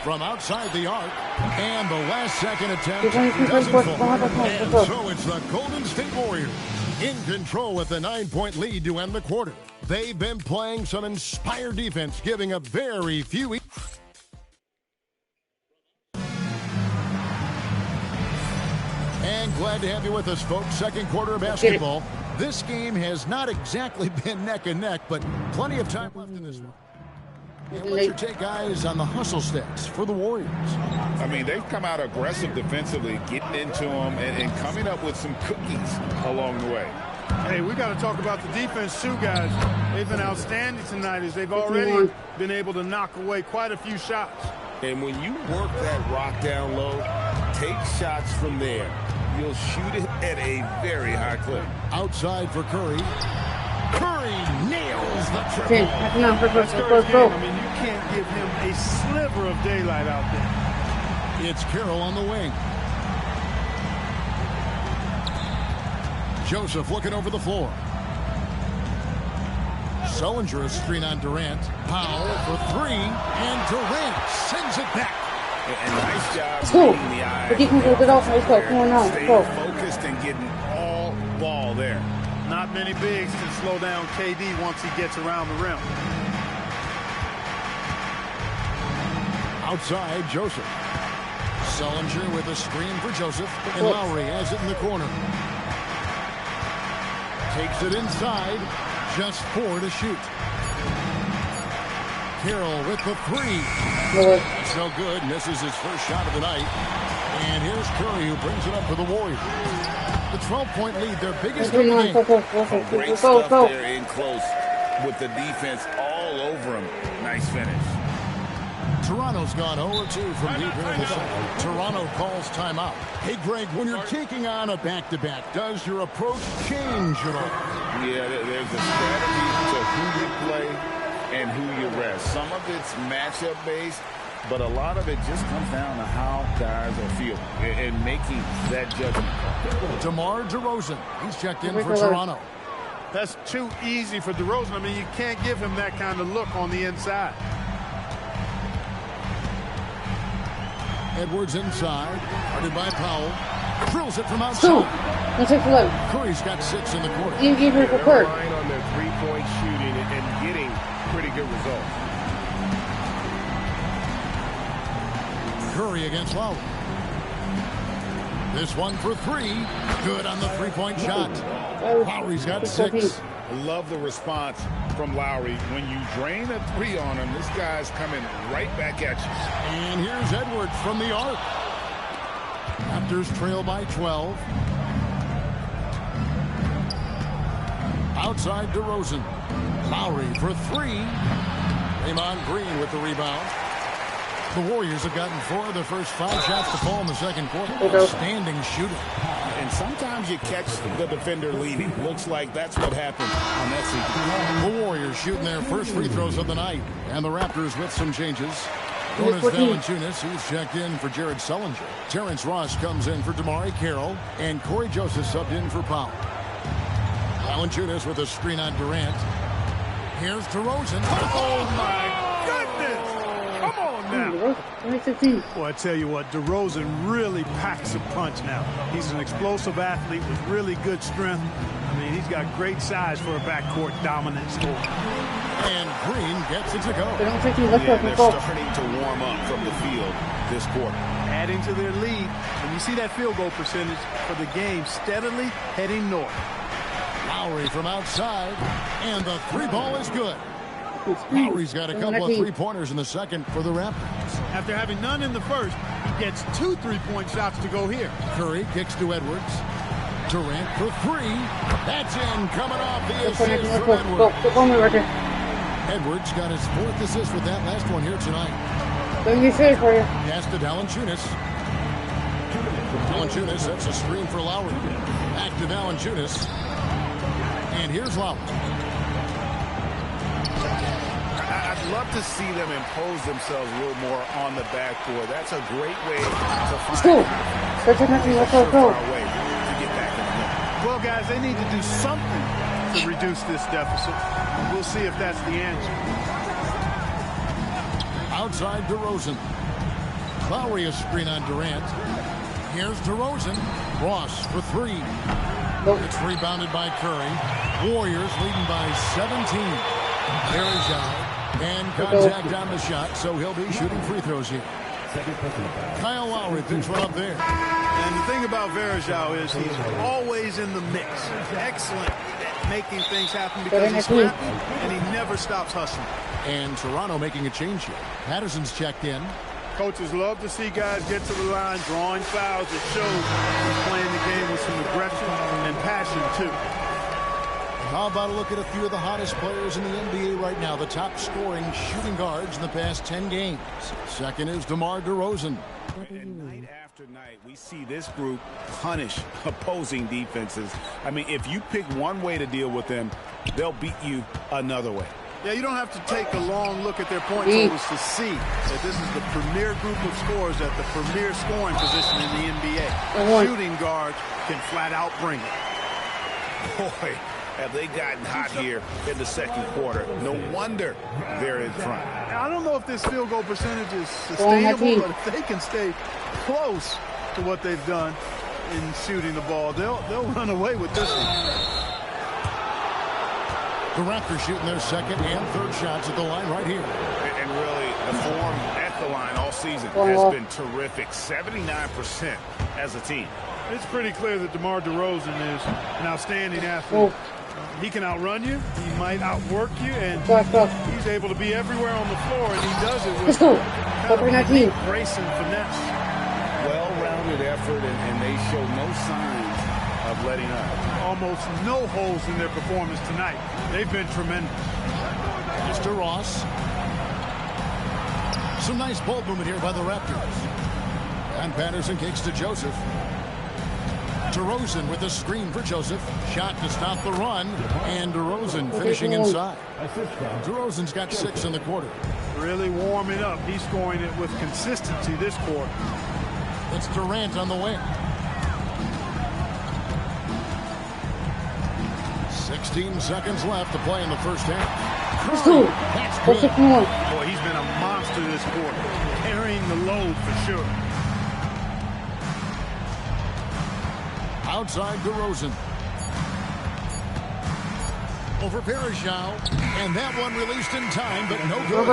From outside the arc, and the last second attempt doesn't fall. And so it's the Golden State Warriors in control with a 9-point lead to end the quarter. They've been playing some inspired defense, giving up very few. And glad to have you with us, folks. Second quarter of basketball. This game has not exactly been neck and neck, but plenty of time left in this one. And what's your take, guys, on the hustle stats for the Warriors? I mean, they've come out aggressive defensively, getting into them and coming up with some cookies along the way. Hey, we got to talk about the defense too, guys. They've been outstanding tonight as they've already been able to knock away quite a few shots. And when you work that rock down low, take shots from there. You'll shoot it at a very high clip. Outside for Curry. Curry nails the triple. That's Curry's game. I mean, you can't give him a sliver of daylight out there. It's Carroll on the wing. Joseph looking over the floor. Sullinger a screen on Durant. Powell for three, and Durant sends it back. And nice job reading the eyes. Staying focused and getting all ball there. Not many bigs can slow down KD once he gets around the rim. Outside, Joseph. Sullinger with a screen for Joseph, and Lowry has it in the corner. Takes it inside, just 4 to shoot. Carroll with the three. That's no good, misses his first shot of the night. And here's Curry who brings it up for the Warriors. The 12-point lead, their biggest in the game. Great stuff there in close with the defense all over him. Nice finish. Toronto's gone 0-2 from deep here in the second. Toronto calls timeout. Hey, Greg, when you're taking on a back-to-back, does your approach change at all? Yeah, there's a strategy to who you play and who you rest. Some of it's matchup-based, but a lot of it just comes down to how guys are feeling and making that judgment call. DeMar DeRozan, he's checked in for Toronto. That's too easy for DeRozan. I mean, you can't give him that kind of look on the inside. Edwards inside, guarded by Powell. Drills it from outside. Curry's got 6 in the quarter. They're relying on their three-point shooting and getting pretty good results. Curry against Lowry. This one for 3. Good on the three-point shot. Lowry's got 6. I love the response from Lowry. When you drain a 3 on him, this guy's coming right back at you. And here's Edwards from the arc. Raptors trail by 12. Outside DeRozan. Lowry for 3. Draymond Green with the rebound. The Warriors have gotten 4 of their first 5 shots to fall in the second quarter. Outstanding shooting. And sometimes you catch the defender leading. Looks like that's what happened on that sequence. The Warriors shooting their first free throws of the night. And the Raptors with some changes. Jonas Valanciunas, he's checked in for Jared Sullinger. Terrence Ross comes in for Damari Carroll. And Corey Joseph subbed in for Powell. Valanciunas with a screen on Durant. Here's DeRozan. Oh, my goodness! Come on now. Well, I tell you what, DeRozan really packs a punch now. He's an explosive athlete with really good strength. I mean, he's got great size for a backcourt dominant scorer. And Green gets it to go. Yeah, they're starting to warm up from the field this quarter. Adding to their lead. And you see that field goal percentage for the game steadily heading north. Lowry from outside, and the 3-ball is good. Lowry's got a couple of 3-pointers in the second for the Raptors. After having none in the first, he gets 2 3-point shots to go here. Curry kicks to Edwards. Durant for 3. That's in, coming off the assist from Edwards. Edwards got his 4th assist with that last one here tonight. Pass to Valanciunas. Valanciunas, that's a screen for Lowry. Back to Valanciunas. And here's Lowry. I'd love to see them impose themselves a little more on the backboard. That's a great way to find Well, guys, they need to do something to reduce this deficit. We'll see if that's the answer. Outside DeRozan. Lowry a screen on Durant. Here's DeRozan. Ross for three. It's rebounded by Curry. Warriors leading by 17. Varejao. And contact on the shot, so he'll be shooting free throws here. Kyle Lowry picks one up there. And the thing about Varejao is he's always in the mix. Excellent at making things happen because he's scrappy and he never stops hustling. And Toronto making a change here. Patterson's checked in. Coaches love to see guys get to the line, drawing fouls. It shows he's playing the game with some aggression and passion, too. How about a look at a few of the hottest players in the NBA right now, the top scoring shooting guards in the past 10 games. Second is DeMar DeRozan. And night after night, we see this group punish opposing defenses. I mean, if you pick one way to deal with them, they'll beat you another way. Yeah, you don't have to take a long look at their point totals to see that this is the premier group of scorers at the premier scoring position in the NBA. Shooting guards can flat out bring it. Boy, have they gotten hot here in the second quarter. No wonder they're in front. I don't know if this field goal percentage is sustainable, but if they can stay close to what they've done in shooting the ball, they'll run away with this one. The Raptors shooting their second and third shots at the line right here. And really, the form at the line all season has been terrific. 79% as a team. It's pretty clear that DeMar DeRozan is an outstanding athlete. He can outrun you, he might outwork you, and he's able to be everywhere on the floor, and he does it with kind of grace and finesse. Well-rounded effort, and they show no signs of letting up. Almost no holes in their performance tonight. They've been tremendous. Mr. Ross. Some nice ball movement here by the Raptors. And Patterson kicks to Joseph. DeRozan with a screen for Joseph. Shot to stop the run. And DeRozan finishing inside. DeRozan's got 6 in the quarter. Really warming up. He's scoring it with consistency this quarter. It's Durant on the wing. 16 seconds left to play in the first half. That's good. Boy, he's been a monster this quarter. Carrying the load for sure. Outside DeRozan. Over Varejao. And that one released in time, but no good.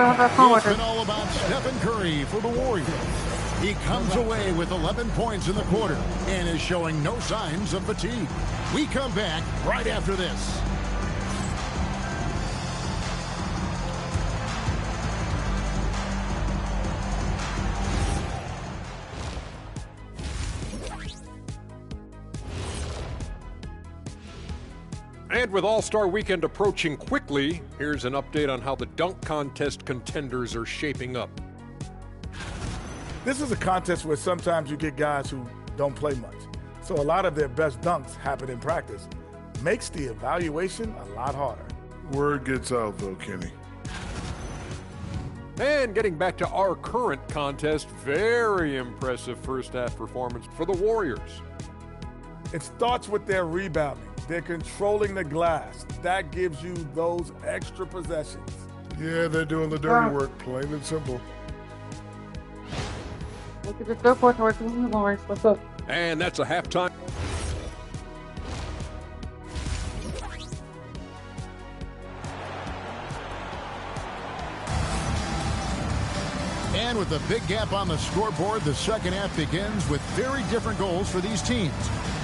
It's been all about Stephen Curry for the Warriors. He comes away with 11 points in the quarter and is showing no signs of fatigue. We come back right after this. And with All-Star Weekend approaching quickly, here's an update on how the dunk contest contenders are shaping up. This is a contest where sometimes you get guys who don't play much. So a lot of their best dunks happen in practice. Makes the evaluation a lot harder. Word gets out, though, Kenny. And getting back to our current contest, very impressive first half performance for the Warriors. It starts with their rebounding. They're controlling the glass. That gives you those extra possessions. Yeah, they're doing the dirty work, plain and simple. Look at the third quarter working with the Warriors. What's up? And that's a halftime. And with a big gap on the scoreboard, the second half begins with very different goals for these teams.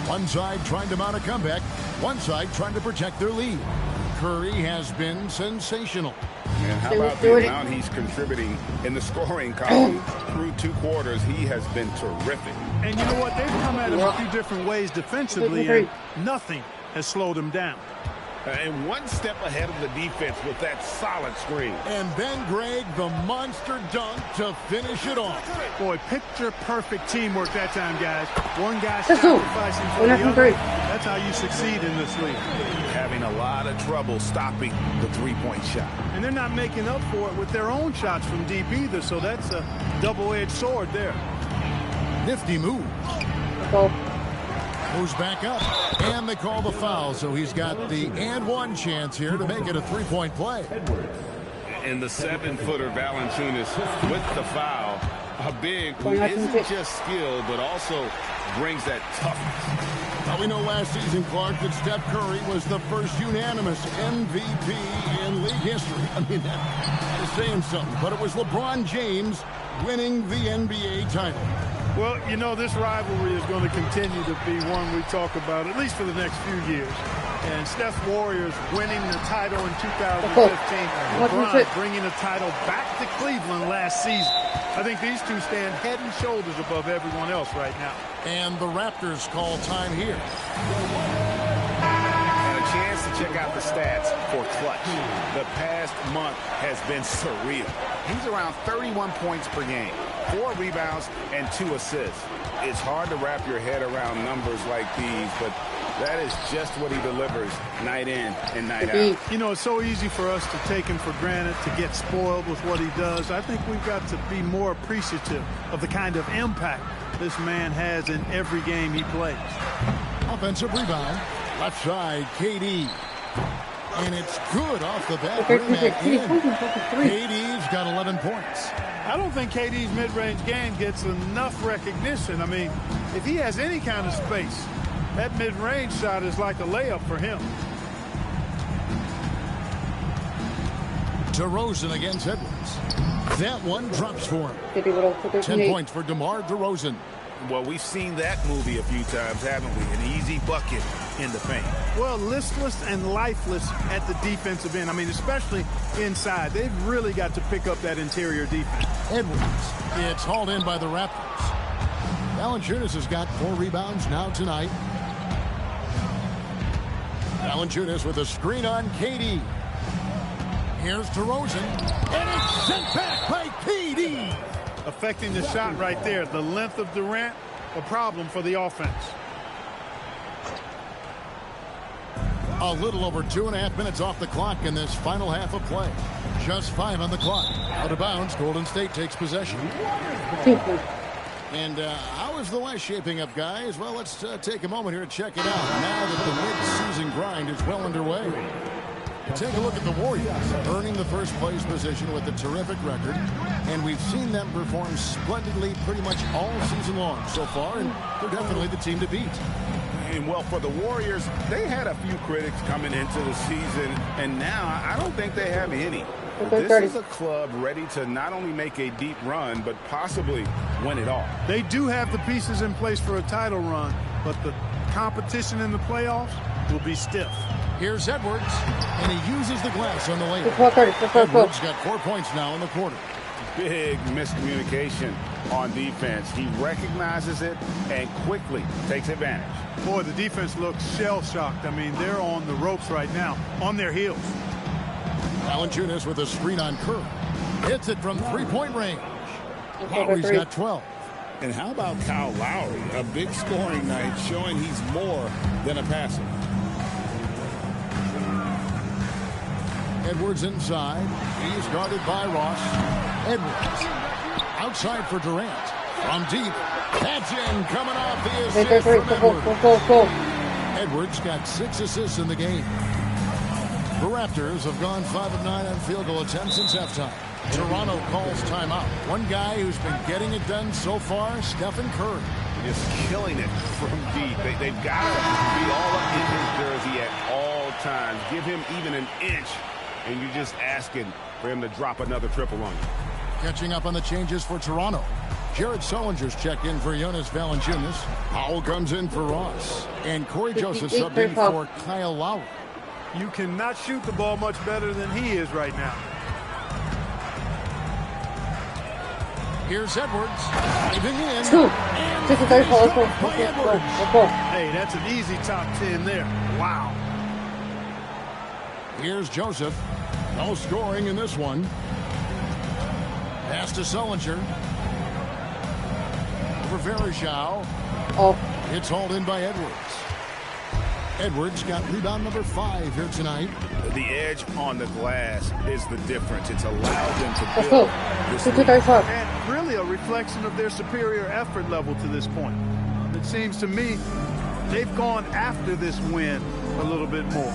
One side trying to mount a comeback, one side trying to protect their lead. Curry has been sensational. And how about the amount he's contributing in the scoring column through 2 quarters? He has been terrific. And you know what? They've come at him a few different ways defensively, and nothing has slowed him down. And one step ahead of the defense with that solid screen. And then, Greg, the monster dunk to finish it off. Boy, picture-perfect teamwork that time, guys. One guy sacrificing for the other. That's how you succeed in this league. Having a lot of trouble stopping the three-point shot. And they're not making up for it with their own shots from deep either, so that's a double-edged sword there. Nifty move. Moves back up, and they call the foul, so he's got the and one chance here to make it a three-point play. And the 7-footer Valanciunas with the foul. A big who isn't just skilled, but also brings that toughness. Now, we know last season, Clark, that Steph Curry was the first unanimous MVP in league history. I mean, that is saying something. But it was LeBron James winning the NBA title. Well, you know, this rivalry is going to continue to be one we talk about, at least for the next few years. And Steph's Warriors winning the title in 2015. LeBron bringing the title back to Cleveland last season. I think these two stand head and shoulders above everyone else right now. And the Raptors call time here. And a chance to check out the stats for Clutch. The past month has been surreal. He's around 31 points per game, 4 rebounds, and 2 assists. It's hard to wrap your head around numbers like these, but that is just what he delivers night in and night out. You know, it's so easy for us to take him for granted, to get spoiled with what he does. I think we've got to be more appreciative of the kind of impact this man has in every game he plays. Offensive rebound, left side, KD. And it's good off the bat. KD's got 11 points. I don't think KD's mid-range game gets enough recognition. I mean, if he has any kind of space, that mid-range shot is like a layup for him. DeRozan against Edwards. That one drops for him. 10 points for DeMar DeRozan. Well, we've seen that movie a few times, haven't we? An easy bucket in the paint. Well, listless and lifeless at the defensive end. I mean, especially inside. They've really got to pick up that interior defense. Edwards. It's hauled in by the Raptors. Valanciunas has got 4 rebounds now tonight. Valanciunas with a screen on KD. Here's DeRozan. And it's sent back by KD. Affecting the shot right there. The length of Durant, a problem for the offense. A little over 2.5 minutes off the clock in this final half of play. Just 5 on the clock. Out of bounds, Golden State takes possession. And how is the West shaping up, guys? Well, let's take a moment here to check it out. Now that the mid-season grind is well underway. Take a look at the Warriors, earning the first place position with a terrific record. And we've seen them perform splendidly pretty much all season long so far, and they're definitely the team to beat. And well, for the Warriors, they had a few critics coming into the season, and now I don't think they have any. This is a club ready to not only make a deep run, but possibly win it all. They do have the pieces in place for a title run, but the competition in the playoffs will be stiff. Here's Edwards, and he uses the glass on the layup. Edwards got 4 points now in the quarter. Big miscommunication on defense. He recognizes it and quickly takes advantage. Boy, the defense looks shell-shocked. I mean, they're on the ropes right now, on their heels. Valanciunas with a screen on Curry. Hits it from three-point range. Lowry's got 12. And how about Kyle Lowry? A big scoring night showing he's more than a passer. Edwards inside. He's guarded by Ross. Edwards outside for Durant. From deep. That's in, coming off the assist from Edwards. Edwards got 6 assists in the game. The Raptors have gone 5 of 9 on field goal attempts since halftime. Toronto calls timeout. One guy who's been getting it done so far, Stephen Curry. Just killing it from deep. They've got to be all up in his jersey at all times. Give him even an inch, and you're just asking for him to drop another triple on you. Catching up on the changes for Toronto. Jared Sullinger's checked in for Jonas Valanciunas. Howell comes in for Ross. And Corey Joseph subbed in for Kyle Lowry. You cannot shoot the ball much better than he is right now. Here's Edwards. Diving in. Hey, that's an easy top 10 there. Wow. Here's Joseph. No scoring in this one. Pass to Sullinger. For Varejao. It's hauled in by Edwards. Edwards got rebound number 5 here tonight. The edge on the glass is the difference. It's allowed them to build this lead. And really a reflection of their superior effort level to this point. The It seems to me they've gone after this win a little bit more.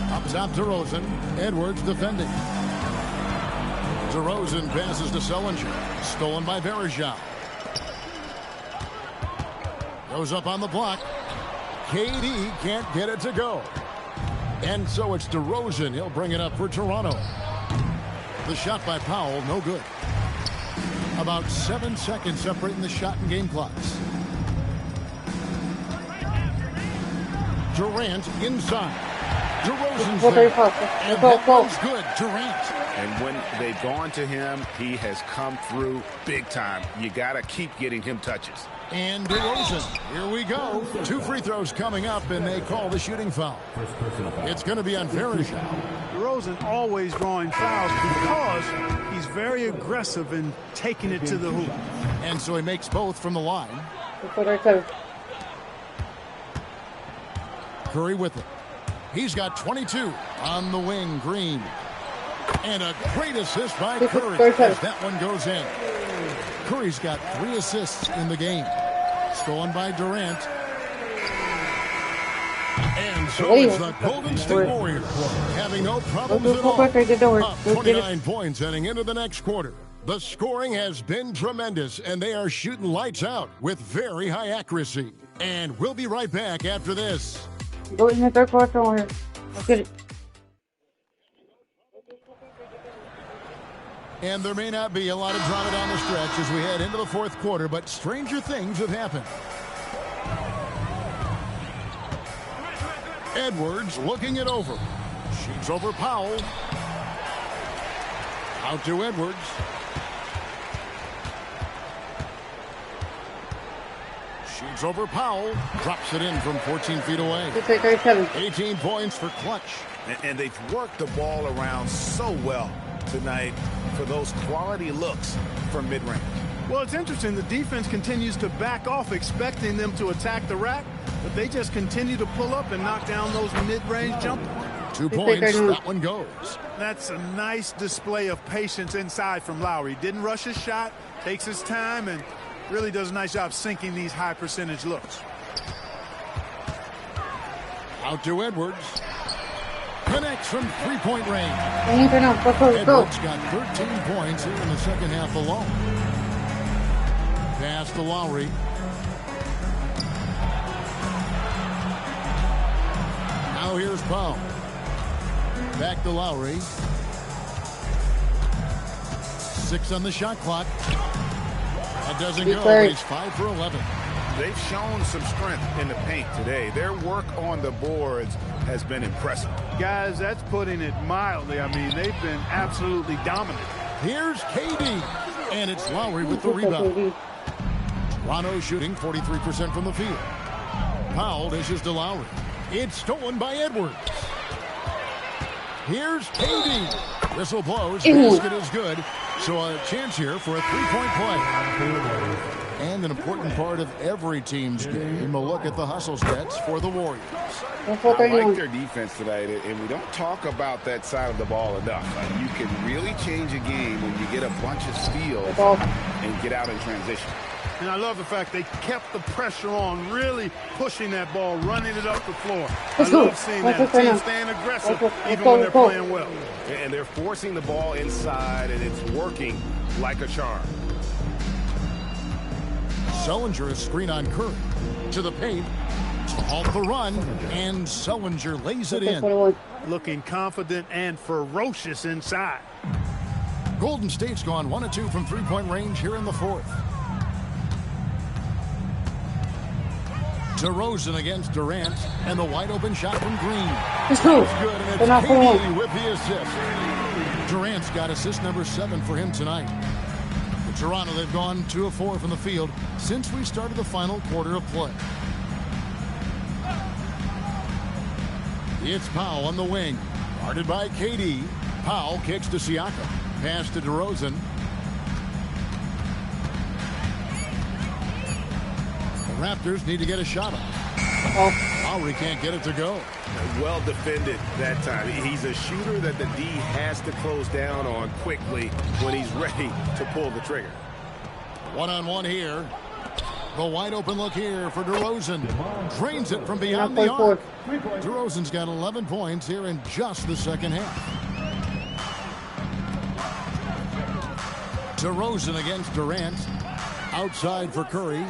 Up top, DeRozan. Edwards defending. DeRozan passes to Sullinger. Stolen by Varejao. Goes up on the block. KD can't get it to go. And so it's DeRozan. He'll bring it up for Toronto. The shot by Powell, no good. About 7 seconds separating the shot and game clocks. Durant inside. DeRozan's there. And that one's good. Durant. And when they've gone to him, he has come through big time. You got to keep getting him touches. And DeRozan. Here we go. 2 free throws coming up, and they call the shooting foul. It's going to be on Varejao. DeRozan always drawing fouls because he's very aggressive in taking it to the hoop. And so he makes both from the line. Curry with it. He's got 22 on the wing. Green. And a great assist by Curry as that one goes in. Curry's got 3 assists in the game. Stolen by Durant. And so it's the Golden State Warriors having no problems at all. Up 29 points heading into the next quarter. The scoring has been tremendous, and they are shooting lights out with very high accuracy. And we'll be right back after this. Go in the third quarter on here. Let's get it. And there may not be a lot of drama down the stretch as we head into the fourth quarter, but stranger things have happened. Edwards looking it over. Shoots over Powell. Out to Edwards. Shoots over Powell. Drops it in from 14 feet away. 18 points for Clutch. And they've worked the ball around so well tonight for those quality looks from mid-range. Well, it's interesting. The defense continues to back off, expecting them to attack the rack, but they just continue to pull up and knock down those mid-range jumpers. 2 points. That one goes. That's a nice display of patience inside from Lowry. Didn't rush his shot, takes his time, and really does a nice job sinking these high percentage looks. Out to Edwards. Connects from 3-point range. Edwards got 13 points here in the second half alone. Pass to Lowry. Now here's Powell. Back to Lowry. 6 on the shot clock. That doesn't go, but he's 5 for 11. They've shown some strength in the paint today. Their work on the boards has been impressive. Guys, that's putting it mildly. I mean, they've been absolutely dominant. Here's KD, and it's Lowry with the rebound. Toronto shooting 43% from the field. Powell dishes to Lowry. It's stolen by Edwards. Here's KD. Whistle blows. Basket is good. So a chance here for a 3-point play. And an important part of every team's game, a look at the hustle stats for the Warriors. I like their defense tonight, and we don't talk about that side of the ball enough. You can really change a game when you get a bunch of steals and get out in transition. And I love the fact they kept the pressure on, really pushing that ball, running it up the floor. I love seeing that team staying aggressive even when they're playing well. And they're forcing the ball inside, and it's working like a charm. Sullinger is screen on Curry. To the paint. To halt the run. And Sullinger lays it in. Looking confident and ferocious inside. Golden State's gone 1 of 2 from 3-point range here in the fourth. DeRozan against Durant. And the wide open shot from Green. It's good. And it's KD with the assist. Durant's got assist number 7 for him tonight. Toronto, they've gone 2 of 4 from the field since we started the final quarter of play. It's Powell on the wing. Guarded by KD. Powell kicks to Siakam. Pass to DeRozan. The Raptors need to get a shot up. Lowry can't get it to go. Well defended that time. He's a shooter that the D has to close down on quickly when he's ready to pull the trigger. One-on-one here. The wide open look here for DeRozan. Drains it from beyond the arc. DeRozan's got 11 points here in just the second half. DeRozan against Durant. Outside for Curry.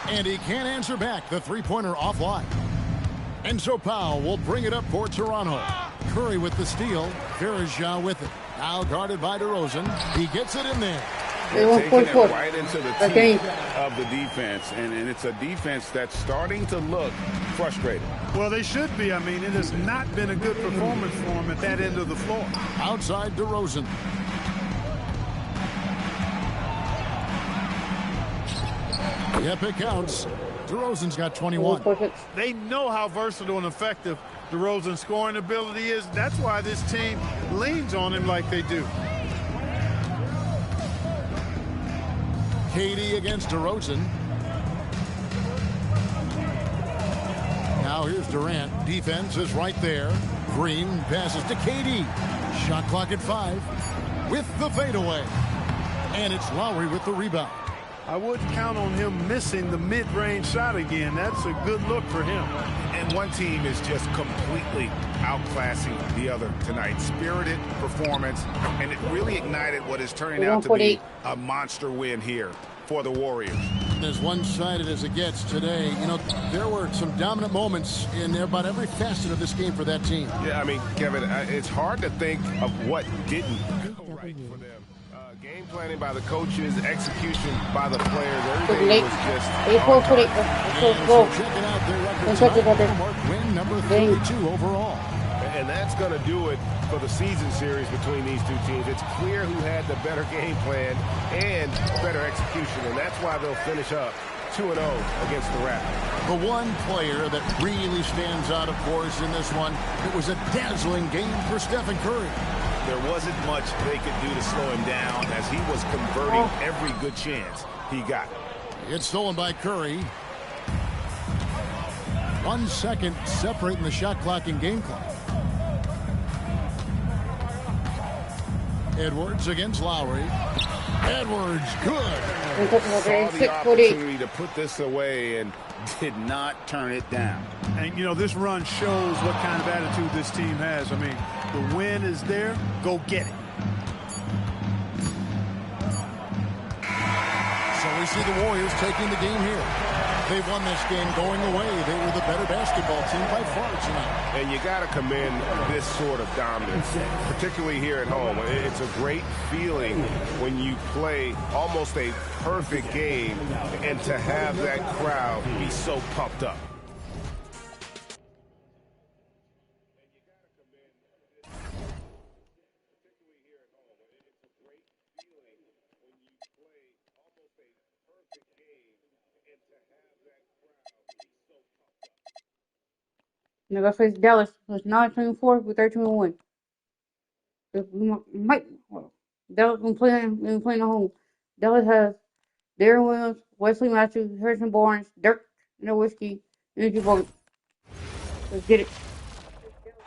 And he can't answer back. The three-pointer offline. And so Powell will bring it up for Toronto. Curry with the steal. Verajao with it. Now guarded by DeRozan. He gets it in there. They're taking it right into the teeth of the defense, and it's a defense that's starting to look frustrated. Well, they should be. I mean, it has not been a good performance for them at that end of the floor. Outside DeRozan. Yep, it counts. DeRozan's got 21. They know how versatile and effective DeRozan's scoring ability is. That's why this team leans on him like they do. KD against DeRozan. Now here's Durant. Defense is right there. Green passes to KD. Shot clock at 5 with the fadeaway. And it's Lowry with the rebound. I wouldn't count on him missing the mid-range shot again. That's a good look for him. And one team is just completely outclassing the other tonight. Spirited performance, and it really ignited what is turning out to be a monster win here for the Warriors. As one-sided as it gets today, you know, there were some dominant moments in about every facet of this game for that team. Yeah, I mean, Kevin, it's hard to think of what didn't go right for them. Game planning by the coaches, execution by the players, everything was just checking out their record tonight. Win number 32 overall. And that's going to do it for the season series between these two teams. It's clear who had the better game plan and better execution, and that's why they'll finish up 2-0 against the Raptors. The one player that really stands out, of course, in this one, it was a dazzling game for Stephen Curry. There wasn't much they could do to slow him down as he was converting every good chance he got. It's stolen by Curry. 1 second separating the shot clock and game clock. Edwards against Lowry. Edwards, good. Saw the opportunity to put this away and did not turn it down. And, you know, this run shows what kind of attitude this team has. I mean, the win is there. Go get it. So we see the Warriors taking the game here. They won this game going away. They were the better basketball team by far tonight. And you got to commend this sort of dominance, particularly here at home. It's a great feeling when you play almost a perfect game and to have that crowd be so pumped up. They're going to face Dallas. It's 9-24 with 13-1. Dallas been playing at home. Dallas has Darren Williams, Wesley Matthews, Harrison Barnes, Dirk Nowitzki, and Andrew Bogut. Let's get it.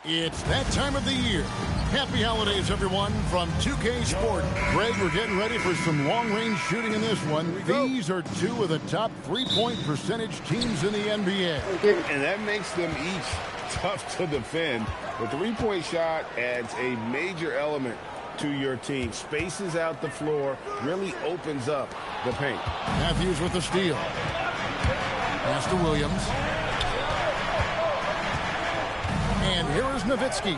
It's that time of the year. Happy holidays, everyone, from 2K Sport. Greg, we're getting ready for some long-range shooting in this one. These are two of the top three-point percentage teams in the NBA. And that makes them each tough to defend. The three-point shot adds a major element to your team. Spaces out the floor, really opens up the paint. Matthews with the steal. Pass to Williams. And here is Nowitzki.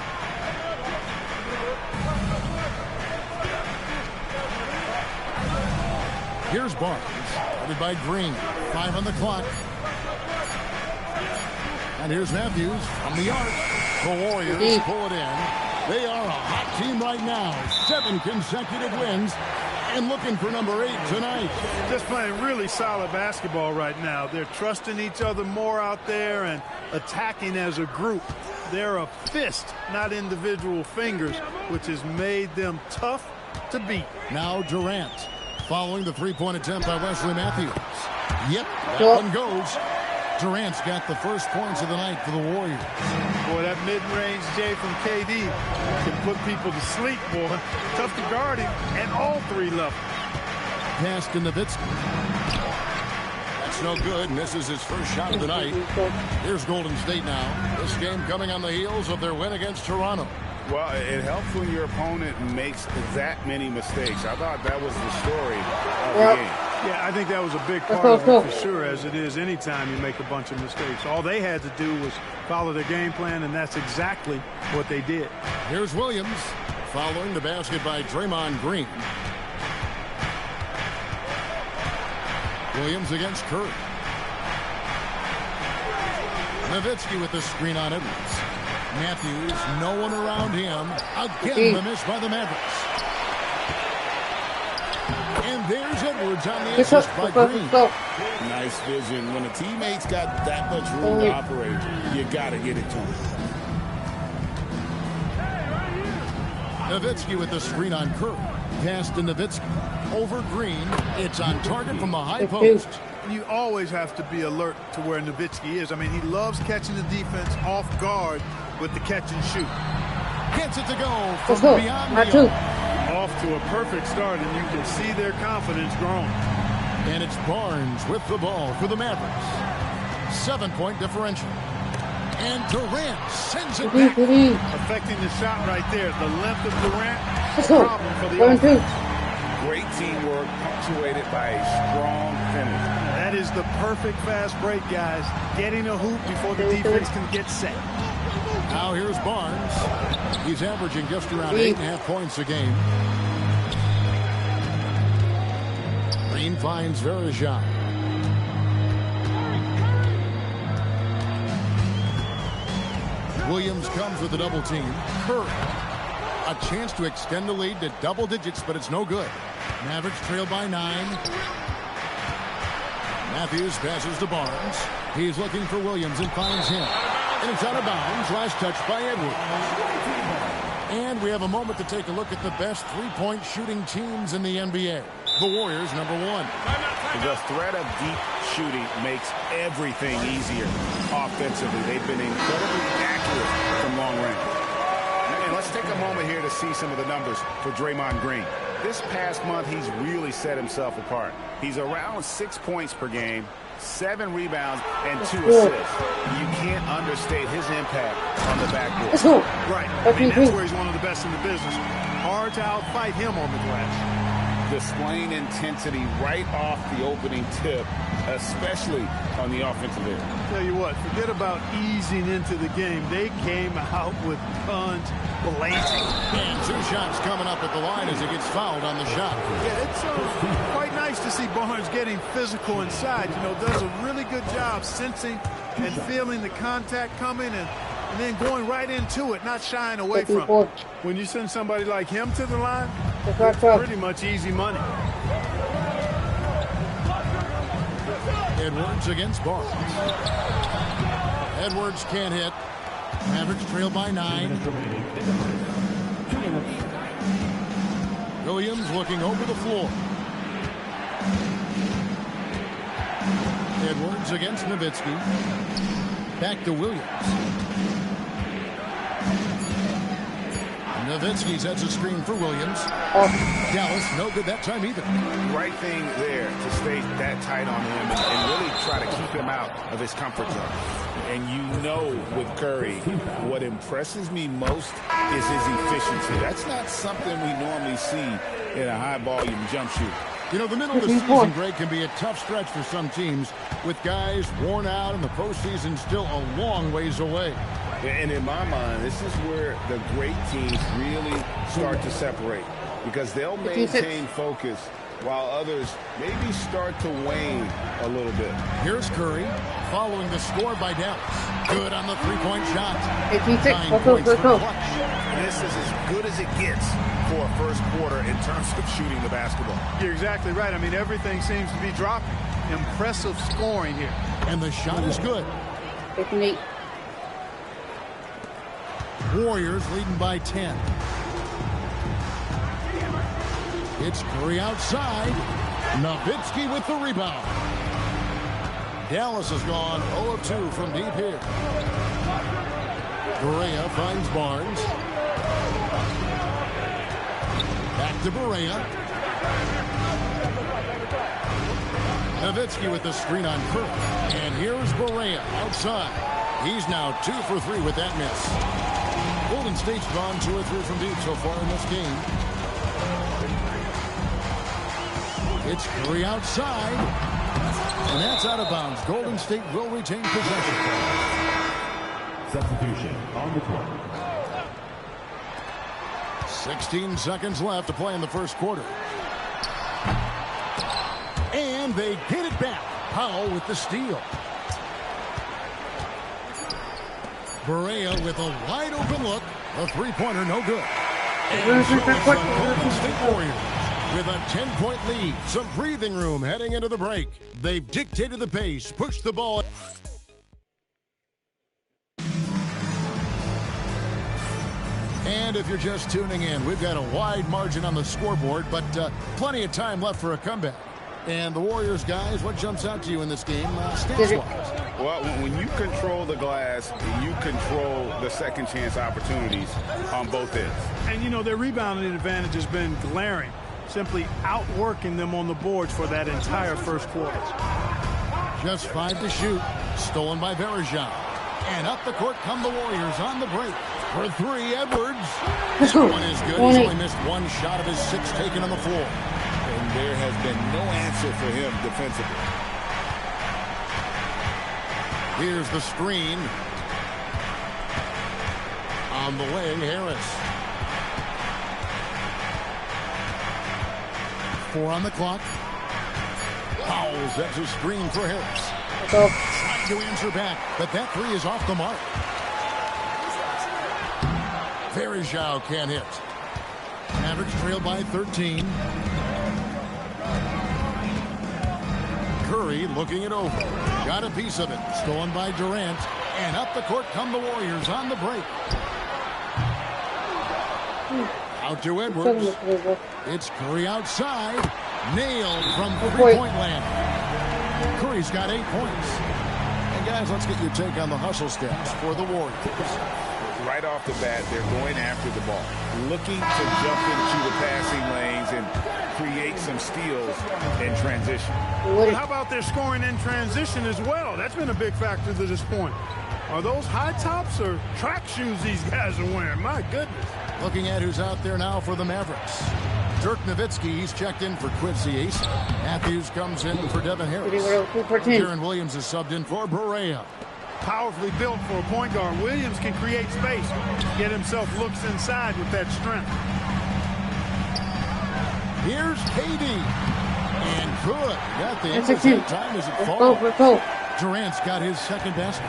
Here's Barnes, headed by Green. 5 on the clock. And here's Matthews from the arc. The Warriors pull it in. They are a hot team right now. 7 consecutive wins. And looking for number 8 tonight. Just playing really solid basketball right now. They're trusting each other more out there and attacking as a group. They're a fist, not individual fingers, which has made them tough to beat. Now Durant, following the three-point attempt by Wesley Matthews. Yep, that one goes. Durant's got the first points of the night for the Warriors. Boy, that mid-range J from KD can put people to sleep, boy. Tough to guard him at all 3 levels. Pass to Nowitzki. That's no good. Misses his first shot of the night. Here's Golden State now. This game coming on the heels of their win against Toronto. Well, it helps when your opponent makes that many mistakes. I thought that was the story of the game. Yeah, I think that was a big part of it for sure, as it is anytime you make a bunch of mistakes. All they had to do was follow their game plan, and that's exactly what they did. Here's Williams following the basket by Draymond Green. Williams against Curry. Nowitzki with the screen on Edwards. Matthews, no one around him. Again, the miss by the Mavericks. And there's Edwards on the assist by Green. Nice vision. When a teammate's got that much room to operate, you got to get it to him. Nowitzki with the screen on Curry. Pass to Nowitzki. Over Green. It's on target from the high post. You always have to be alert to where Nowitzki is. I mean, he loves catching the defense off guard with the catch and shoot. Gets it to go from beyond the arc. Off to a perfect start, and you can see their confidence growing. And it's Barnes with the ball for the Mavericks. 7-point differential. And Durant sends it back. Affecting the shot right there. The length of Durant is a problem for the offense. Great teamwork punctuated by a strong finish. That is the perfect fast break, guys. Getting a hoop before the defense can get set. Now here's Barnes. He's averaging just around 8.5 points a game. Green finds Verajao. Williams comes with a double team. Curry. A chance to extend the lead to double digits, but it's no good. Mavericks trail by 9. Matthews passes to Barnes. He's looking for Williams and finds him. And it's out of bounds. Last touch by Edwards. And we have a moment to take a look at the best three-point shooting teams in the NBA. The Warriors, number 1. The threat of deep shooting makes everything easier offensively. They've been incredibly accurate from long range. And let's take a moment here to see some of the numbers for Draymond Green. This past month, he's really set himself apart. He's around 6 points per game, 7 rebounds, and 2 assists. You can't understate his impact on the backboard. Right. I mean, that's where he's one of the best in the business. Hard to outfight him on the glass. Displaying intensity right off the opening tip, especially on the offensive end. Tell you what, forget about easing into the game. They came out with guns blazing. And 2 shots coming up at the line as he gets fouled on the shot. Yeah, it's quite nice to see Barnes getting physical inside. You know, does a really good job sensing and feeling the contact coming and then going right into it, not shying away from it. When you send somebody like him to the line, it's pretty much easy money. Edwards against Barnes. Edwards can't hit. Mavericks trail by 9. Williams looking over the floor. Edwards against Nowitzki. Back to Williams. Nowitzki sets a screen for Williams. Dallas, no good that time either. Right thing there to stay that tight on him and really try to keep him out of his comfort zone. And you know with Curry, what impresses me most is his efficiency. That's not something we normally see in a high-volume jump shooter. You know, the middle of the season, Greg, can be a tough stretch for some teams with guys worn out and the postseason still a long ways away. And in my mind, this is where the great teams really start to separate because they'll maintain focus while others maybe start to wane a little bit. Here's Curry following the score by Dallas. Good on the three-point shot. 18-6. This is as good as it gets for a first quarter in terms of shooting the basketball. You're exactly right. I mean, everything seems to be dropping. Impressive scoring here. And the shot is good. 15-8. Warriors leading by 10. It's Curry outside. Nowitzki with the rebound. Dallas has gone 0 of 2 from deep here. Barea finds Barnes. Back to Barea. Nowitzki with the screen on Curry. And here's Berea outside. He's now 2 for 3 with that miss. Golden State's gone 2 or 3 from deep so far in this game. It's Curry outside. And that's out of bounds. Golden State will retain possession. Substitution on the court. 16 seconds left to play in the first quarter. And they get it back. Powell with the steal. Berea with a wide open look. A three-pointer, no good. And so it's the Golden State Warriors with a 10-point lead. Some breathing room heading into the break. They've dictated the pace, pushed the ball. And if you're just tuning in, we've got a wide margin on the scoreboard, but plenty of time left for a comeback. And the Warriors, guys, what jumps out to you in this game stats-wise? Well, when you control the glass, you control the second chance opportunities on both ends. And, you know, their rebounding advantage has been glaring, simply outworking them on the boards for that entire first quarter. Just 5 to shoot. Stolen by Verejao. And up the court come the Warriors on the break. For 3, Edwards. This one is good. He's only missed 1 shot of his 6 taken on the floor. And there has been no answer for him defensively. Here's the screen. On the wing, Harris. 4 on the clock. Powell sets a screen for Harris. Trying to answer back, but that 3 is off the mark. Verejao can't hit. Mavericks trail by 13. Curry looking it over. Got a piece of it. Stolen by Durant. And up the court come the Warriors on the break. Out to Edwards. It's Curry outside. Nailed from three-point land. Curry's got 8 points. And guys, let's get your take on the hustle stats for the Warriors. Right off the bat, they're going after the ball, looking to jump into the passing lanes and create some steals in transition. But how about their scoring in transition as well? That's been a big factor to this point. Are those high tops or track shoes these guys are wearing? My goodness. Looking at who's out there now for the Mavericks. Dirk Nowitzki, he's checked in for Quincy Ace. Matthews comes in for Devin Harris. Darren Williams is subbed in for Berea. Powerfully built for a point guard. Williams can create space, get himself looks inside with that strength. Here's KD. And good. Got the end of time as it falls. Durant's got his second basket.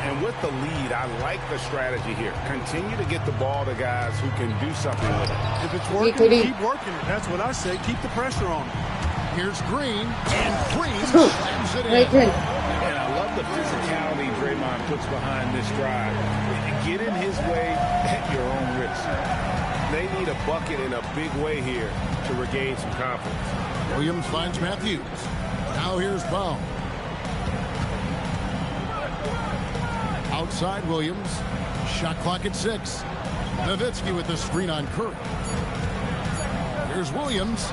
And with the lead, I like the strategy here. Continue to get the ball to guys who can do something with it. If it's working, keep working it. That's what I say. Keep the pressure on it. Here's Green. And Green slams it in. And I love the physicality Draymond puts behind this drive. Get in his way at your own risk. They need a bucket in a big way here to regain some confidence. Williams finds Matthews. Now here's Bell. Outside Williams. Shot clock at 6. Nowitzki with the screen on Curry. Here's Williams.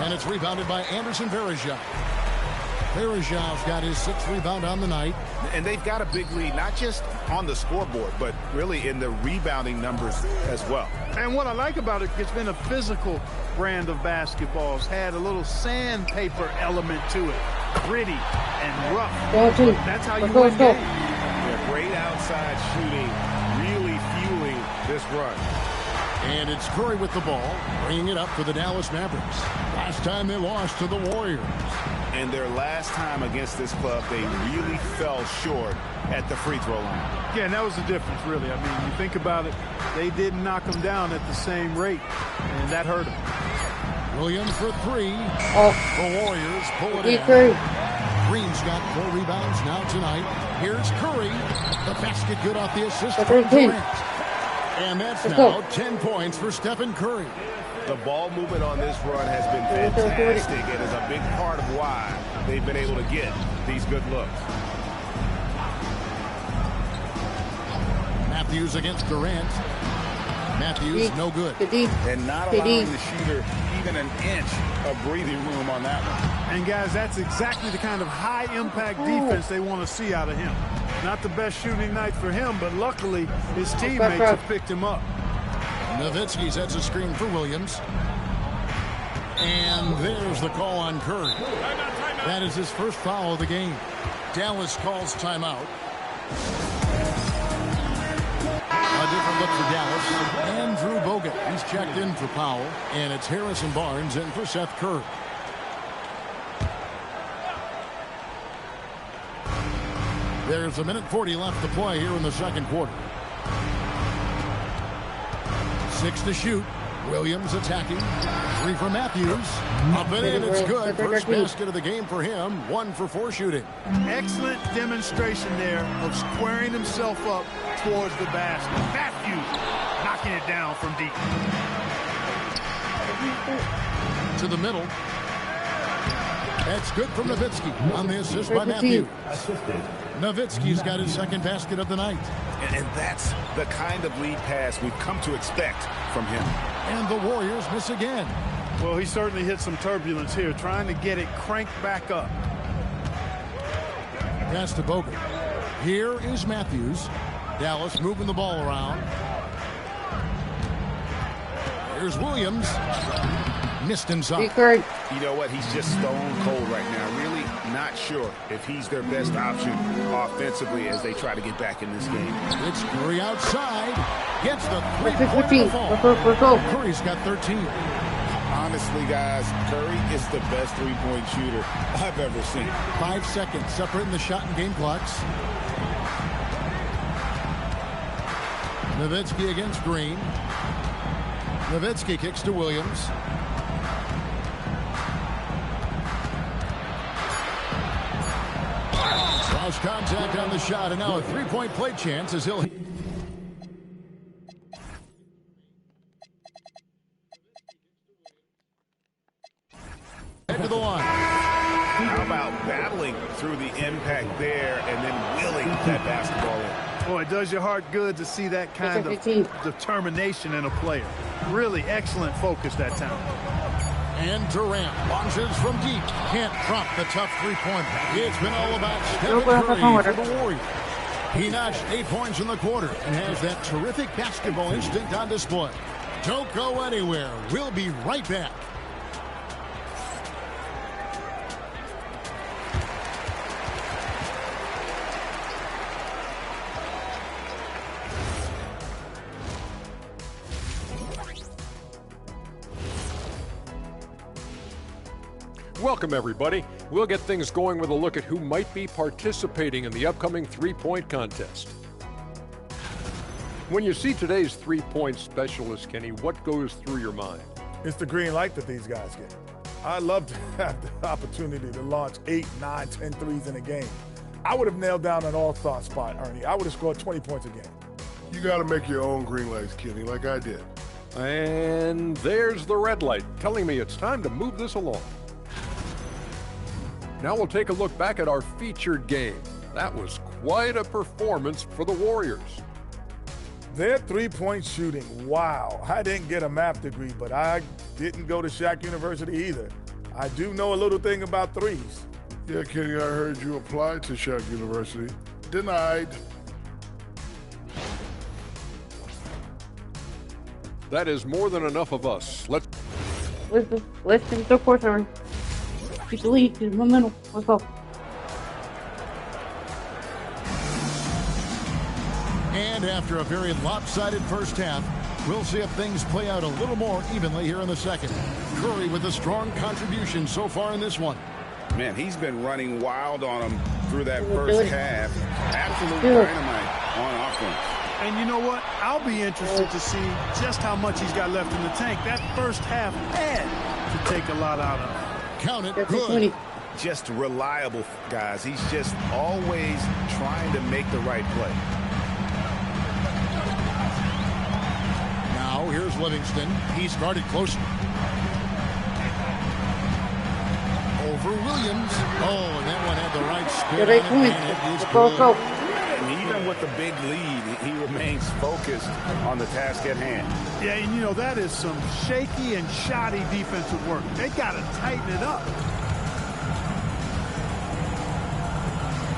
And it's rebounded by Anderson Verejao. Verejao's got his 6th rebound on the night. And they've got a big lead, not just on the scoreboard, but really in the rebounding numbers as well. And what I like about it, it's been a physical brand of basketball. It's had a little sandpaper element to it. Gritty and rough. That's how you win games. Yeah, great outside shooting, really fueling this run. And it's Curry with the ball, bringing it up for the Dallas Mavericks. Last time they lost to the Warriors. And their last time against this club, they really fell short at the free throw line. Yeah, and that was the difference, really. I mean, you think about it, they didn't knock them down at the same rate, and that hurt them. Williams for 3. The Warriors pull it in. Green's got 4 rebounds now tonight. Here's Curry. The basket good off the assist from Durant. And that's now 10 points for Stephen Curry. The ball movement on this run has been fantastic and is a big part of why they've been able to get these good looks. Matthews against Durant. Matthews, no good. And not allowing the shooter even an inch of breathing room on that one. And, guys, that's exactly the kind of high-impact defense they want to see out of him. Not the best shooting night for him, but luckily his teammates have picked him up. Nowitzki sets a screen for Williams. And there's the call on Curry. That is his first foul of the game. Dallas calls timeout. A different look for Dallas. Andrew Bogut. He's checked in for Powell. And it's Harrison Barnes in for Seth Curry. There's a minute 40 left to play here in the second quarter. 6 to shoot. Williams attacking. 3 for Matthews. Up and in. It's good. First basket of the game for him. 1 for 4 shooting. Excellent demonstration there of squaring himself up towards the basket. Matthews knocking it down from deep. To the middle. That's good from Nowitzki on the assist by Matthews. Nowitzki's got his second basket of the night. And that's the kind of lead pass we've come to expect from him. And the Warriors miss again. Well, he certainly hit some turbulence here, trying to get it cranked back up. Pass to Bogut. Here is Matthews. Dallas moving the ball around. Here's Williams. Missed inside. You know what? He's just stone cold right now. Really not sure if he's their best option offensively as they try to get back in this game. It's Curry outside. Gets the three-point. Curry's got 13. Honestly, guys, Curry is the best three-point shooter I've ever seen. 5 seconds separating the shot and game clocks. Nowitzki against Green. Nowitzki kicks to Williams. Lost contact on the shot, and now a three-point play chance as he'll head to the line. How about battling through the impact there and then willing that basketball in? Boy, it does your heart good to see that kind of determination in a player. Really excellent focus that time. And Durant launches from deep. Can't drop the tough three-pointer. It's been all about Stephen Curry for the Warriors. He notched 8 points in the quarter and has that terrific basketball instinct on display. Don't go anywhere. We'll be right back. Welcome, everybody. We'll get things going with a look at who might be participating in the upcoming three-point contest. When you see today's three-point specialist, Kenny, what goes through your mind? It's the green light that these guys get. I'd love to have the opportunity to launch 8, 9, 10 threes in a game. I would have nailed down an all-star spot, Ernie. I would have scored 20 points a game. You got to make your own green lights, Kenny, like I did. And there's the red light telling me it's time to move this along. Now we'll take a look back at our featured game. That was quite a performance for the Warriors. Their three-point shooting, wow. I didn't get a math degree, but I didn't go to Shaq University either. I do know a little thing about threes. Yeah, Kenny, I heard you applied to Shaq University. Denied. That is more than enough of us. Let's Listen, so course, sorry. Keep the lead, keep the momentum. Let's go. And after a very lopsided first half, we'll see if things play out a little more evenly here in the second. Curry with a strong contribution so far in this one. Man, he's been running wild on him through that first half. Absolute dynamite on offense. And you know what? I'll be interested to see just how much he's got left in the tank. That first half had to take a lot out of him. Count it, good. Just reliable, guys. He's just always trying to make the right play. Now here's Livingston. He started close. Over Williams. Oh, and that one had the right spin on it. And even with the big lead, he remains focused on the task at hand. Yeah, and you know, that is some shaky and shoddy defensive work. They got to tighten it up.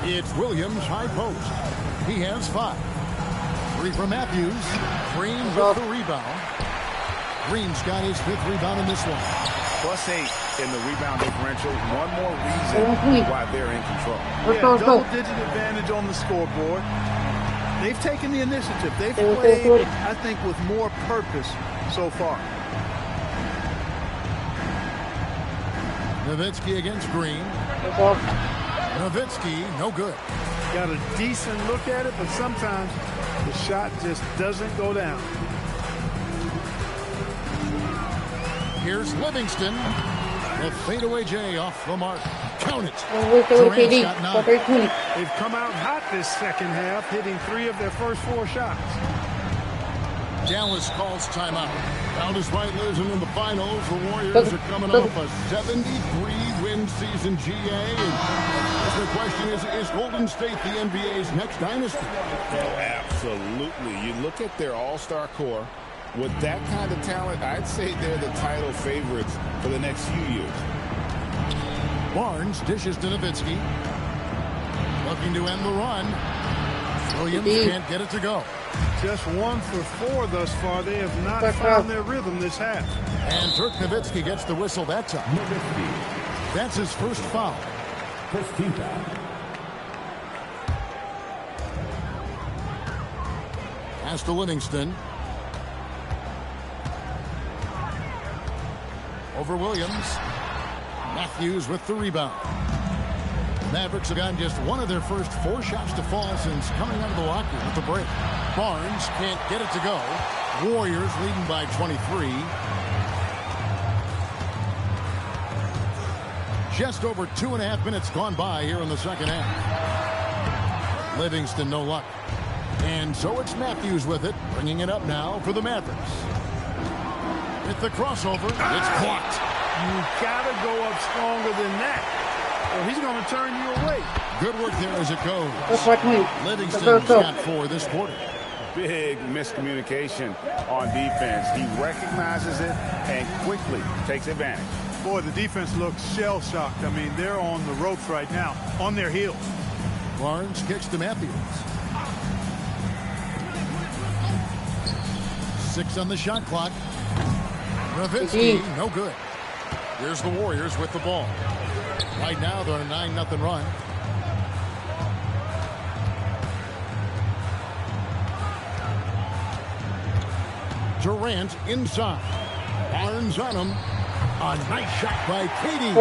It's Williams high post. He has 5. 3 for Matthews. Green with the rebound. Green's got his 5th rebound in this one. +8 in the rebound differential. One more reason why they're in control. Yeah, double-digit advantage on the scoreboard. They've taken the initiative. They've played, I think, with more purpose so far. Nowitzki against Green. Nowitzki, no good. Got a decent look at it, but sometimes the shot just doesn't go down. Here's Livingston. The fadeaway J off the mark. Count it. Durant's got 9. They've come out hot this second half, hitting 3 of their first 4 shots. Dallas calls timeout. Now, despite losing in the finals, the Warriors are coming off a 73-win season GA. And the question is Golden State the NBA's next dynasty? Oh, absolutely. You look at their all-star core. With that kind of talent, I'd say they're the title favorites for the next few years. Barnes dishes to Nowitzki. Looking to end the run. Williams can't get it to go. Just 1 for 4 thus far. They have not found their rhythm this half. And Dirk Nowitzki gets the whistle that time. That's his first foul. First team foul. Pass to Livingston. Over Williams. Matthews with the rebound. Mavericks have gotten just 1 of their first 4 shots to fall since coming out of the locker room at the break. Barnes can't get it to go. Warriors leading by 23. Just over 2.5 minutes gone by here in the second half. Livingston no luck. And so it's Matthews with it, bringing it up now for the Mavericks. With the crossover, it's blocked. You gotta go up stronger than that, or he's going to turn you away. Good work there as it goes. Livingston's got 4 this quarter. Big miscommunication on defense. He recognizes it and quickly takes advantage. Boy, the defense looks shell-shocked. I mean, they're on the ropes right now, on their heels. Barnes kicks to Matthews. 6 on the shot clock. Nowitzki, no good. Here's the Warriors with the ball. Right now, they're on a 9-0 run. Durant inside. Barnes on him. A nice shot by Katie.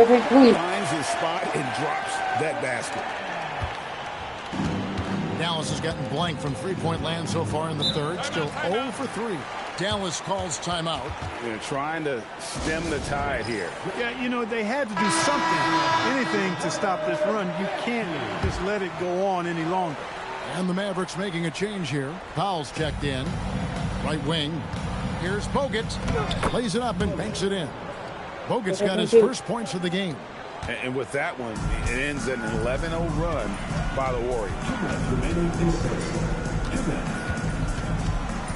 Finds his spot and drops that basket. Dallas has gotten blank from three-point land so far in the third. Still 0 for 3. Dallas calls timeout. They're trying to stem the tide here. Yeah, you know, they had to do something, anything to stop this run. You can't just let it go on any longer. And the Mavericks making a change here. Powell's checked in. Right wing. Here's Bogut. Plays it up and banks it in. Bogut's got his first points of the game. And with that one, it ends an 11-0 run by the Warriors.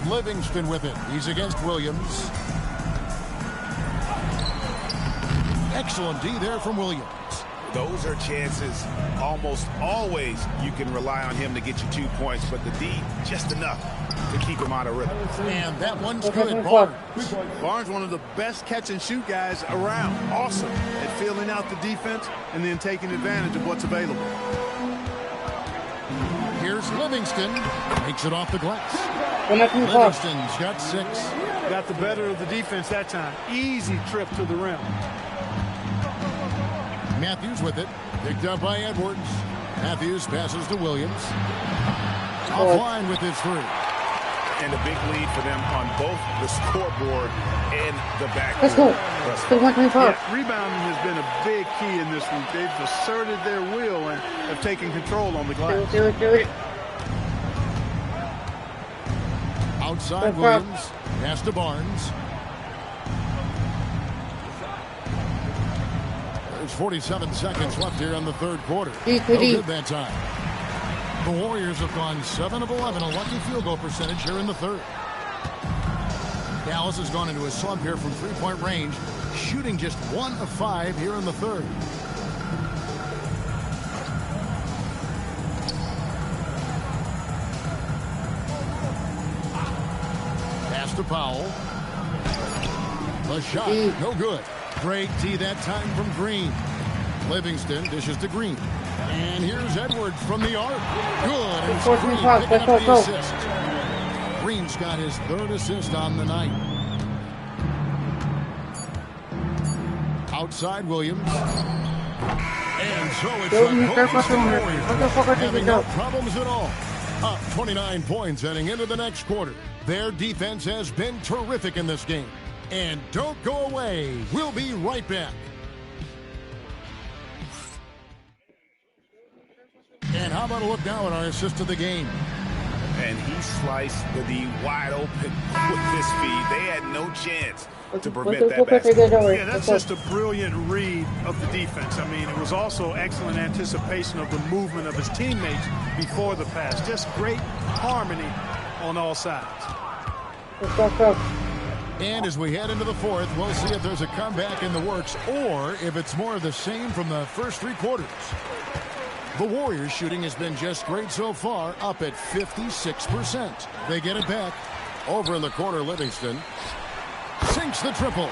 Livingston with it. He's against Williams. Excellent D there from Williams. Those are chances almost always you can rely on him to get you 2 points, but the D, just enough to keep him out of rhythm. And that one's good. Barnes. Barnes, one of the best catch-and-shoot guys around. Awesome at filling out the defense and then taking advantage of what's available. Here's Livingston. Makes it off the glass. Livingston's got 6. Got the better of the defense that time. Easy trip to the rim. Matthews with it. Picked up by Edwards. Matthews passes to Williams. Offline with his 3. And a big lead for them on both the scoreboard and the back. Let's go. Yeah, rebounding has been a big key in this one. They've asserted their will and have taken control on the glass. Do it. Outside Williams. Pass to Barnes. There's 47 seconds left here in the third quarter. No good that time. The Warriors have gone 7 of 11, a lucky field goal percentage here in the third. Dallas has gone into a slump here from three-point range, shooting just 1 of 5 here in the third. Pass to Powell. The shot, no good. Great D that time from Green. Livingston dishes to Green. And here's Edwards from the arc. Good. And Green picking up the assist. Green's got his third assist on the night. Outside Williams. And so it's having no problems at all. Up 29 points heading into the next quarter. Their defense has been terrific in this game. And don't go away. We'll be right back. And how about a look now at our assist of the game? And he sliced the D wide open with this speed. They had no chance to prevent that basket. Yeah, that's just a brilliant read of the defense. I mean, it was also excellent anticipation of the movement of his teammates before the pass. Just great harmony on all sides. And as we head into the fourth, we'll see if there's a comeback in the works or if it's more of the same from the first 3 quarters. The Warriors shooting has been just great so far, up at 56%. They get it back. Over in the corner, Livingston sinks the triple.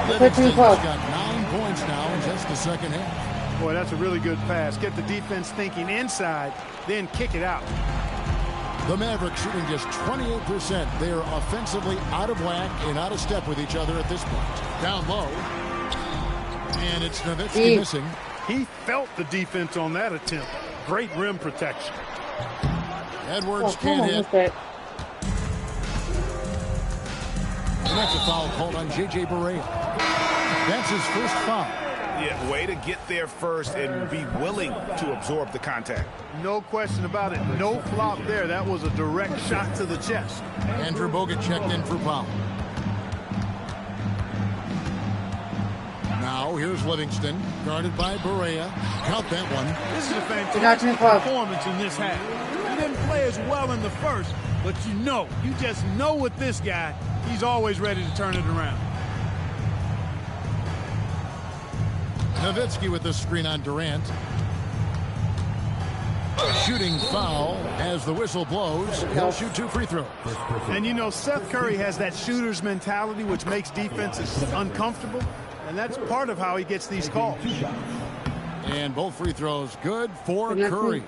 Livingston's got 9 points now in just the second half. Boy, that's a really good pass. Get the defense thinking inside, then kick it out. The Mavericks shooting just 28%. They are offensively out of whack and out of step with each other at this point. Down low. And it's Nowitzki missing. He felt the defense on that attempt. Great rim protection. Edwards can't hit. And that's a foul called on J.J. Barea. That's his first foul. Yeah, way to get there first and be willing to absorb the contact. No question about it. No flop there. That was a direct shot to the chest. Andrew Bogut checked in for foul. Now here's Livingston, guarded by Barea. Count that one. This is a fantastic performance in this half. He didn't play as well in the first, but you just know with this guy, he's always ready to turn it around. Nowitzki with the screen on Durant. Shooting foul as the whistle blows. He'll shoot 2 free throws. And you know, Seth Curry has that shooter's mentality, which makes defenses uncomfortable. And that's part of how he gets these calls. And both free throws good for Curry.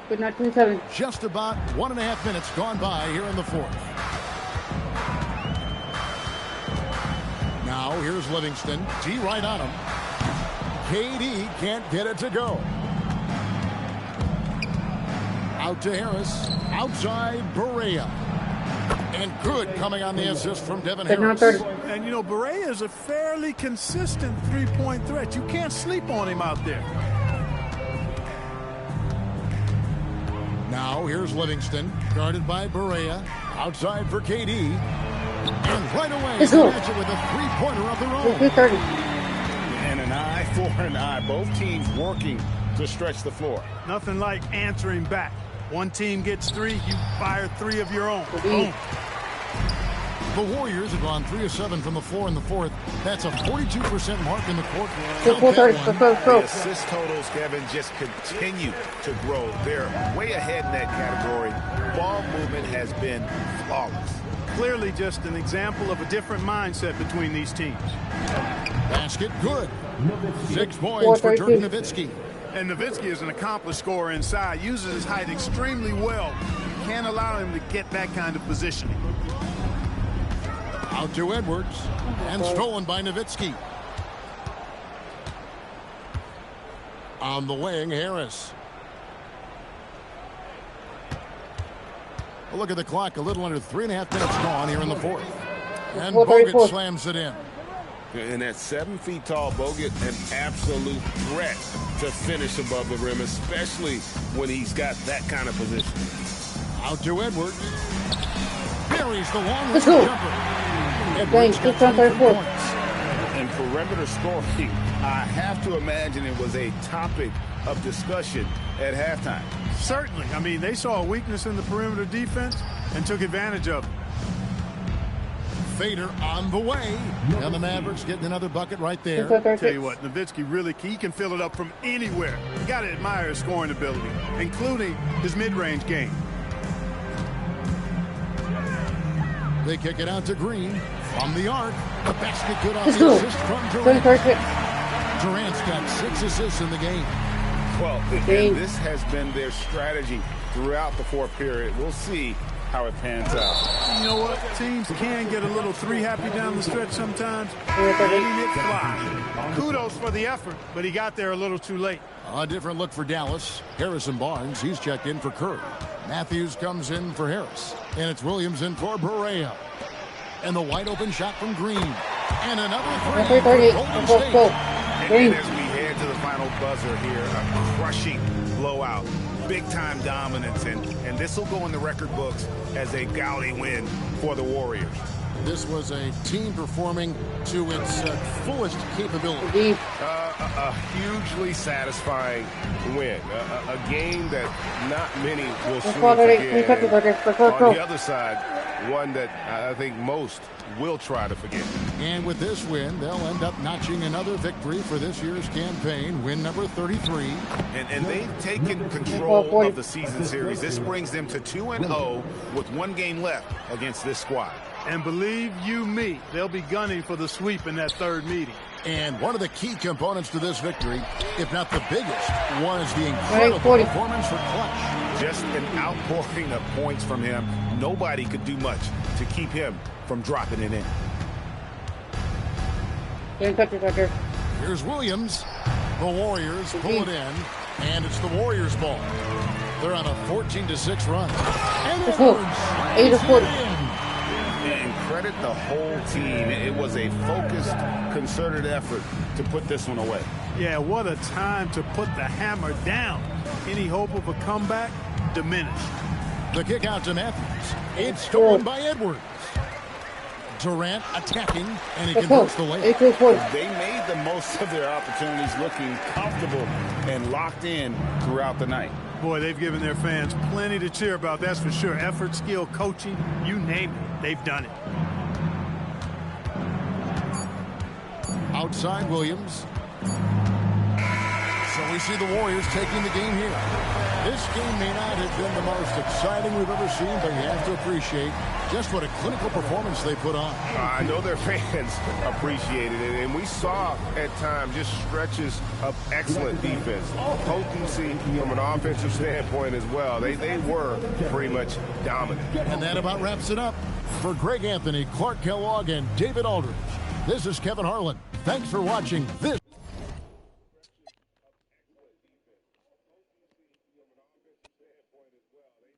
Good night, 27. Just about 1.5 minutes gone by here in the fourth. Now here's Livingston. D right on him. KD can't get it to go. Out to Harris. Outside Barea. And good coming on the assist from Devin Harris. And you know, Barea is a fairly consistent three-point threat. You can't sleep on him out there. Now here's Livingston, guarded by Barea. Outside for KD. And right away, they match it with a three-pointer of their own. And an eye for an eye. Both teams working to stretch the floor. Nothing like answering back. One team gets 3, you fire 3 of your own. Boom. The Warriors have gone 3 of 7 from the floor in the fourth. That's a 42% mark in the court. The assist totals, Kevin, just continue to grow. They're way ahead in that category. Ball movement has been flawless. Clearly just an example of a different mindset between these teams. Basket good. 6 points for Dirk Nowitzki. And Nowitzki is an accomplished scorer inside, uses his height extremely well. You can't allow him to get that kind of positioning. Out to Edwards, and stolen by Nowitzki. On the wing, Harris. A look at the clock, a little under 3.5 minutes gone here in the fourth. And Bogut slams it in. And that 7 feet tall Bogut, an absolute threat to finish above the rim, especially when he's got that kind of position. Out to Edwards. Buries the long range jumper. Edwards got 23 points. And perimeter scoring, I have to imagine it was a topic of discussion at halftime. Certainly. I mean, they saw a weakness in the perimeter defense and took advantage of it. Fader on the way. And the Mavericks getting another bucket right there. Tell you what, Nowitzki really, he can fill it up from anywhere. You got to admire his scoring ability, including his mid-range game. They kick it out to Green from the arc. The basket good off the assist from Durant. Durant's got 6 assists in the game. Well, and this has been their strategy throughout the fourth period. We'll see how it pans out. You know what? Teams can get a little three-happy down the stretch sometimes. Letting it fly. Kudos for the effort, but he got there a little too late. A different look for Dallas. Harrison Barnes, he's checked in for Curry. Matthews comes in for Harris. And it's Williams in for Barea. And the wide-open shot from Green. And another three for Golden State. And as we head to the final buzzer here, a crushing blowout. Big-time dominance, and this will go in the record books as a gaudy win for the Warriors. This was a team performing to its fullest capability. A hugely satisfying win. A game that not many will soon forget. On the other side, one that I think most will try to forget. And with this win, they'll end up notching another victory for this year's campaign, win number 33. And they've taken control of the season series. This brings them to 2-0 with 1 game left against this squad. And believe you me, they'll be gunning for the sweep in that third meeting. And one of the key components to this victory, if not the biggest, was the incredible performance for Clutch. Just an outpouring of points from him. Nobody could do much to keep him from dropping it in. Here's Williams. The Warriors pull it in, and it's the Warriors' ball. They're on a 14-6 run. And Edwards 8-40. And credit the whole team. It was a focused, concerted effort to put this one away. Yeah, what a time to put the hammer down. Any hope of a comeback diminished. The kick out to Matthews. It's stolen by Edwards. Durant attacking, and he converts the layup. They made the most of their opportunities, looking comfortable and locked in throughout the night. Boy, they've given their fans plenty to cheer about, that's for sure. Effort, skill, coaching, you name it, they've done it. Outside Williams. So we see the Warriors taking the game here. This game may not have been the most exciting we've ever seen, but you have to appreciate just what a clinical performance they put on. I know their fans appreciated it, and we saw at times just stretches of excellent defense. Potency from an offensive standpoint as well. They were pretty much dominant. And that about wraps it up. For Greg Anthony, Clark Kellogg, and David Aldridge, this is Kevin Harlan. Thanks for watching this.